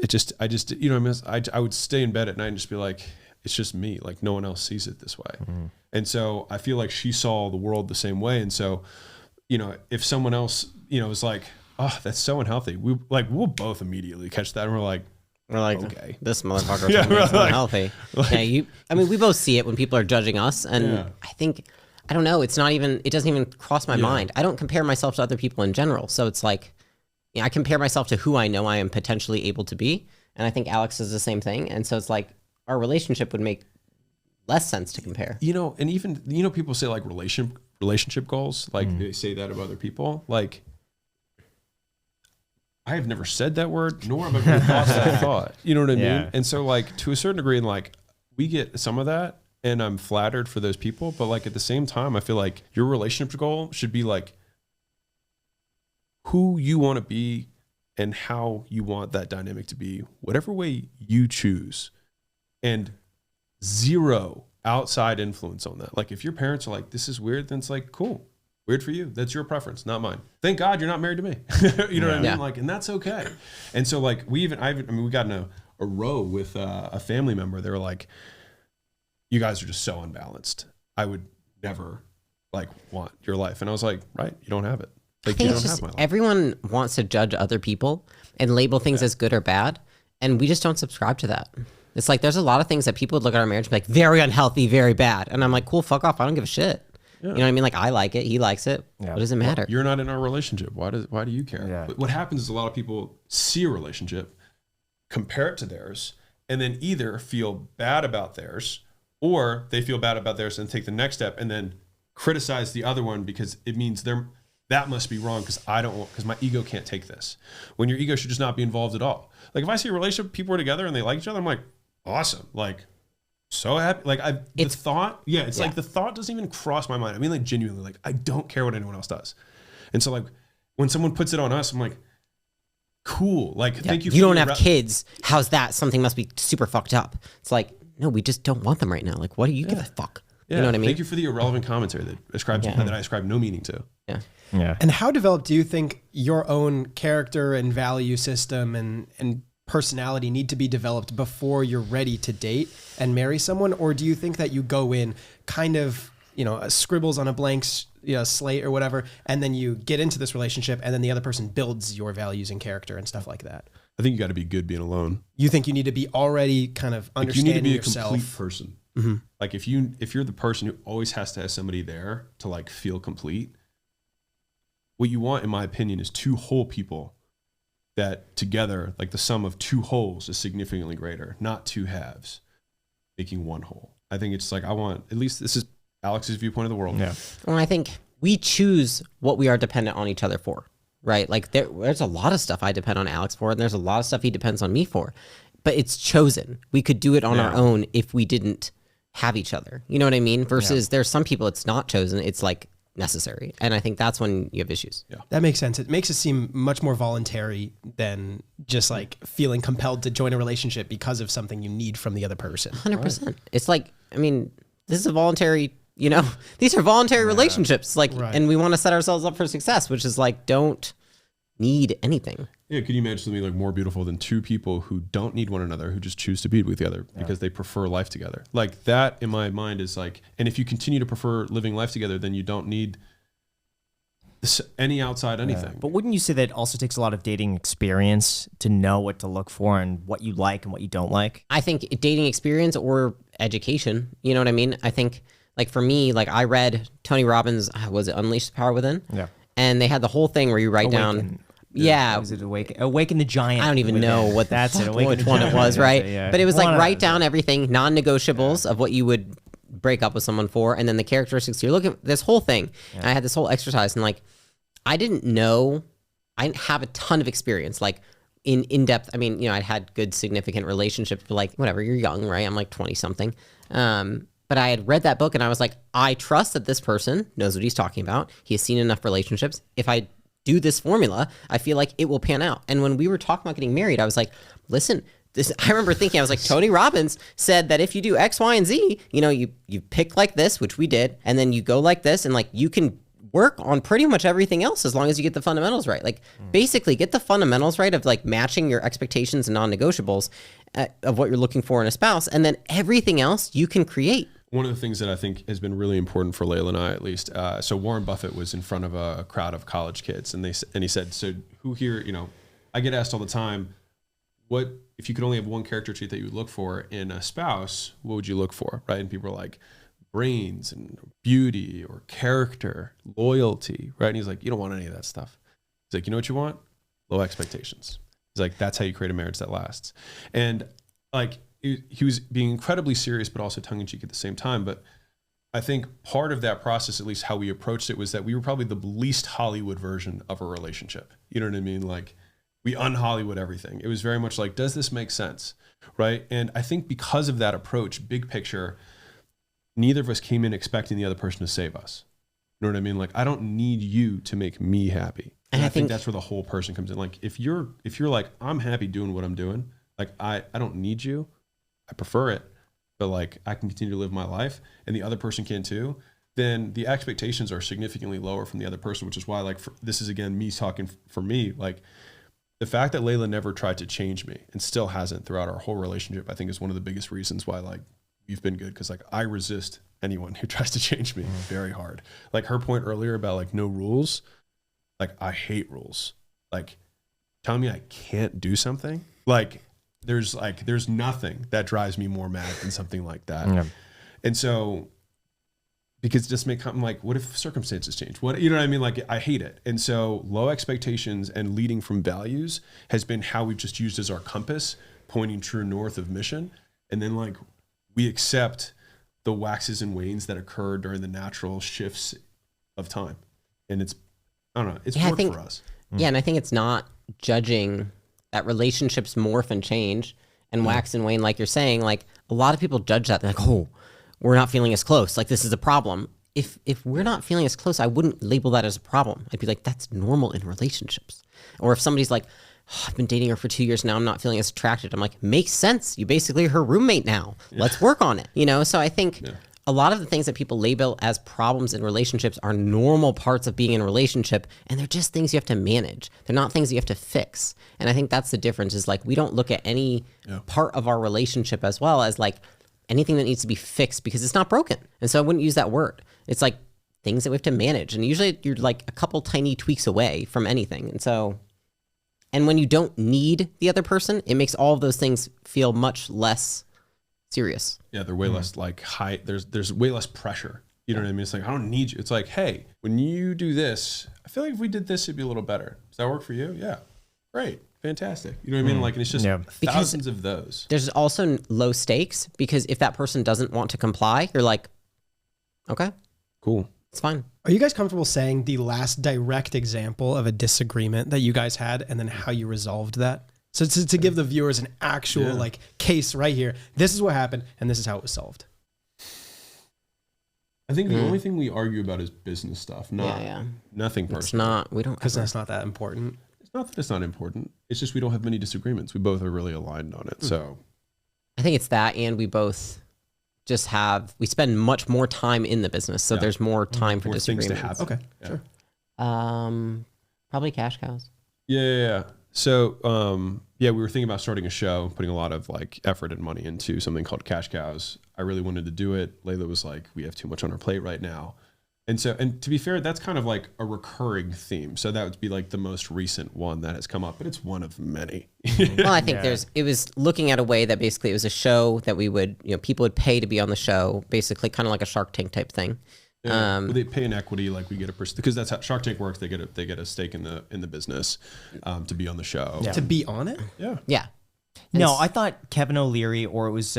I would stay in bed at night and just be like, it's just me. Like, no one else sees it this way. Mm-hmm. And so I feel like she saw the world the same way. And so, if someone else, is like, oh, that's so unhealthy, we'll both immediately catch that. And we're like, okay, this motherfucker is unhealthy. We both see it when people are judging us. And I think, I don't know, it doesn't even cross my mind. I don't compare myself to other people in general. So it's like, I compare myself to who I know I am potentially able to be. And I think Alex does the same thing. And so it's like, our relationship would make less sense to compare. And even, people say like relationship goals, like they say that of other people. Like, I have never said that word, nor have I ever thought that thought. You know what I mean? And so like, to a certain degree, and like, we get some of that, and I'm flattered for those people. But like, at the same time, I feel like your relationship goal should be like who you want to be and how you want that dynamic to be, whatever way you choose. And zero outside influence on that. Like, if your parents are like, this is weird, then it's like, cool, weird for you. That's your preference, not mine. Thank God you're not married to me. You know what I mean? Like, and that's okay. And so like, we got in a row with a family member. They were like, you guys are just so unbalanced. I would never like want your life. And I was like, right, you don't have it. Like, I think it's just everyone wants to judge other people and label things as good or bad. And we just don't subscribe to that. It's like, there's a lot of things that people would look at our marriage and be like, very unhealthy, very bad. And I'm like, cool, fuck off. I don't give a shit. Yeah. You know what I mean? Like, I like it. He likes it. Yeah. What does it matter? Well, you're not in our relationship. Why do you care? Yeah. But what happens is a lot of people see a relationship, compare it to theirs, and then either feel bad about theirs, or they feel bad about theirs and take the next step and then criticize the other one because it means that must be wrong because my ego can't take this. When your ego should just not be involved at all. Like, if I see a relationship, people are together and they like each other, I'm like, awesome. Like, so happy. Like, like the thought doesn't even cross my mind. I mean, like, genuinely, like, I don't care what anyone else does. And so like, when someone puts it on us, I'm like, cool. Like, thank you. You don't have kids. How's that? Something must be super fucked up. It's like, no, we just don't want them right now. Like, what do you give a fuck? Yeah. You know what I mean? Thank you for the irrelevant commentary that I ascribe no meaning to. Yeah. Yeah. And how developed do you think your own character and value system and personality need to be developed before you're ready to date and marry someone? Or do you think that you go in kind of, scribbles on a blank slate or whatever, and then you get into this relationship and then the other person builds your values and character and stuff like that? I think you got to be good being alone. You think you need to be already kind of understanding yourself? You need to be a complete person. Mm-hmm. Like, if you're the person who always has to have somebody there to like feel complete, what you want, in my opinion, is two whole people that together, like the sum of two wholes is significantly greater, not two halves making one whole. I think it's like, I want, at least this is Alex's viewpoint of the world. Yeah. Well, I think we choose what we are dependent on each other for, right? Like there's a lot of stuff I depend on Alex for, and there's a lot of stuff he depends on me for, but it's chosen. We could do it on our own if we didn't have each other. You know what I mean? Versus there's some people it's not chosen. It's like necessary. And I think that's when you have issues. Yeah. That makes sense. It makes it seem much more voluntary than just like feeling compelled to join a relationship because of something you need from the other person. 100%. Right. It's like, I mean, this is a voluntary, you know, these are voluntary relationships. Like, and we want to set ourselves up for success, which is like, don't need anything. Yeah. Could you imagine something like more beautiful than two people who don't need one another, who just choose to be with each other because they prefer life together? Like that in my mind is like, and if you continue to prefer living life together, then you don't need any outside anything. But wouldn't you say that it also takes a lot of dating experience to know what to look for and what you like and what you don't like? I think dating experience or education, you know what I mean? I think like for me, like I read Tony Robbins, was it Unleash the Power Within? Yeah. And they had the whole thing where you write down. Yeah. Was it Awaken the Giant? I don't even know what that's it. Which one it was, right? But it was like write down everything, non-negotiables of what you would break up with someone for, and then the characteristics you're looking. This whole thing. And I had this whole exercise, and like I didn't have a ton of experience, like in depth. I mean, you know, I'd had good significant relationships, but like whatever, you're young, right? I'm like 20 something. But I had read that book, and I was like, I trust that this person knows what he's talking about. He has seen enough relationships. If I do this formula, I feel like it will pan out. And when we were talking about getting married, I was like, listen, I remember thinking, I was like, Tony Robbins said that if you do X, Y, and Z, you know, you pick like this, which we did, and then you go like this, and like you can work on pretty much everything else as long as you get the fundamentals right. Like basically get the fundamentals right of like matching your expectations and non-negotiables of what you're looking for in a spouse, and then everything else you can create. One of the things that I think has been really important for Leila and I, at least, so Warren Buffett was in front of a crowd of college kids, and he said, so who here, you know, I get asked all the time, what, if you could only have one character trait that you would look for in a spouse, what would you look for, right? And people are like, brains and beauty or character, loyalty, right? And he's like, you don't want any of that stuff. He's like, you know what you want? Low expectations. He's like, that's how you create a marriage that lasts. And like, he was being incredibly serious, but also tongue-in-cheek at the same time. But I think part of that process, at least how we approached it, was that we were probably the least Hollywood version of a relationship. You know what I mean? Like we un-Hollywood everything. It was very much like, does this make sense? Right? And I think because of that approach, big picture, neither of us came in expecting the other person to save us. You know what I mean? Like, I don't need you to make me happy. And I think that's where the whole person comes in. Like, if you're like, I'm happy doing what I'm doing, like I don't need you. I prefer it, but like I can continue to live my life and the other person can too, then the expectations are significantly lower from the other person, which is why like this is again me talking for me. Like the fact that Leila never tried to change me and still hasn't throughout our whole relationship, I think is one of the biggest reasons why like we've been good, because like I resist anyone who tries to change me very hard. Like her point earlier about like no rules, like I hate rules. Like telling me I can't do something, like there's nothing that drives me more mad than something like that. Yeah. And so, because it just I'm like, what if circumstances change? What, you know what I mean? Like I hate it. And so low expectations and leading from values has been how we've just used as our compass, pointing true north of mission. And then like we accept the waxes and wanes that occur during the natural shifts of time. And it's, I don't know, it's worked for us. Yeah. And I think it's not judging that relationships morph and change and wax and wane, like you're saying. Like a lot of people judge that. They're like, oh, we're not feeling as close. Like this is a problem. If we're not feeling as close, I wouldn't label that as a problem. I'd be like, that's normal in relationships. Or if somebody's like, oh, I've been dating her for 2 years now, I'm not feeling as attracted. I'm like, makes sense. You basically are her roommate now. Let's work on it. You know? So I think a lot of the things that people label as problems in relationships are normal parts of being in a relationship, and they're just things you have to manage. They're not things you have to fix. And I think that's the difference, is like we don't look at any part of our relationship as well as like anything that needs to be fixed because it's not broken. And so I wouldn't use that word. It's like things that we have to manage. And usually you're like a couple tiny tweaks away from anything. And so, and when you don't need the other person, it makes all of those things feel much less serious. Yeah, they're way less like high. There's way less pressure. You know what I mean? It's like, I don't need you. It's like, hey, when you do this, I feel like if we did this, it'd be a little better. Does that work for you? Yeah, great. fantastic. You know what I mean? Like, and it's just thousands of those. There's also low stakes because if that person doesn't want to comply, you're like, okay, cool. It's fine. Are you guys comfortable saying the last direct example of a disagreement that you guys had and then how you resolved that? So to give the viewers an actual like case right here, this is what happened and this is how it was solved. I think the only thing we argue about is business stuff, nothing personal. It's not, we don't, because that's not that important. It's not that it's not important. It's just we don't have many disagreements. We both are really aligned on it. So I think it's that, and we both just we spend much more time in the business, so there's more time for disagreements. Things to happen. Okay, sure. Probably cash cows. Yeah. So, we were thinking about starting a show, putting a lot of like effort and money into something called Cash Cows. I really wanted to do it. Leila was like, we have too much on our plate right now. And to be fair, that's kind of like a recurring theme. So that would be like the most recent one that has come up, but it's one of many. Well, I think it was looking at a way that basically it was a show that we would, people would pay to be on the show, basically kind of like a Shark Tank type thing. Yeah, they pay an equity, like we get a person, because that's how Shark Tank works. They get a stake in the business to be on the show. Yeah. To be on it? Yeah. No, I thought Kevin O'Leary or it was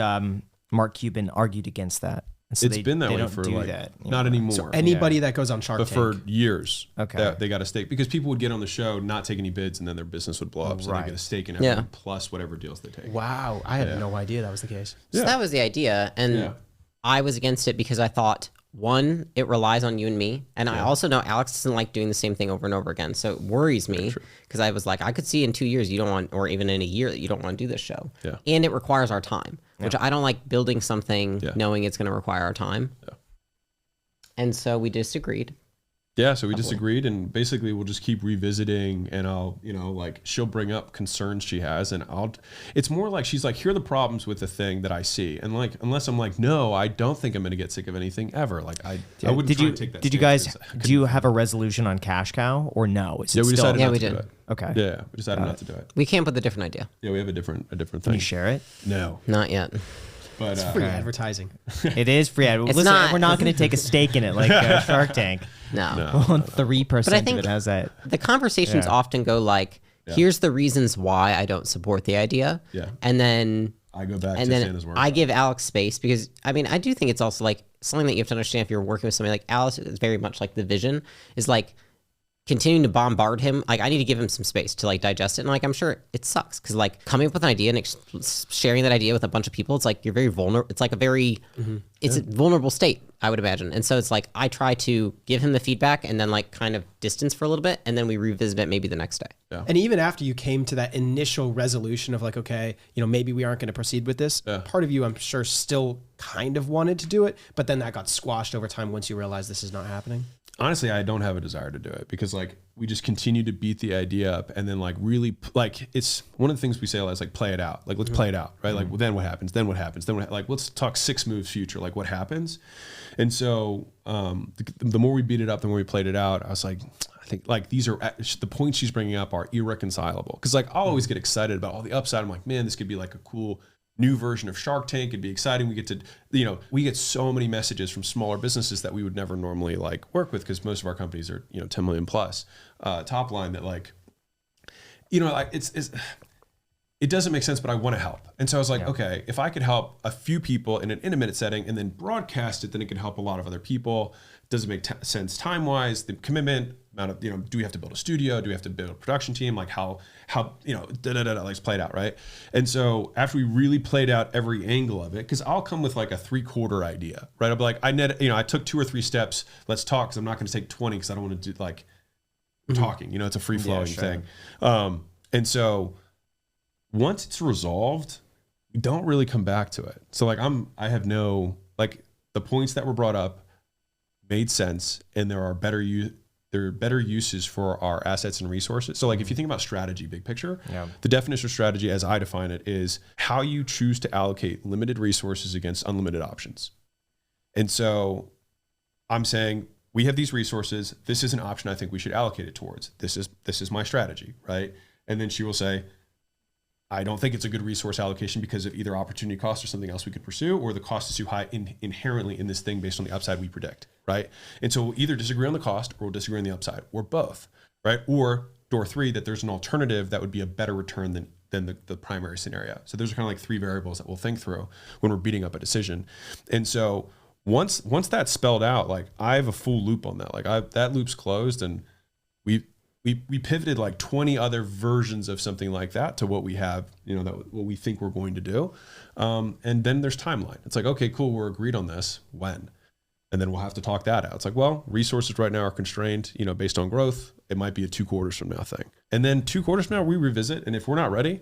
Mark Cuban argued against that. So it's been that way for like not anymore. So anybody that goes on Shark Tank, for years, they got a stake because people would get on the show, not take any bids, and then their business would blow up. So they get a stake in everyone plus whatever deals they take. Wow, I had no idea that was the case. So that was the idea, and I was against it because I thought, one, it relies on you and me, and I also know Alex doesn't like doing the same thing over and over again, so it worries me because I was like, I could see in 2 years you don't want, or even in a year that you don't want to do this show, and it requires our time, which I don't like building something knowing it's going to require our time, and so we disagreed. Yeah, so we disagreed, and basically we'll just keep revisiting, and I'll, like she'll bring up concerns she has, and it's more like she's like, here are the problems with the thing that I see, and like, unless I'm like, no, I don't think I'm going to get sick of anything ever. Like I wouldn't try to take that. Did you guys, do you have a resolution on Cash Cow or no? We decided not to do it. Okay. Yeah, we decided not to do it. We came up with a different idea. Yeah, we have a different thing. Can you share it? No. Not yet. But it's free advertising. It is free advertising. Listen, we're not going to take a stake in it like Shark Tank. No. 3% of it has that. The conversations often go like, here's the reasons why I don't support the idea. Yeah. And then I go back and to then Santa's work. I give Alex space because, I mean, I do think it's also like something that you have to understand if you're working with somebody like Alex. Is very much like the vision is like continuing to bombard him. Like I need to give him some space to like digest it. And like, I'm sure it sucks because like coming up with an idea and sharing that idea with a bunch of people, it's like you're very vulnerable. It's like a very, it's a vulnerable state, I would imagine. And so it's like, I try to give him the feedback and then like kind of distance for a little bit. And then we revisit it maybe the next day. Yeah. And even after you came to that initial resolution of like, okay, maybe we aren't going to proceed with this. Part of you, I'm sure, still kind of wanted to do it, but then that got squashed over time once you realized this is not happening. Honestly, I don't have a desire to do it because like we just continue to beat the idea up and then like really like it's one of the things we say is like play it out. Like let's play it out, right? Like well, then what happens? Then what happens? Then what, like let's talk 6 moves future. Like what happens? And so the more we beat it up, the more we played it out. I was like, I think like these are the points she's bringing up are irreconcilable because like I'll always get excited about all the upside. I'm like, man, this could be like a cool new version of Shark Tank. It'd be exciting. We get to, we get so many messages from smaller businesses that we would never normally like work with because most of our companies are, 10 million plus top line that like, like it doesn't make sense, but I want to help. And so I was like, okay, if I could help a few people in an intimate setting and then broadcast it, then it could help a lot of other people. Does it make sense time-wise? The commitment, amount of, do we have to build a studio? Do we have to build a production team? Like how, let's play it out, right? And so after we really played out every angle of it, because I'll come with like a 3/4 idea, right? I'll be like, I took 2 or 3 steps. Let's talk, because I'm not going to take 20 because I don't want to do like talking. It's a free-flowing thing. And so once it's resolved, we don't really come back to it. So like I have no, like the points that were brought up made sense, and there are better uses for our assets and resources. So like if you think about strategy, big picture, the definition of strategy as I define it is how you choose to allocate limited resources against unlimited options. And so I'm saying we have these resources. This is an option I think we should allocate it towards. This is my strategy, right? And then she will say, I don't think it's a good resource allocation because of either opportunity cost or something else we could pursue, or the cost is too high inherently in this thing based on the upside we predict, right? And so we'll either disagree on the cost or we'll disagree on the upside, or both, right? Or door 3, that there's an alternative that would be a better return than the primary scenario. So those are kind of like 3 variables that we'll think through when we're beating up a decision. And so once that's spelled out, like I have a full loop on that. Like that loop's closed, and we pivoted like 20 other versions of something like that to what we have, what we think we're going to do. And then there's timeline. It's like, okay, cool. We're agreed on this. When? And then we'll have to talk that out. It's like, well, resources right now are constrained, based on growth. It might be a 2 quarters from now thing. And then 2 quarters from now, we revisit. And if we're not ready,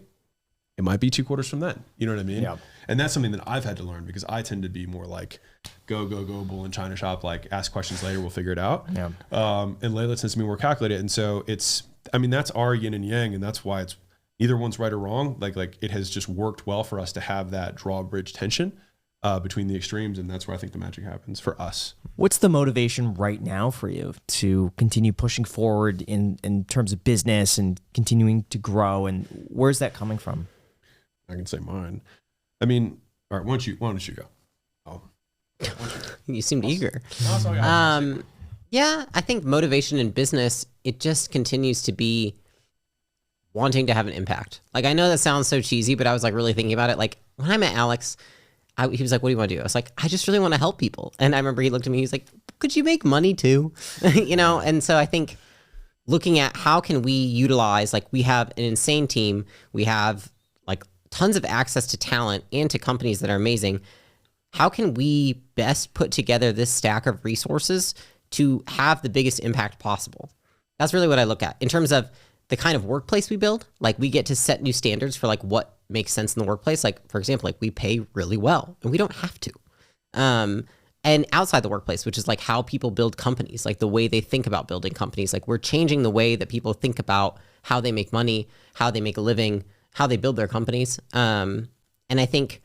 it might be 2 quarters from then. You know what I mean? Yeah. And that's something that I've had to learn, because I tend to be more like, go, bull in China shop, like ask questions later, we'll figure it out. Yeah. And Leila tends to be more calculated. And so that's our yin and yang. And that's why it's either one's right or wrong. Like it has just worked well for us to have that drawbridge tension between the extremes. And that's where I think the magic happens for us. What's the motivation right now for you to continue pushing forward in terms of business and continuing to grow? And where's that coming from? I can say mine. I mean, all right, why don't you go? Oh. You seemed eager. No, yeah, I think motivation in business, it just continues to be wanting to have an impact. Like, I know that sounds so cheesy, but I was like really thinking about it. Like when I met Alex, he was like, what do you want to do? I was like, I just really want to help people. And I remember he looked at me, he was like, could you make money too? And so I think looking at how can we utilize, like we have an insane team, we have like tons of access to talent and to companies that are amazing. How can we best put together this stack of resources to have the biggest impact possible? That's really what I look at in terms of the kind of workplace we build. Like we get to set new standards for like what makes sense in the workplace. Like for example, like we pay really well and we don't have to. And outside the workplace, which is like how people build companies, like the way they think about building companies, like we're changing the way that people think about how they make money, how they make a living, how they build their companies. And I think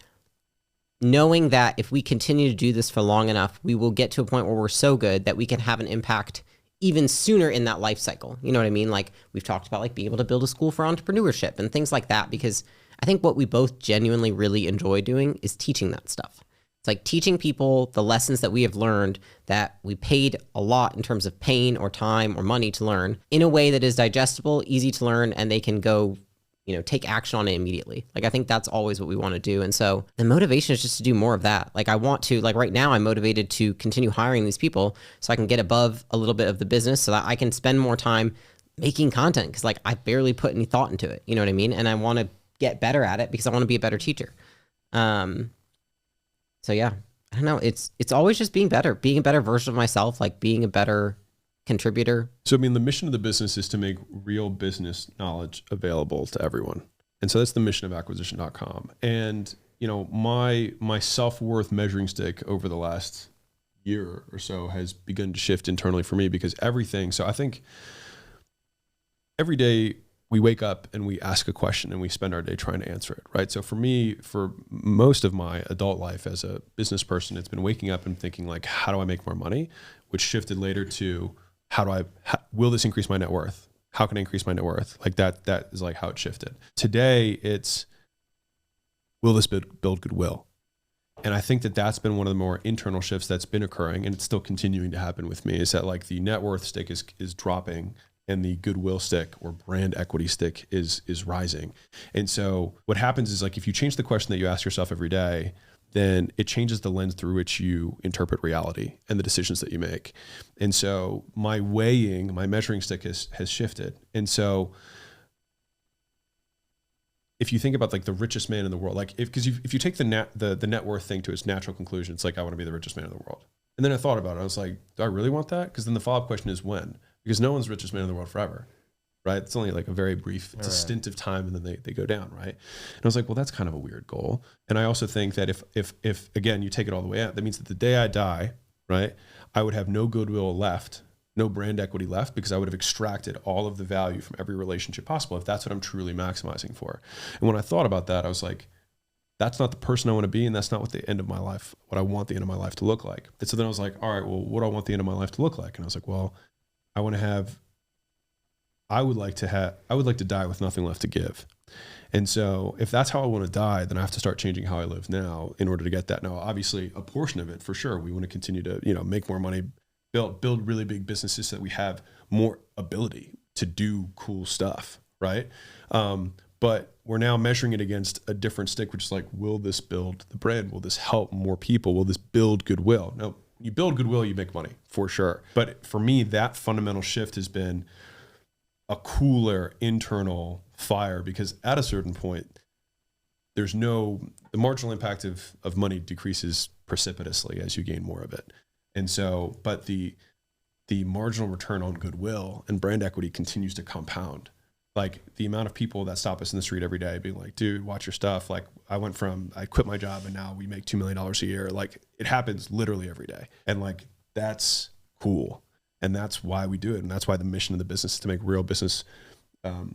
knowing that if we continue to do this for long enough, we will get to a point where we're so good that we can have an impact even sooner in that life cycle. You know what I mean? Like we've talked about like being able to build a school for entrepreneurship and things like that, because I think what we both genuinely really enjoy doing is teaching that stuff. It's like teaching people the lessons that we have learned that we paid a lot in terms of pain or time or money to learn in a way that is digestible, easy to learn, and they can go take action on it immediately. Like, I think that's always what we want to do. And so the motivation is just to do more of that. Like I want to, like right now I'm motivated to continue hiring these people so I can get above a little bit of the business so that I can spend more time making content. Cause like I barely put any thought into it. You know what I mean? And I want to get better at it because I want to be a better teacher. So yeah, I don't know. It's always just being better, being a better version of myself, like being a better contributor. So, I mean, the mission of the business is to make real business knowledge available to everyone. And so that's the mission of acquisition.com. And, my self-worth measuring stick over the last year or so has begun to shift internally for me, because so I think every day we wake up and we ask a question and we spend our day trying to answer it, right? So for me, for most of my adult life as a business person, it's been waking up and thinking like, how do I make more money? Which shifted later to, will this increase my net worth? How can I increase my net worth? Like that is like how it shifted. Today it's, will this build goodwill? And I think that that's been one of the more internal shifts that's been occurring, and it's still continuing to happen with me, is that like the net worth stick is dropping and the goodwill stick or brand equity stick is rising. And so what happens is like, if you change the question that you ask yourself every day, then it changes the lens through which you interpret reality and the decisions that you make. And so my measuring stick has shifted. And so if you think about like the richest man in the world, like if you take the net worth thing to its natural conclusion, it's like, I want to be the richest man in the world. And then I thought about it. I was like, do I really want that? Because then the follow-up question is when? Because no one's the richest man in the world forever, right? It's only like a very brief, it's a stint of time, and then they go down, right? And I was like, well, that's kind of a weird goal. And I also think that if again, you take it all the way out, that means that the day I die, right, I would have no goodwill left, no brand equity left, because I would have extracted all of the value from every relationship possible, if that's what I'm truly maximizing for. And when I thought about that, I was like, that's not the person I want to be, and that's not what I want the end of my life to look like. And so then I was like, all right, well, what do I want the end of my life to look like? And I was like, well, I would like to die with nothing left to give. And so if that's how I want to die, then I have to start changing how I live now in order to get that. Now, obviously a portion of it for sure, we want to continue to, make more money, build really big businesses so that we have more ability. to do cool stuff, right? But we're now measuring it against a different stick, which is like, will this build the brand? Will this help more people? Will this build goodwill? No, you build goodwill, you make money for sure. But for me, that fundamental shift has been a cooler internal fire, because at a certain point, the marginal impact of money decreases precipitously as you gain more of it. And so, but the marginal return on goodwill and brand equity continues to compound. Like the amount of people that stop us in the street every day being like, dude, watch your stuff. Like I quit my job and now we make $2 million a year. Like it happens literally every day. And like, that's cool. And that's why we do it. And that's why the mission of the business is to make real business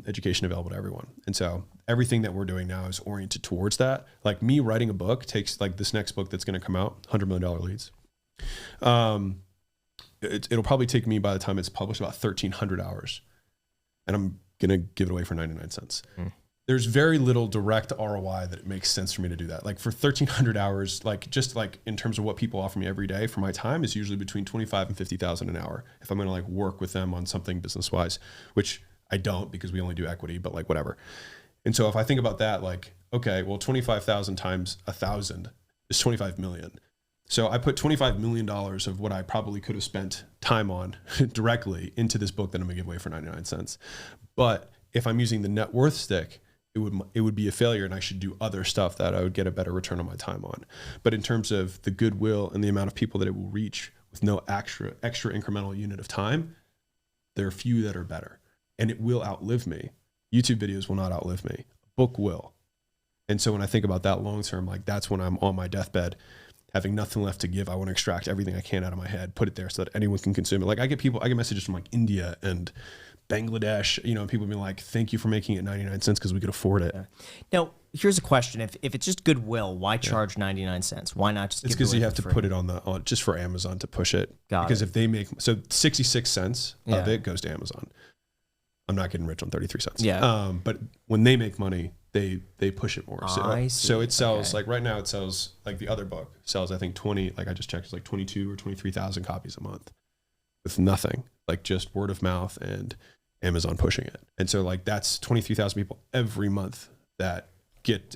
education available to everyone. And so everything that we're doing now is oriented towards that. Like me writing a book takes, like this next book that's going to come out, $100 million leads. It'll probably take me, by the time it's published, about 1,300 hours. And I'm going to give it away for 99 cents. There's very little direct ROI that it makes sense for me to do that. Like for 1,300 hours, like just like in terms of what people offer me every day for my time is usually between 25 and 50,000 an hour. If I'm going to like work with them on something business wise, which I don't, because we only do equity, but like whatever. And so if I think about that, like, okay, well, 25,000 times 1,000 is 25 million. So I put $25 million of what I probably could have spent time on directly into this book that I'm gonna give away for 99 cents. But if I'm using the net worth stick, it would be a failure, and I should do other stuff that I would get a better return on my time on. But in terms of the goodwill and the amount of people that it will reach with no extra incremental unit of time, there are few that are better, and it will outlive me. YouTube videos will not outlive me. A book will. And so when I think about that long term, like that's when I'm on my deathbed, having nothing left to give. I want to extract everything I can out of my head, put it there so that anyone can consume it. Like I get messages from like India and Bangladesh, and people being like, thank you for making it 99 cents because we could afford it. Now, here's a question. If it's just goodwill, why charge 99 cents? Why not just give it away? It's because you have to put it on just for Amazon to push it. Because if they make, so 66 cents of it goes to Amazon. I'm not getting rich on 33 cents. Yeah. But when they make money, they push it more. I see. So it sells, like right now it sells, like the other book sells, I think 20, like I just checked, it's like 22 or 23,000 copies a month with nothing, like just word of mouth and Amazon pushing it. And so like that's 23,000 people every month that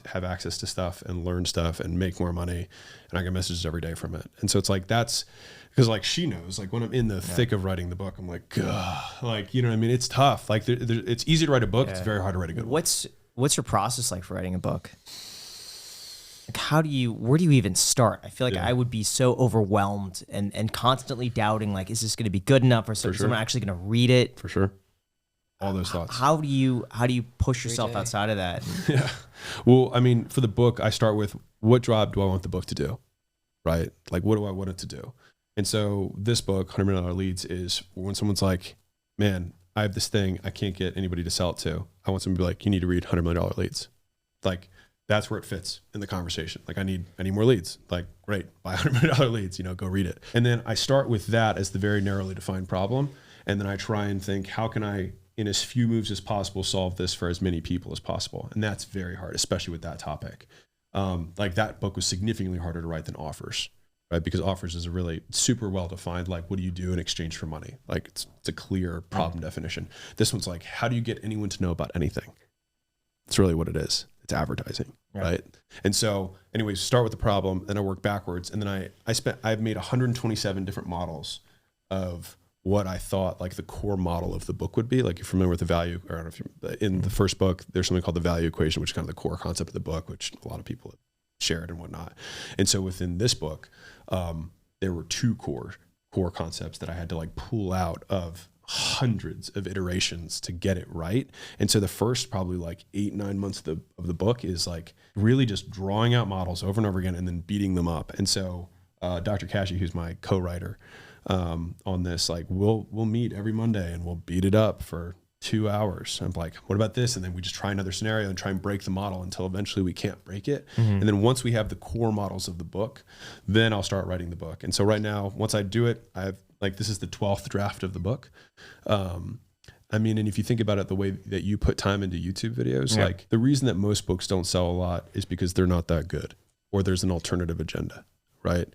have access to stuff and learn stuff and make more money. And I get messages every day from it. And so it's like, that's because like she knows, like when I'm in the thick of writing the book, I'm like, God, like, you know what I mean? It's tough. Like it's easy to write a book. It's very hard to write a good one. What's your process like for writing a book? Like where do you even start? I feel like I would be so overwhelmed and constantly doubting, like, is this going to be good enough, or is someone actually going to read it? For sure. All those thoughts. How do you push yourself outside of that? Yeah. Well, I mean, for the book, I start with what job do I want the book to do? Right? Like, what do I want it to do? And so this book, $100 Million Leads, is when someone's like, man, I have this thing I can't get anybody to sell it to. I want someone to be like, you need to read $100 Million Leads. Like, that's where it fits in the conversation. Like, I need more leads. Like, great, buy $100 Million Leads, go read it. And then I start with that as the very narrowly defined problem. And then I try and think, how can I, in as few moves as possible, solve this for as many people as possible? And that's very hard, especially with that topic. Like that book was significantly harder to write than Offers, right? Because Offers is a really super well-defined, like, what do you do in exchange for money? Like it's a clear problem definition. This one's like, how do you get anyone to know about anything? It's really what it is. It's advertising, right? And so anyways, start with the problem, then I work backwards. And then I've made 127 different models of what I thought like the core model of the book would be. Like, you're familiar with the value, or I don't know if you're, in the first book, there's something called the value equation, which is kind of the core concept of the book, which a lot of people have shared and whatnot. And so within this book, there were two core concepts that I had to like pull out of hundreds of iterations to get it right. And so the first probably like 8-9 months of the book is like really just drawing out models over and over again and then beating them up. And so Dr. Kashi, who's my co-writer, on this, like we'll meet every Monday and we'll beat it up for 2 hours. I'm like, what about this? And then we just try another scenario and try and break the model until eventually we can't break it. And then once we have the core models of the book, then I'll start writing the book. And so right now, once I do it, this is the 12th draft of the book. I mean, and if you think about it, the way that you put time into YouTube videos, like the reason that most books don't sell a lot is because they're not that good, or there's an alternative agenda, right?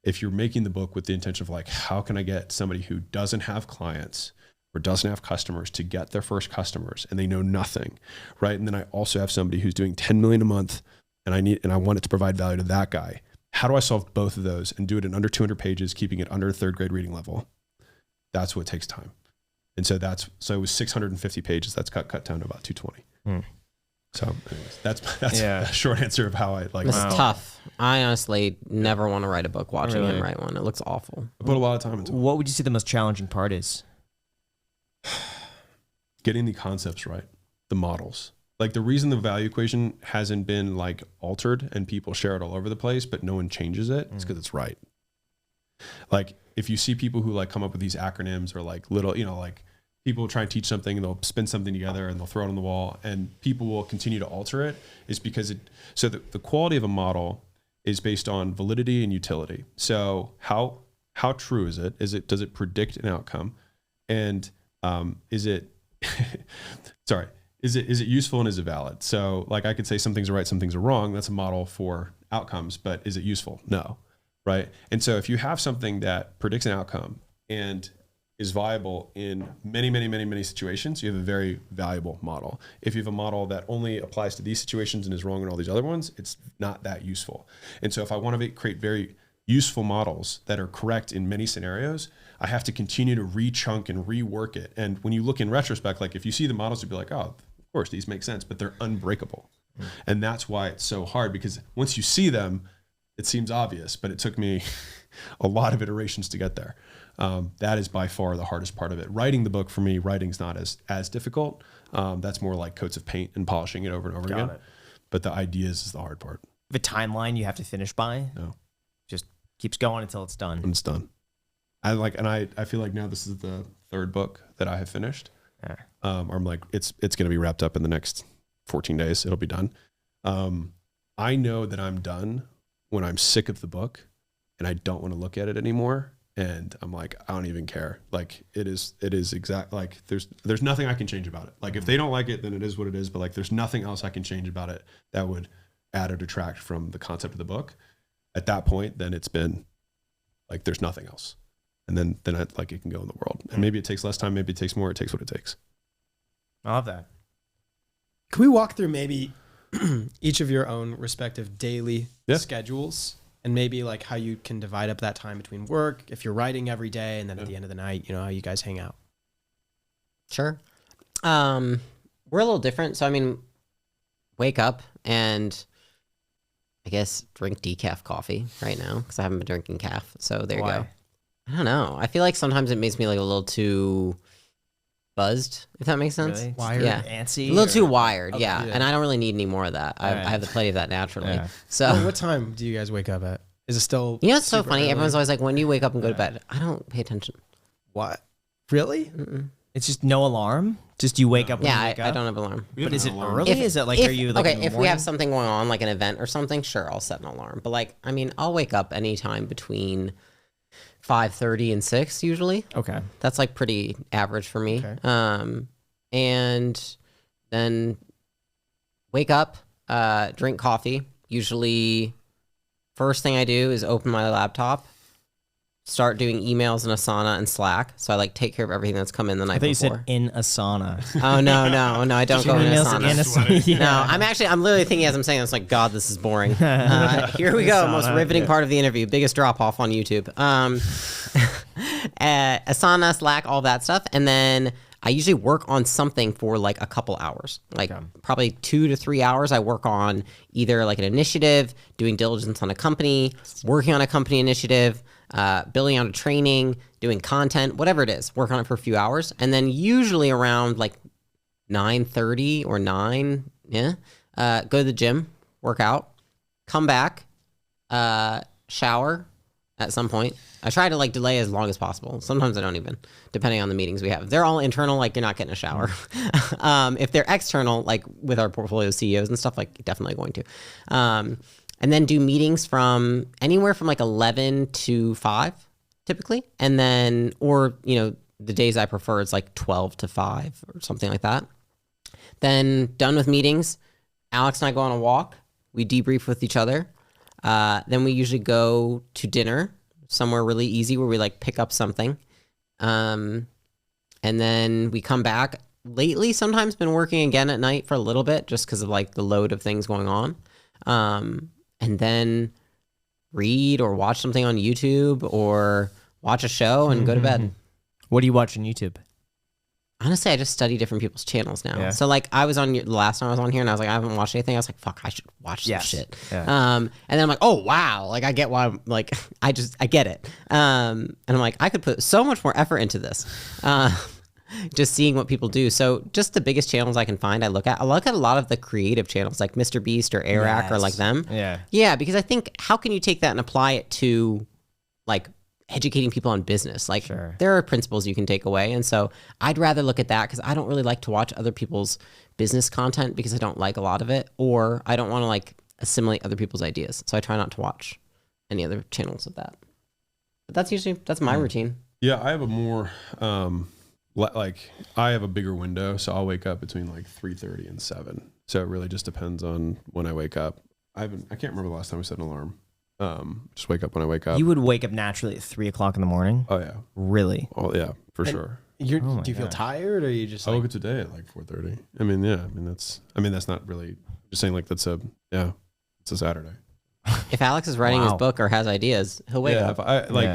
If you're making the book with the intention of like, how can I get somebody who doesn't have clients, or doesn't have customers to get their first customers and they know nothing, right? And then I also have somebody who's doing 10 million a month and I want it to provide value to that guy. How do I solve both of those and do it in under 200 pages, keeping it under third grade reading level? That's what takes time. And so it was 650 pages. That's cut down to about 220. So anyways, that's a short answer of how I like. It's tough. I honestly never want to write a book watching him write one. It looks awful. I put a lot of time into it. What would you say the most challenging part is? Getting the concepts right, the models. Like the reason the value equation hasn't been like altered and people share it all over the place, but no one changes it, it's because it's right. Like if you see people who like come up with these acronyms or like little, like people try and teach something and they'll spin something together and they'll throw it on the wall and people will continue to alter it, is because the quality of a model is based on validity and utility. So how true is it? Does it predict an outcome? And is it useful and is it valid? So like I could say some things are right, some things are wrong. That's a model for outcomes, but is it useful? No. Right. And so if you have something that predicts an outcome and is viable in many, many, many, many situations, you have a very valuable model. If you have a model that only applies to these situations and is wrong in all these other ones, it's not that useful. And so if I want to create very useful models that are correct in many scenarios, I have to continue to re-chunk and rework it. And when you look in retrospect, like if you see the models, you'd be like, oh, of course, these make sense, but they're unbreakable. And that's why it's so hard, because once you see them, it seems obvious, but it took me a lot of iterations to get there. That is by far the hardest part of it. Writing the book, for me, writing's not as difficult. That's more like coats of paint and polishing it over and over again. But the ideas is the hard part. The timeline you have to finish by? No. Just keeps going until it's done. When it's done. I feel like now this is the third book that I have finished. Yeah. I'm like, it's going to be wrapped up in the next 14 days. It'll be done. I know that I'm done when I'm sick of the book and I don't want to look at it anymore. And I'm like, I don't even care. Like it is exact. Like there's nothing I can change about it. Like if they don't like it, then it is what it is. But like, there's nothing else I can change about it that would add or detract from the concept of the book. At that point, then it's been like, there's nothing else. And then like it can go in the world. And maybe it takes less time. Maybe it takes more. It takes what it takes. I love that. Can we walk through maybe each of your own respective daily schedules and maybe like how you can divide up that time between work, if you're writing every day, and then at the end of the night, how you guys hang out? Sure. We're a little different. So, I mean, wake up and I guess drink decaf coffee right now because I haven't been drinking calf. So there you go. I don't know. I feel like sometimes it makes me like a little too buzzed, if that makes sense. Really? Wired? Yeah. Antsy? A little too wired, Okay, yeah. And I don't really need any more of that. I have the plenty of that naturally. Yeah. So Well, what time do you guys wake up at? Is it still it's so super funny. early? Everyone's always like, when do you wake up and go to bed? I don't pay attention. What? Really? Mm-mm. It's just no alarm? Just you wake up when you wake up? I don't have an alarm. But is it early? Is it like, are you like in the if we morning? have something going on, like an event or something, sure, I'll set an alarm. But like, I mean, I'll wake up anytime between 5:30 and 6 usually. Okay. That's like pretty average for me. Okay. And then wake up, drink coffee. Usually first thing I do is open my laptop, start doing emails in Asana and Slack. So I like take care of everything that's come in the night I thought before. you said in Asana. Oh, no, I don't go in Emails Asana. in Asana. No, I'm literally thinking as I'm saying this, like, God, this is boring. Here we go. Most riveting part of the interview. Biggest drop off on YouTube. Asana, Slack, all that stuff. And then I usually work on something for like a couple hours, like probably 2 to 3 hours. I work on either like an initiative, doing diligence on a company, working on a company initiative, building out a training, doing content, whatever it is, work on it for a few hours. And then usually around like 9:30 or 9, go to the gym, work out, come back, shower at some point. I try to like delay as long as possible. Sometimes I don't even, depending on the meetings we have. If they're all internal, like you're not getting a shower. If they're external, like with our portfolio CEOs and stuff, like definitely going to. And then do meetings from anywhere from like 11 to 5 typically. And then, or, the days I prefer, it's like 12 to 5 or something like that. Then done with meetings, Alex and I go on a walk. We debrief with each other. Then we usually go to dinner somewhere really easy where we like pick up something. And And then we come back. Lately, sometimes been working again at night for a little bit just because of like the load of things going on. And then read or watch something on YouTube or watch a show and go to bed. What do you watch on YouTube? Honestly, I just study different people's channels now. Yeah. So like I was on the last time I was on here and I was like, I haven't watched anything. I was like, fuck, I should watch some shit. Yeah. And then I'm like, oh wow, like I get why I'm like, I get it. And I'm like, I could put so much more effort into this. Just seeing what people do. So just the biggest channels I can find, I look at a lot of the creative channels like Mr. Beast or Eric or like them. Yeah. Yeah, because I think how can you take that and apply it to like educating people on business? Like there are principles you can take away. And so I'd rather look at that because I don't really like to watch other people's business content because I don't like a lot of it, or I don't want to like assimilate other people's ideas. So I try not to watch any other channels of that. But that's my routine. Yeah, I have a more, like I have a bigger window. So I'll wake up between like 3:30 and 7. So it really just depends on when I wake up. I can't remember the last time I set an alarm. Just wake up when I wake up. You would wake up naturally at 3 o'clock in the morning? Oh yeah. Really? Oh yeah, for sure. Do you feel tired, or are you just? I woke up today at like 4:30. I mean, yeah. I mean that's not really. Just saying, like it's a Saturday. If Alex is writing his book or has ideas, he'll wake up.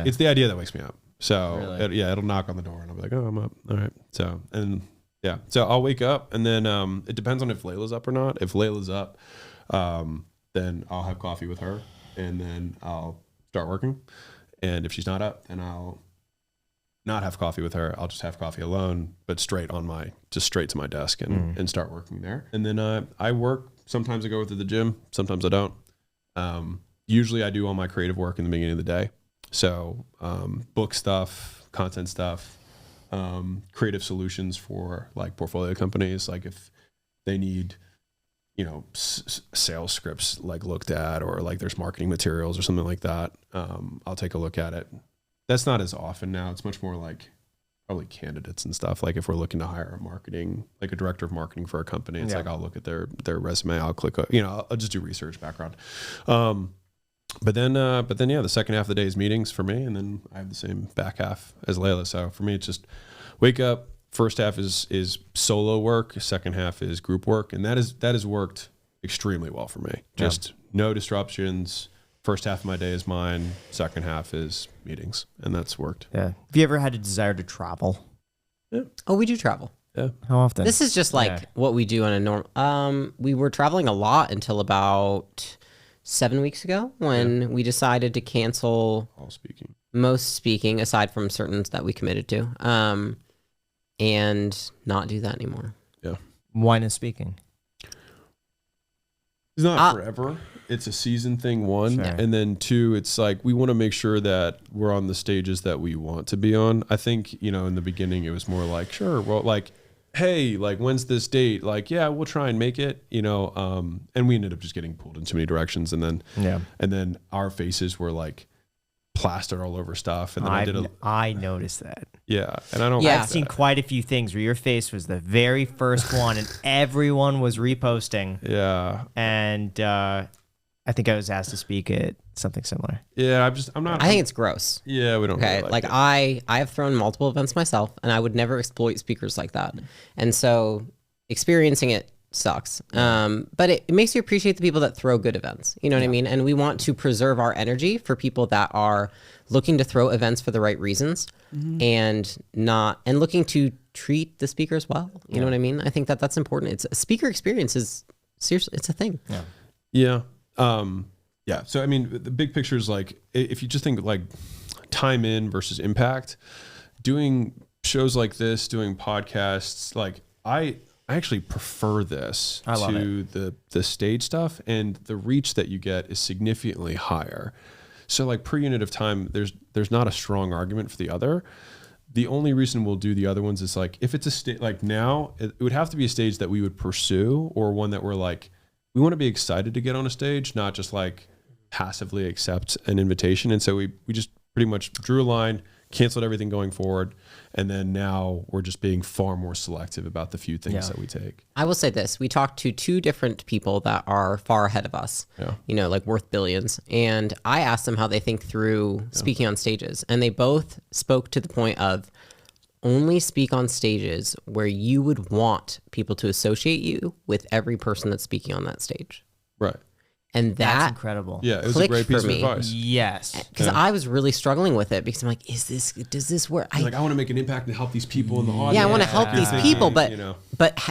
It's the idea that wakes me up. So really? It'll knock on the door and I'll be like, oh, I'm up. All right. So so I'll wake up and then it depends on if Leila's up or not. If Leila's up, then I'll have coffee with her. And then I'll start working. And if she's not up, then I'll not have coffee with her. I'll just have coffee alone, but straight to my desk and start working there. And then I work. Sometimes I go to the gym. Sometimes I don't. Usually I do all my creative work in the beginning of the day. So book stuff, content stuff, creative solutions for like portfolio companies. Like if they need sales scripts like looked at, or like there's marketing materials or something like that. I'll take a look at it. That's not as often now. It's much more like probably candidates and stuff. Like if we're looking to hire like a director of marketing for a company, it's like, I'll look at their resume. I'll click, I'll just do research background. But then the second half of the day is meetings for me. And then I have the same back half as Leila. So for me, it's just wake up. First half is solo work. Second half is group work, and that has worked extremely well for me. Just no disruptions. First half of my day is mine. Second half is meetings, and that's worked. Yeah. Have you ever had a desire to travel? Yeah. Oh, we do travel. Yeah. How often? This is just like what we do on a normal. We were traveling a lot until about 7 weeks ago when we decided to cancel most speaking, aside from certain that we committed to. And not do that anymore. Yeah. Why not speaking? It's not forever. It's a season thing, one. Sure. And then two, it's like we want to make sure that we're on the stages that we want to be on. I think, in the beginning it was more like, sure, well, like, hey, like when's this date? Like, yeah, we'll try and make it, and we ended up just getting pulled in too many directions. And then our faces were like plastered all over stuff, and then I noticed that. Yeah, and I don't. Yeah, I've seen quite a few things where your face was the very first one, and everyone was reposting. Yeah, and I think I was asked to speak at something similar. Yeah, I'm not. I think it's gross. Yeah, we don't. Okay, really like it. I have thrown multiple events myself, and I would never exploit speakers like that, and so experiencing it sucks. But it makes you appreciate the people that throw good events. You know what I mean? And we want to preserve our energy for people that are looking to throw events for the right reasons and looking to treat the speakers well. You know what I mean? I think that's important. It's a speaker experience is seriously, it's a thing. Yeah. Yeah. So, I mean, the big picture is like, if you just think like time in versus impact, doing shows like this, doing podcasts, like I actually prefer this to the stage stuff, and the reach that you get is significantly higher. So like per unit of time, there's not a strong argument for the other. The only reason we'll do the other ones is like, if it's a stage, like now it would have to be a stage that we would pursue, or one that we're like, we want to be excited to get on a stage, not just like passively accept an invitation. And so we just pretty much drew a line, canceled everything going forward. And then now we're just being far more selective about the few things that we take. I will say this. We talked to 2 different people that are far ahead of us, like worth billions. And I asked them how they think through speaking on stages. And they both spoke to the point of only speak on stages where you would want people to associate you with every person that's speaking on that stage. Right. And That's that incredible. Yeah, it was a great piece of advice. Yes. because I was really struggling with it because I'm like, does this work? Like, I want to make an impact and help these people in the audience. Yeah, I want to help these people, but you know.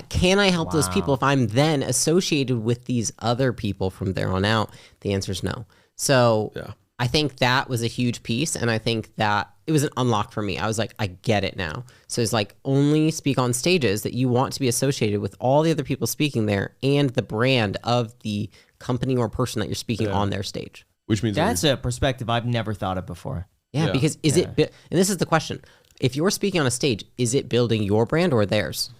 can I help those people if I'm then associated with these other people from there on out? The answer is no. So I think that was a huge piece, and I think that it was an unlock for me. I was like, I get it now. So it's like, only speak on stages that you want to be associated with all the other people speaking there and the brand of the company or person that you're speaking on their stage. Which means that's a perspective I've never thought of before. Yeah, because and this is the question. If you're speaking on a stage, is it building your brand or theirs?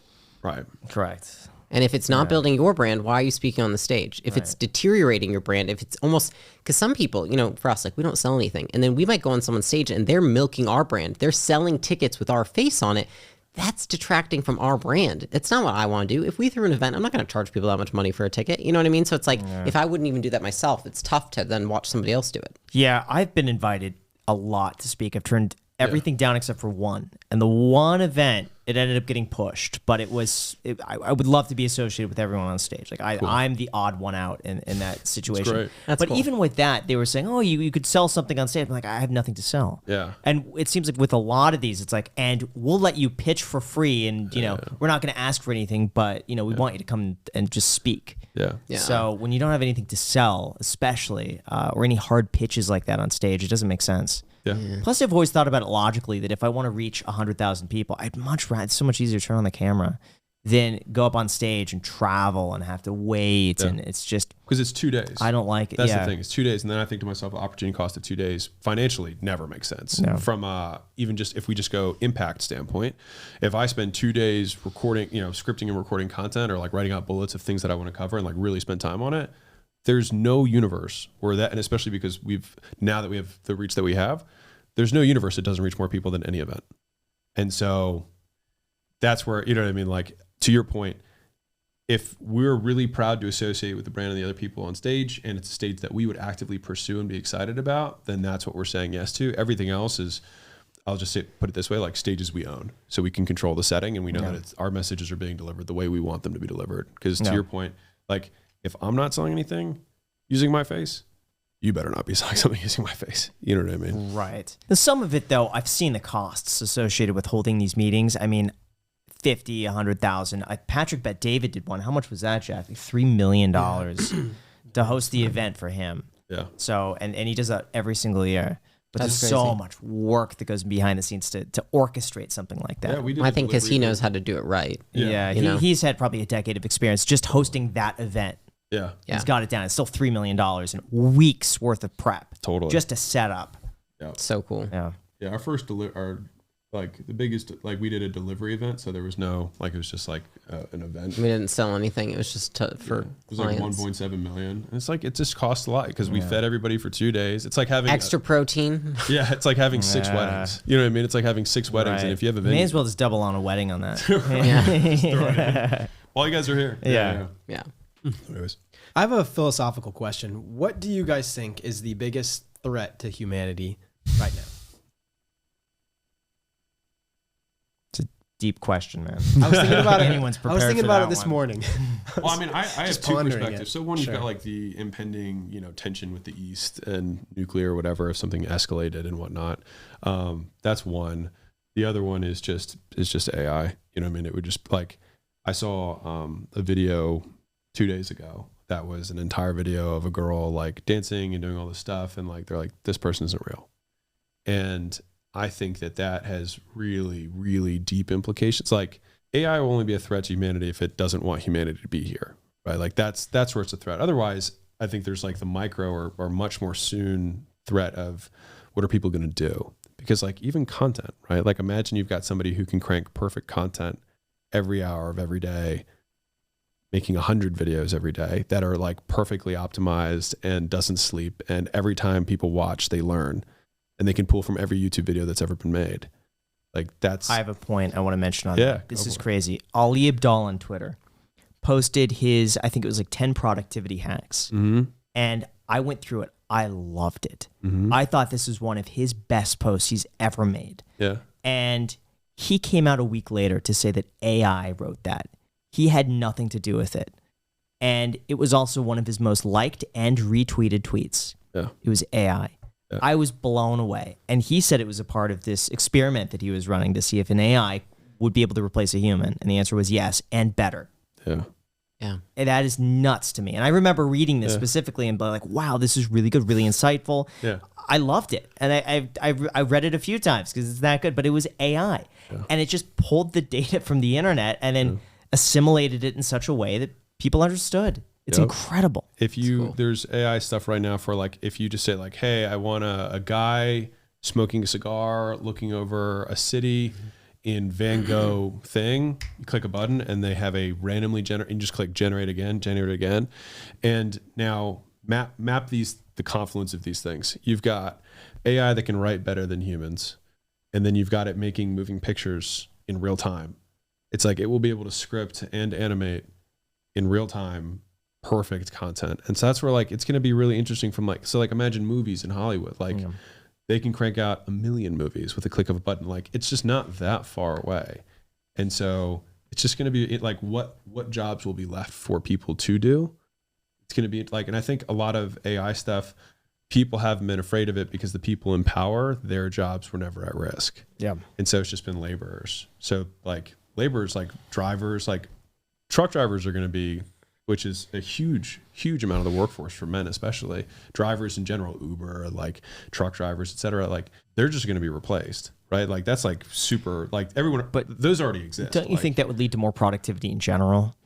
right. Correct. And if it's not building your brand, why are you speaking on the stage? If it's deteriorating your brand, if it's almost, because some people, for us, like, we don't sell anything. And then we might go on someone's stage and they're milking our brand. They're selling tickets with our face on it. That's detracting from our brand. It's not what I want to do. If we threw an event, I'm not going to charge people that much money for a ticket. You know what I mean? So it's like, if I wouldn't even do that myself, it's tough to then watch somebody else do it. Yeah, I've been invited a lot to speak. I've turned everything down except for one. And the one event, it ended up getting pushed. But I would love to be associated with everyone on stage. Like, I'm the odd one out in that situation. great. That's cool. Even with that, they were saying, oh, you could sell something on stage. I'm like, I have nothing to sell. Yeah. And it seems like with a lot of these, it's like, and we'll let you pitch for free. And, we're not going to ask for anything, but, we want you to come and just speak. Yeah. So when you don't have anything to sell, especially, or any hard pitches like that on stage, it doesn't make sense. Yeah. Plus, I've always thought about it logically that if I want to reach 100,000 people, I'd much rather, it's so much easier to turn on the camera than go up on stage and travel and have to wait. And it's just, Because it's 2 days. I don't like it. That's the thing. It's 2 days. And then I think to myself, the opportunity cost of 2 days financially never makes sense. No. From even just if we just go impact standpoint, if I spend 2 days recording, scripting and recording content or like writing out bullets of things that I want to cover and like really spend time on it, there's no universe where that, and especially because now that we have the reach that we have, there's no universe that doesn't reach more people than any event. And so that's where, you know what I mean? Like, to your point, if we're really proud to associate with the brand and the other people on stage, and it's a stage that we would actively pursue and be excited about, then that's what we're saying yes to. Everything else is, I'll just put it this way, like stages we own. So we can control the setting and we know that our messages are being delivered the way we want them to be delivered. Because to your point, like, if I'm not selling anything using my face, you better not be selling something using my face. You know what I mean? Right. And some of it, though, I've seen the costs associated with holding these meetings. I mean, 50, 100,000. Patrick Bet David did one. How much was that, Jack? Like $3 million to host the event for him. Yeah. So, and he does that every single year. But That's there's so crazy. much work that goes behind the scenes to orchestrate something like that. Yeah, we did I think because he knows how to do it right. Yeah, You know? he's had probably a decade of experience just hosting that event. Yeah. Yeah. He's got it down. It's still $3 million and weeks worth of prep. Totally. Just to set up. Yeah. So cool. Yeah. Yeah. Our first the biggest, like, we did a delivery event. So there was no, like, it was just like an event. We didn't sell anything. It was just for It was like clients. 1.7 million. And it's like, it just costs a lot because we fed everybody for 2 days. It's like having Extra proteine. yeah, it's like having 6 weddings. You know what I mean? It's like having 6 weddings. Right. And if you have a May venue, as well just double on a wedding on that. Yeah. while you guys are here. Yeah. Yeah. Anyways. I have a philosophical question. What do you guys think is the biggest threat to humanity right now? Deep question, man. I was thinking about it. Anyone's I prepared was thinking for about that it this one. morning. Well, I mean, I have Just 2 pondering perspectives. it. So one, Sure. you've got like the impending, tension with the East and nuclear or whatever, if something escalated and whatnot. That's one. The other one is just AI. You know what I mean? It would just, like, I saw a video 2 days ago that was an entire video of a girl like dancing and doing all this stuff, and like they're like, this person isn't real. And I think that has really, really deep implications. Like, AI will only be a threat to humanity if it doesn't want humanity to be here, right? Like, that's where it's a threat. Otherwise, I think there's like the micro or much more soon threat of what are people going to do? Because, like, even content, right? Like, imagine you've got somebody who can crank perfect content every hour of every day, making 100 videos every day that are like perfectly optimized and doesn't sleep. And every time people watch, they learn. And they can pull from every YouTube video that's ever been made. Like, that's... I have a point I want to mention on Yeah, that. This go is for it. crazy. Ali Abdaal on Twitter posted his, I think it was like 10 productivity hacks. Mm-hmm. And I went through it. I loved it. Mm-hmm. I thought this was one of his best posts he's ever made. Yeah. And He came out a week later to say that AI wrote that. He had nothing to do with it. And it was also one of his most liked and retweeted tweets. Yeah. It was AI. Yeah. I was blown away. And he said it was a part of this experiment that he was running to see if an AI would be able to replace a human. And the answer was yes, and better. Yeah. Yeah. And that is nuts to me. And I remember reading this specifically and being like, wow, this is really good, really insightful. Yeah. I loved it. And I read it a few times because it's that good, but it was AI. Yeah. And it just pulled the data from the internet and then assimilated it in such a way that people understood. It's incredible. If you, there's AI stuff right now for like, if you just say like, hey, I want a guy smoking a cigar, looking over a city in Van Gogh thing, you click a button and they have a randomly generate, and just click generate again. And now map the confluence of these things. You've got AI that can write better than humans. And then you've got it making moving pictures in real time. It's like, it will be able to script and animate in real time, perfect content. And so that's where like, it's going to be really interesting from like, so like imagine movies in Hollywood, like they can crank out 1 million movies with a click of a button. Like it's just not that far away. And so it's just going to be like, what jobs will be left for people to do? It's going to be like, and I think a lot of AI stuff, people haven't been afraid of it because the people in power, their jobs were never at risk. Yeah. And so it's just been laborers. So like laborers, like drivers, like truck drivers are going to be, which is a huge amount of the workforce for men, especially drivers in general, Uber, like truck drivers, et cetera. Like they're just going to be replaced, right? Like that's like super, like everyone, but those already exist. Don't you think that would lead to more productivity in general?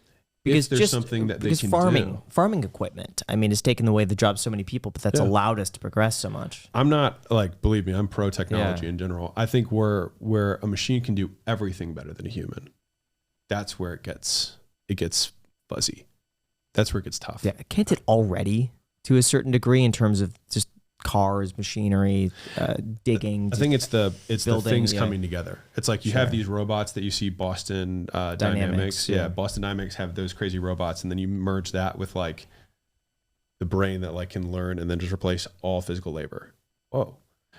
Because there's something that they can do. Farming equipment, I mean, has taken away the jobs of so many people, but that's allowed us to progress so much. I'm not like, believe me, I'm pro technology in general. I think where a machine can do everything better than a human, that's where it gets fuzzy. That's where it gets tough. Yeah, can't it already to a certain degree in terms of just cars, machinery, digging? I think it's the things coming together. It's like you have these robots that you see Boston Dynamics. Yeah, Boston Dynamics have those crazy robots, and then you merge that with like the brain that like can learn and then just replace all physical labor. Whoa.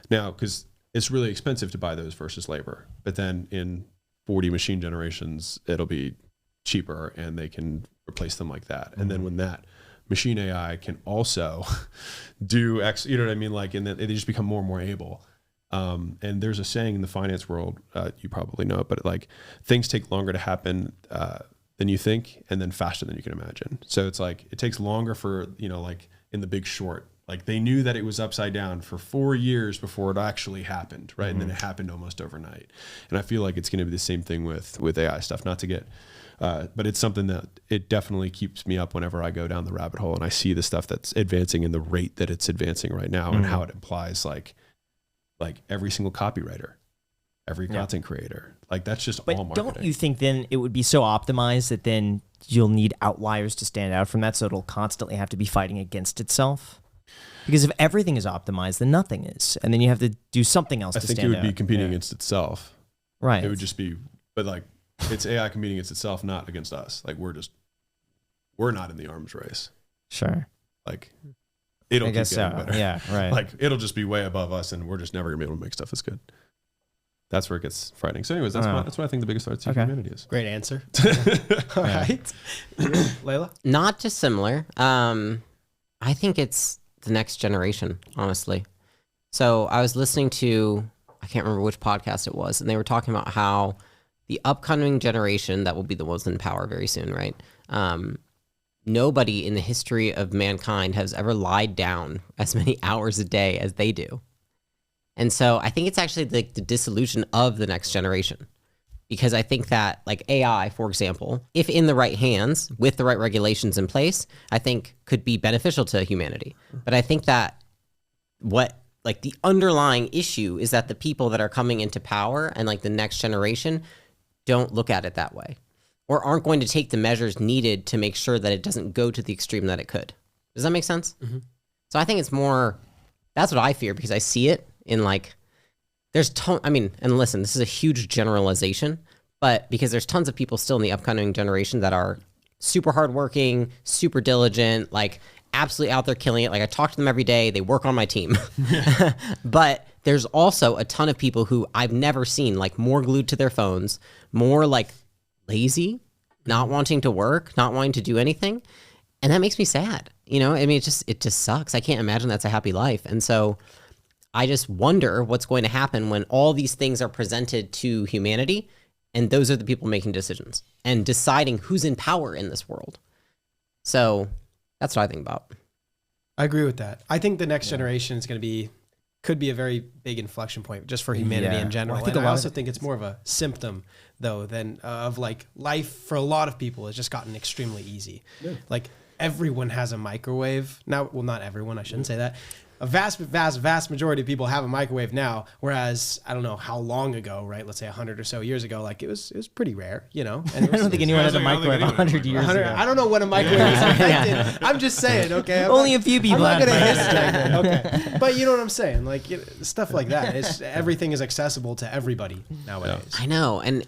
Now, because it's really expensive to buy those versus labor, but then in 40 machine generations, it'll be cheaper and they can replace them like that. And then when that machine AI can also do X, you know what I mean? Like, and then they just become more and more able. And there's a saying in the finance world, you probably know it, but like things take longer to happen than you think, and then faster than you can imagine. So it's like, it takes longer for, you know, like in The Big Short, like they knew that it was upside down for 4 years before it actually happened, right? And then it happened almost overnight. And I feel like it's going to be the same thing with AI stuff, not to get, but it's something that it definitely keeps me up whenever I go down the rabbit hole and I see the stuff that's advancing in the rate that it's advancing right now and how it implies like every single copywriter, every content creator. Like that's just all marketing. Don't you think then it would be so optimized that then you'll need outliers to stand out from that, so it'll constantly have to be fighting against itself? Because if everything is optimized, then nothing is. And then you have to do something else to stand out. I think it would be competing against itself. Right. It would just be, but like it's AI competing against itself, not against us. Like we're not in the arms race. Sure. Like it'll keep getting better. Yeah, right. Like it'll just be way above us and we're just never gonna be able to make stuff that's good. That's where it gets frightening. So anyways, that's what I think the biggest threat to humanity is. Great answer. All right. Leila? Not dissimilar. I think it's the next generation, honestly. So I was listening to, I can't remember which podcast it was, and they were talking about how the upcoming generation that will be the ones in power very soon, right? Nobody in the history of mankind has ever lied down as many hours a day as they do. And so I think it's actually like the dissolution of the next generation. Because I think that like AI, for example, if in the right hands with the right regulations in place, I think could be beneficial to humanity. But I think that what like the underlying issue is that the people that are coming into power and like the next generation don't look at it that way, or aren't going to take the measures needed to make sure that it doesn't go to the extreme that it could. Does that make sense? Mm-hmm. So I think it's more, that's what I fear, because I see it in like, and listen, this is a huge generalization, but because there's tons of people still in the upcoming generation that are super hardworking, super diligent, like absolutely out there killing it. Like I talk to them every day. They work on my team, but there's also a ton of people who I've never seen like more glued to their phones, more like lazy, not wanting to work, not wanting to do anything. And that makes me sad. You know, I mean, it just sucks. I can't imagine that's a happy life. And so I just wonder what's going to happen when all these things are presented to humanity, and those are the people making decisions and deciding who's in power in this world. So that's what I think about. I agree with that. I think the next generation is going to could be a very big inflection point just for humanity in general. Well, I also think it's more of a symptom though than of like life for a lot of people has just gotten extremely easy. Yeah. Like everyone has a microwave now. Well, not everyone, I shouldn't say that. A vast majority of people have a microwave now, whereas I don't know how long ago, right? Let's say 100 or so years ago, like it was pretty rare, you know. And I don't think anyone had a microwave 100 years ago. I don't know when a microwave was invented. I'm just saying, okay. Only a few people. I'm not going to hesitate. Okay, but you know what I'm saying? Like stuff like that. Everything is accessible to everybody nowadays. I know, and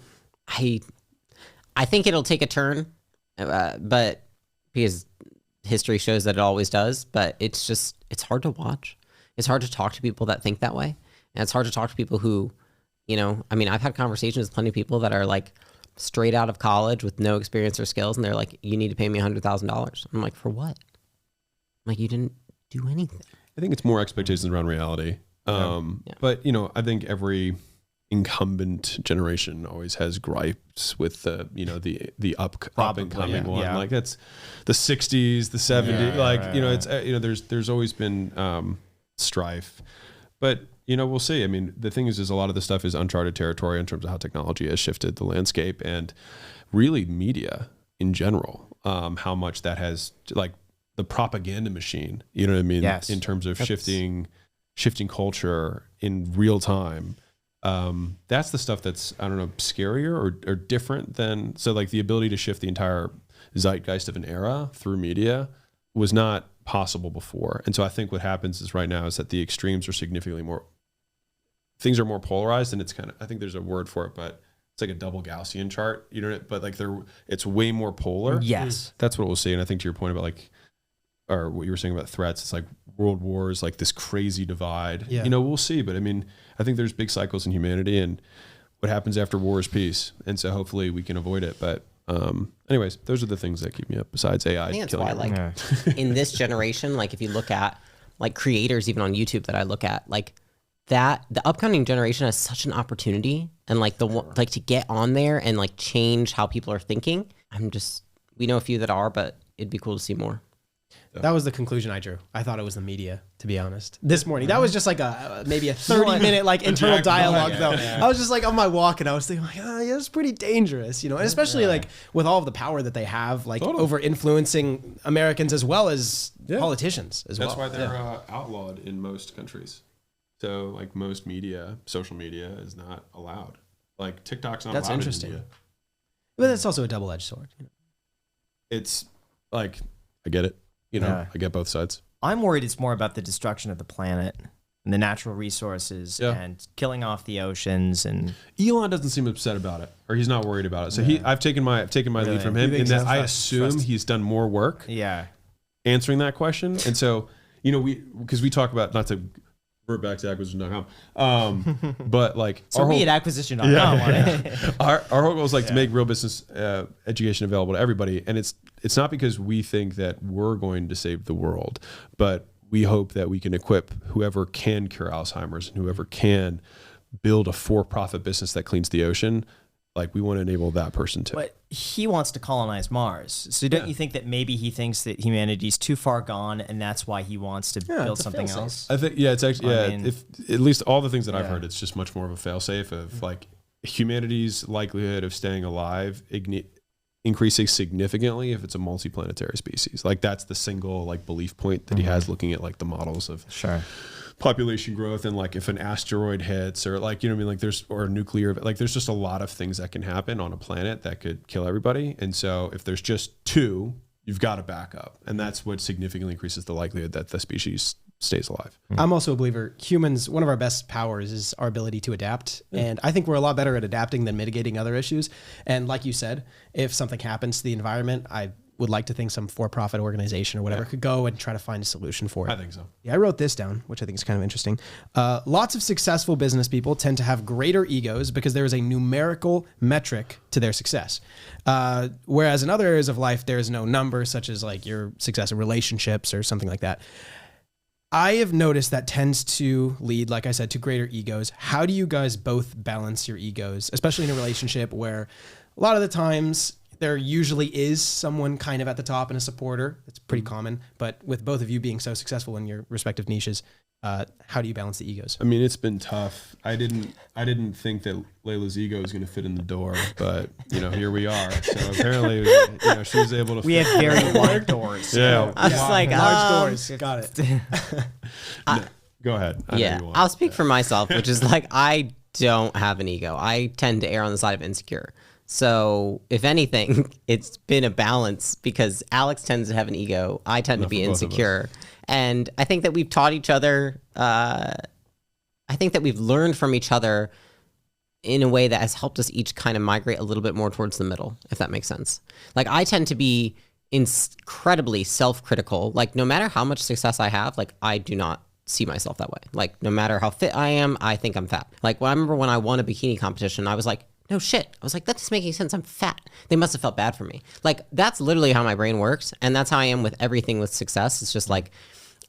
I think it'll take a turn, but because history shows that it always does, but it's hard to watch. It's hard to talk to people that think that way. And it's hard to talk to people who, you know, I mean, I've had conversations with plenty of people that are like straight out of college with no experience or skills. And they're like, you need to pay me $100,000. I'm like, for what? I'm like, you didn't do anything. I think it's more expectations around reality. But, you know, I think every incumbent generation always has gripes with the up and coming one. Like that's the 60s, the 70s, you know, it's you know, there's always been strife, but you know, we'll see. I mean, the thing is a lot of the stuff is uncharted territory in terms of how technology has shifted the landscape and really media in general, how much that has, like, the propaganda machine, you know what I mean? Yes. In terms of shifting culture in real time. That's the stuff that's, I don't know, scarier or different than, so like the ability to shift the entire zeitgeist of an era through media was not possible before. And so I think what happens is right now is that the extremes are significantly more, things are more polarized, and it's kind of, I think there's a word for it, but it's like a double Gaussian chart, you know, but like it's way more polar. Yes. That's what we'll see. And I think to your point about like, or what you were saying about threats, it's like world wars, like this crazy divide, you know, we'll see. But I mean, I think there's big cycles in humanity, and what happens after war is peace. And so hopefully we can avoid it. But anyways, those are the things that keep me up besides AI. I think that's why, like in this generation, like if you look at like creators, even on YouTube that I look at, like that the upcoming generation has such an opportunity, and like like to get on there and like change how people are thinking. We know a few that are, but it'd be cool to see more. That was the conclusion I drew. I thought it was the media, to be honest. This morning, that was just like maybe a 30-minute like internal dialogue though. I was just like on my walk, and I was thinking like, it's pretty dangerous, you know, and especially like with all of the power that they have, like over influencing Americans as well as politicians as well. That's why they're outlawed in most countries. So like most media, social media is not allowed. Like TikTok's not allowed. That's interesting. In India. But that's also a double-edged sword. You know? It's like, I get it. You know, I get both sides. I'm worried it's more about the destruction of the planet and the natural resources and killing off the oceans. And Elon doesn't seem upset about it, or he's not worried about it. So I've taken my lead from him in that I assume he's done more work answering that question. And so, you know, because we talk about, not to revert back to acquisition.com, but like so we at acquisition.com our whole goal is like to make real business education available to everybody, and it's not because we think that we're going to save the world, but we hope that we can equip whoever can cure Alzheimer's and whoever can build a for-profit business that cleans the ocean. Like, we want to enable that person too. But he wants to colonize Mars. So don't you think that maybe he thinks that humanity's too far gone, and that's why he wants to build something else? I think, it's actually, if at least all the things that I've heard, it's just much more of a fail-safe of like humanity's likelihood of staying alive increasing significantly if it's a multi-planetary species. Like, that's the single like belief point that he has looking at like the models of population growth, and like if an asteroid hits, or like, you know what I mean, like there's, or a nuclear, like there's just a lot of things that can happen on a planet that could kill everybody. And so if there's just two, you've got to back up, and that's what significantly increases the likelihood that the species stays alive. I'm also a believer, humans, one of our best powers is our ability to adapt. And I think we're a lot better at adapting than mitigating other issues. And like you said, if something happens to the environment, would like to think some for-profit organization or whatever could go and try to find a solution for it. I think so. Yeah, I wrote this down, which I think is kind of interesting. Lots of successful business people tend to have greater egos because there is a numerical metric to their success. Whereas in other areas of life, there is no number, such as like your success in relationships or something like that. I have noticed that tends to lead, like I said, to greater egos. How do you guys both balance your egos, especially in a relationship where a lot of the times there usually is someone kind of at the top and a supporter? It's pretty common. But with both of you being so successful in your respective niches, how do you balance the egos? I mean, it's been tough. I didn't think that Leila's ego was going to fit in the door, but here we are. So apparently, she was able to. We have very wide doors. Yeah, I was like, large doors. Got it. No, go ahead. I'll speak for myself, which is like I don't have an ego. I tend to err on the side of insecure. So if anything, it's been a balance because Alex tends to have an ego. I tend to be insecure. And I think that we've taught each other, I think that we've learned from each other in a way that has helped us each kind of migrate a little bit more towards the middle, if that makes sense. Like I tend to be incredibly self-critical. Like no matter how much success I have, like I do not see myself that way. Like no matter how fit I am, I think I'm fat. Like I remember when I won a bikini competition, I was like, no shit. I was like, that doesn't make any sense. I'm fat. They must have felt bad for me. Like that's literally how my brain works. And that's how I am with everything with success. It's just like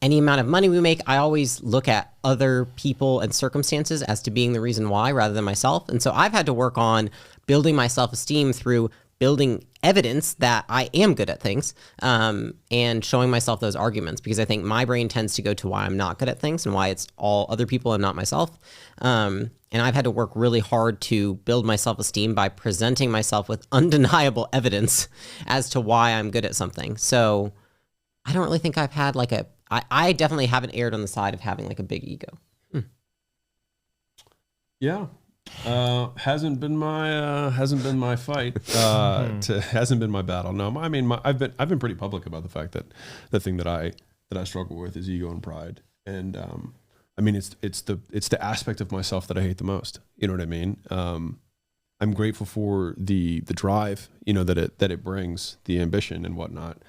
any amount of money we make, I always look at other people and circumstances as to being the reason why rather than myself. And so I've had to work on building my self-esteem through building evidence that I am good at things and showing myself those arguments because I think my brain tends to go to why I'm not good at things and why it's all other people and not myself. And I've had to work really hard to build my self-esteem by presenting myself with undeniable evidence as to why I'm good at something. So I don't really think I've had like I definitely haven't erred on the side of having like a big ego. Yeah. Hasn't been my fight. Hasn't been my battle. No, I mean, I've been pretty public about the fact that the thing that I struggle with is ego and pride. And, I mean, it's the aspect of myself that I hate the most. You know what I mean? I'm grateful for the drive, that it brings, the ambition and whatnot.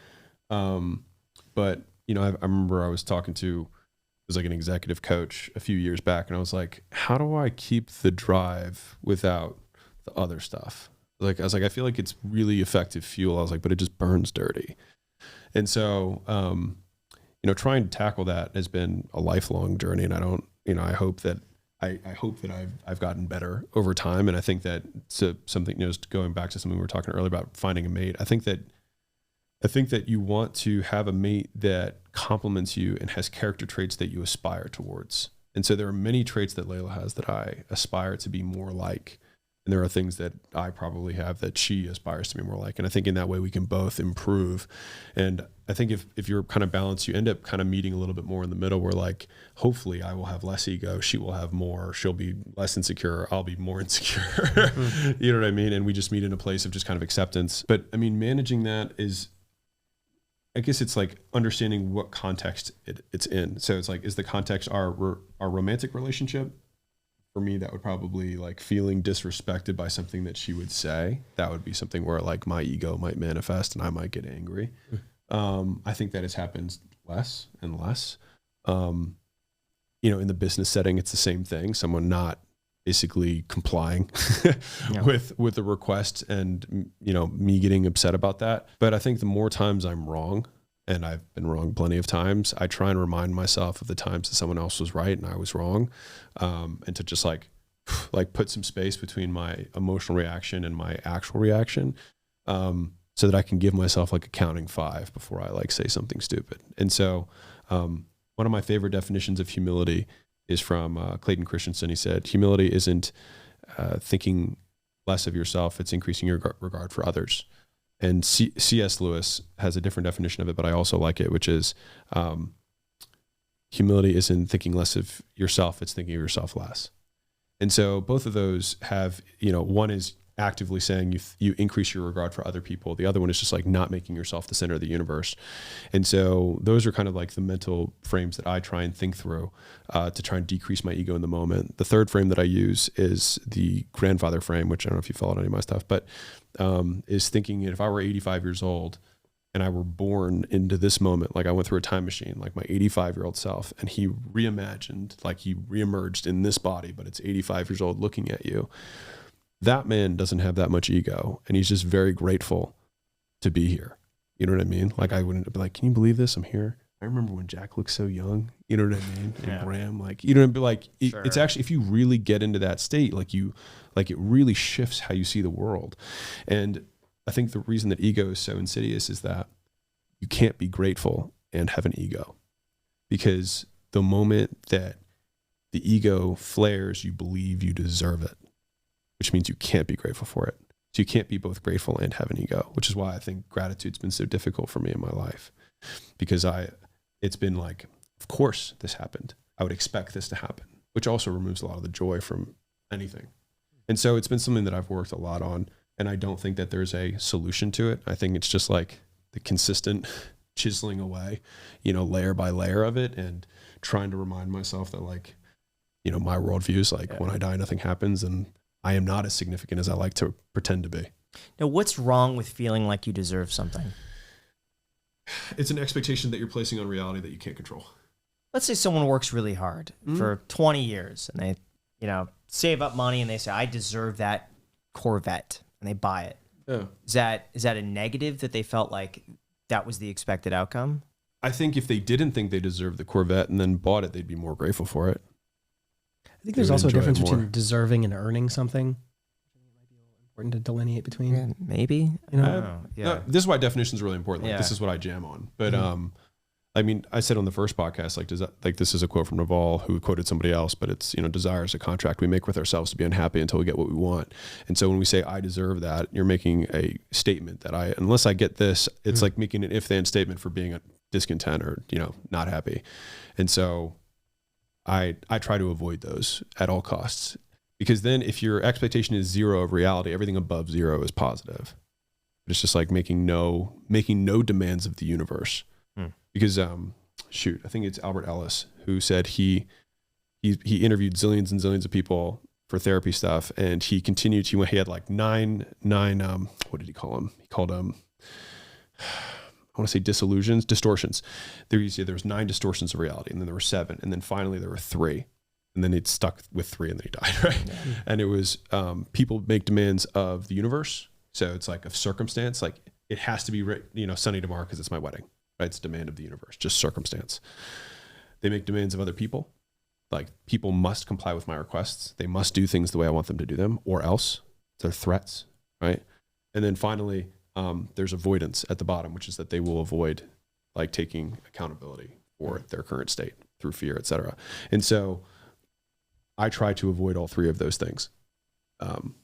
But I remember I was talking to, it was like an executive coach a few years back, and I was like, how do I keep the drive without the other stuff? Like, I was like, I feel like it's really effective fuel. I was like, but it just burns dirty. And so, trying to tackle that has been a lifelong journey. And I don't, I hope that I've gotten better over time. And I think that something, just going back to something we were talking earlier about finding a mate, I think that you want to have a mate that complements you and has character traits that you aspire towards. And so there are many traits that Leila has that I aspire to be more like. And there are things that I probably have that she aspires to be more like. And I think in that way we can both improve. And I think if you're kind of balanced, you end up kind of meeting a little bit more in the middle where like, hopefully I will have less ego. She will have more. She'll be less insecure. I'll be more insecure. You know what I mean? And we just meet in a place of just kind of acceptance. But I mean, managing that is, I guess it's like understanding what context it's in. So it's like, is the context our romantic relationship? For me, that would probably like feeling disrespected by something that she would say. That would be something where like my ego might manifest and I might get angry. I think that has happened less and less. In the business setting, it's the same thing. Someone not basically complying with the request and, me getting upset about that. But I think the more times I'm wrong, and I've been wrong plenty of times, I try and remind myself of the times that someone else was right and I was wrong. And to just like put some space between my emotional reaction and my actual reaction, so that I can give myself like a counting 5 before I like say something stupid. And so, one of my favorite definitions of humility is from Clayton Christensen. He said, humility isn't thinking less of yourself, it's increasing your regard for others. And C.S. Lewis has a different definition of it, but I also like it, which is humility isn't thinking less of yourself, it's thinking of yourself less. And so both of those have, one is actively saying you increase your regard for other people. The other one is just like not making yourself the center of the universe. And so those are kind of like the mental frames that I try and think through to try and decrease my ego in the moment. The third frame that I use is the grandfather frame, which I don't know if you followed any of my stuff, but is thinking if I were 85 years old, and I were born into this moment, like I went through a time machine, like my 85-year-old self, and he reimagined, like he reemerged in this body, but it's 85 years old looking at you. That man doesn't have that much ego, and he's just very grateful to be here. You know what I mean? Like I wouldn't be like, can you believe this? I'm here. I remember when Jack looked so young, you know what I mean? And Graham, like, you know, be like, it's actually, if you really get into that state, like it really shifts how you see the world. And I think the reason that ego is so insidious is that you can't be grateful and have an ego, because the moment that the ego flares, you believe you deserve it, which means you can't be grateful for it. So you can't be both grateful and have an ego, which is why I think gratitude's been so difficult for me in my life, because it's been like, of course this happened. I would expect this to happen, which also removes a lot of the joy from anything. And so it's been something that I've worked a lot on, and I don't think that there's a solution to it. I think it's just like the consistent chiseling away, you know, layer by layer of it, and trying to remind myself that, like, you know, my worldview is like, when I die, nothing happens, and I am not as significant as I like to pretend to be. Now, what's wrong with feeling like you deserve something? It's an expectation that you're placing on reality that you can't control. Let's say someone works really hard for 20 years and they, you know, save up money and they say, I deserve that Corvette, and they buy it. Yeah. Is that a negative that they felt like that was the expected outcome? I think if they didn't think they deserved the Corvette and then bought it, they'd be more grateful for it. I think there's also a difference between deserving and earning something. Important to delineate between. Yeah, maybe. You know? No, this is why definition is really important. Like, this is what I jam on. But I mean, I said on the first podcast, like this is a quote from Naval, who quoted somebody else, but it's, you know, desire is a contract we make with ourselves to be unhappy until we get what we want. And so when we say I deserve that, you're making a statement that unless I get this, it's like making an if-then statement for being discontent or, you know, not happy. And so I try to avoid those at all costs, because then if your expectation is zero of reality, everything above zero is positive. It's just like making no demands of the universe. Because I think it's Albert Ellis who said he interviewed zillions and zillions of people for therapy stuff, and he continued. He had like nine. What did he call them? He called them, I want to say distortions. There was 9 distortions of reality, and then there were 7, and then finally there were 3, and then he'd stuck with 3, and then he died. Right, and it was people make demands of the universe. So it's like of circumstance, like it has to be, you know, sunny tomorrow because it's my wedding. Right? It's demand of the universe, just circumstance. They make demands of other people. Like, people must comply with my requests. They must do things the way I want them to do them, or else. They're threats, right? And then finally, there's avoidance at the bottom, which is that they will avoid, like, taking accountability for their current state through fear, et cetera. And so I try to avoid all 3 of those things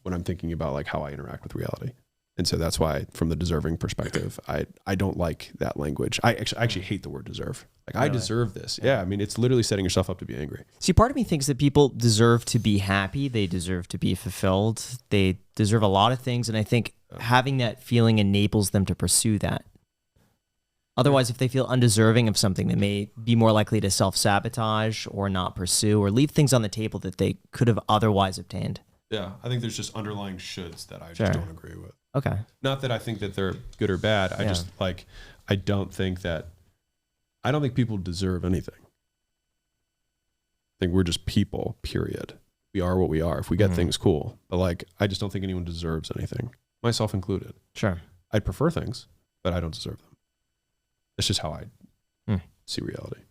when I'm thinking about, like, how I interact with reality. And so that's why, from the deserving perspective, I don't like that language. I actually hate the word deserve. Like, really? I deserve this. Yeah, I mean, it's literally setting yourself up to be angry. See, part of me thinks that people deserve to be happy. They deserve to be fulfilled. They deserve a lot of things. And I think having that feeling enables them to pursue that. Otherwise, if they feel undeserving of something, they may be more likely to self-sabotage or not pursue or leave things on the table that they could have otherwise obtained. Yeah, I think there's just underlying shoulds that I just don't agree with. Okay. Not that I think that they're good or bad. I just, like, I don't think people deserve anything. I think we're just people, period. We are what we are. If we get things, cool. But, like, I just don't think anyone deserves anything, myself included. Sure. I'd prefer things, but I don't deserve them. That's just how I see reality.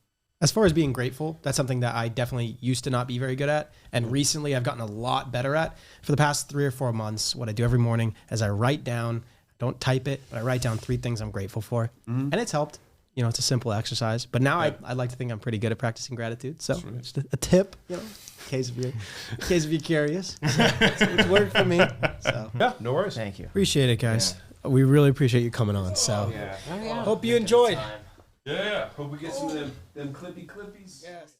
As far as being grateful, that's something that I definitely used to not be very good at. And recently I've gotten a lot better at. For the past 3 or 4 months, what I do every morning is I write down, I don't type it, but I write down 3 things I'm grateful for. And it's helped. You know, it's a simple exercise. But now I like to think I'm pretty good at practicing gratitude. So just a tip, you know, in case of you're curious. It's worked for me. So yeah, no worries. Thank you. Appreciate it, guys. Yeah. We really appreciate you coming on. So hope you enjoyed. Yeah. Hope we get some of them clippies. Yes.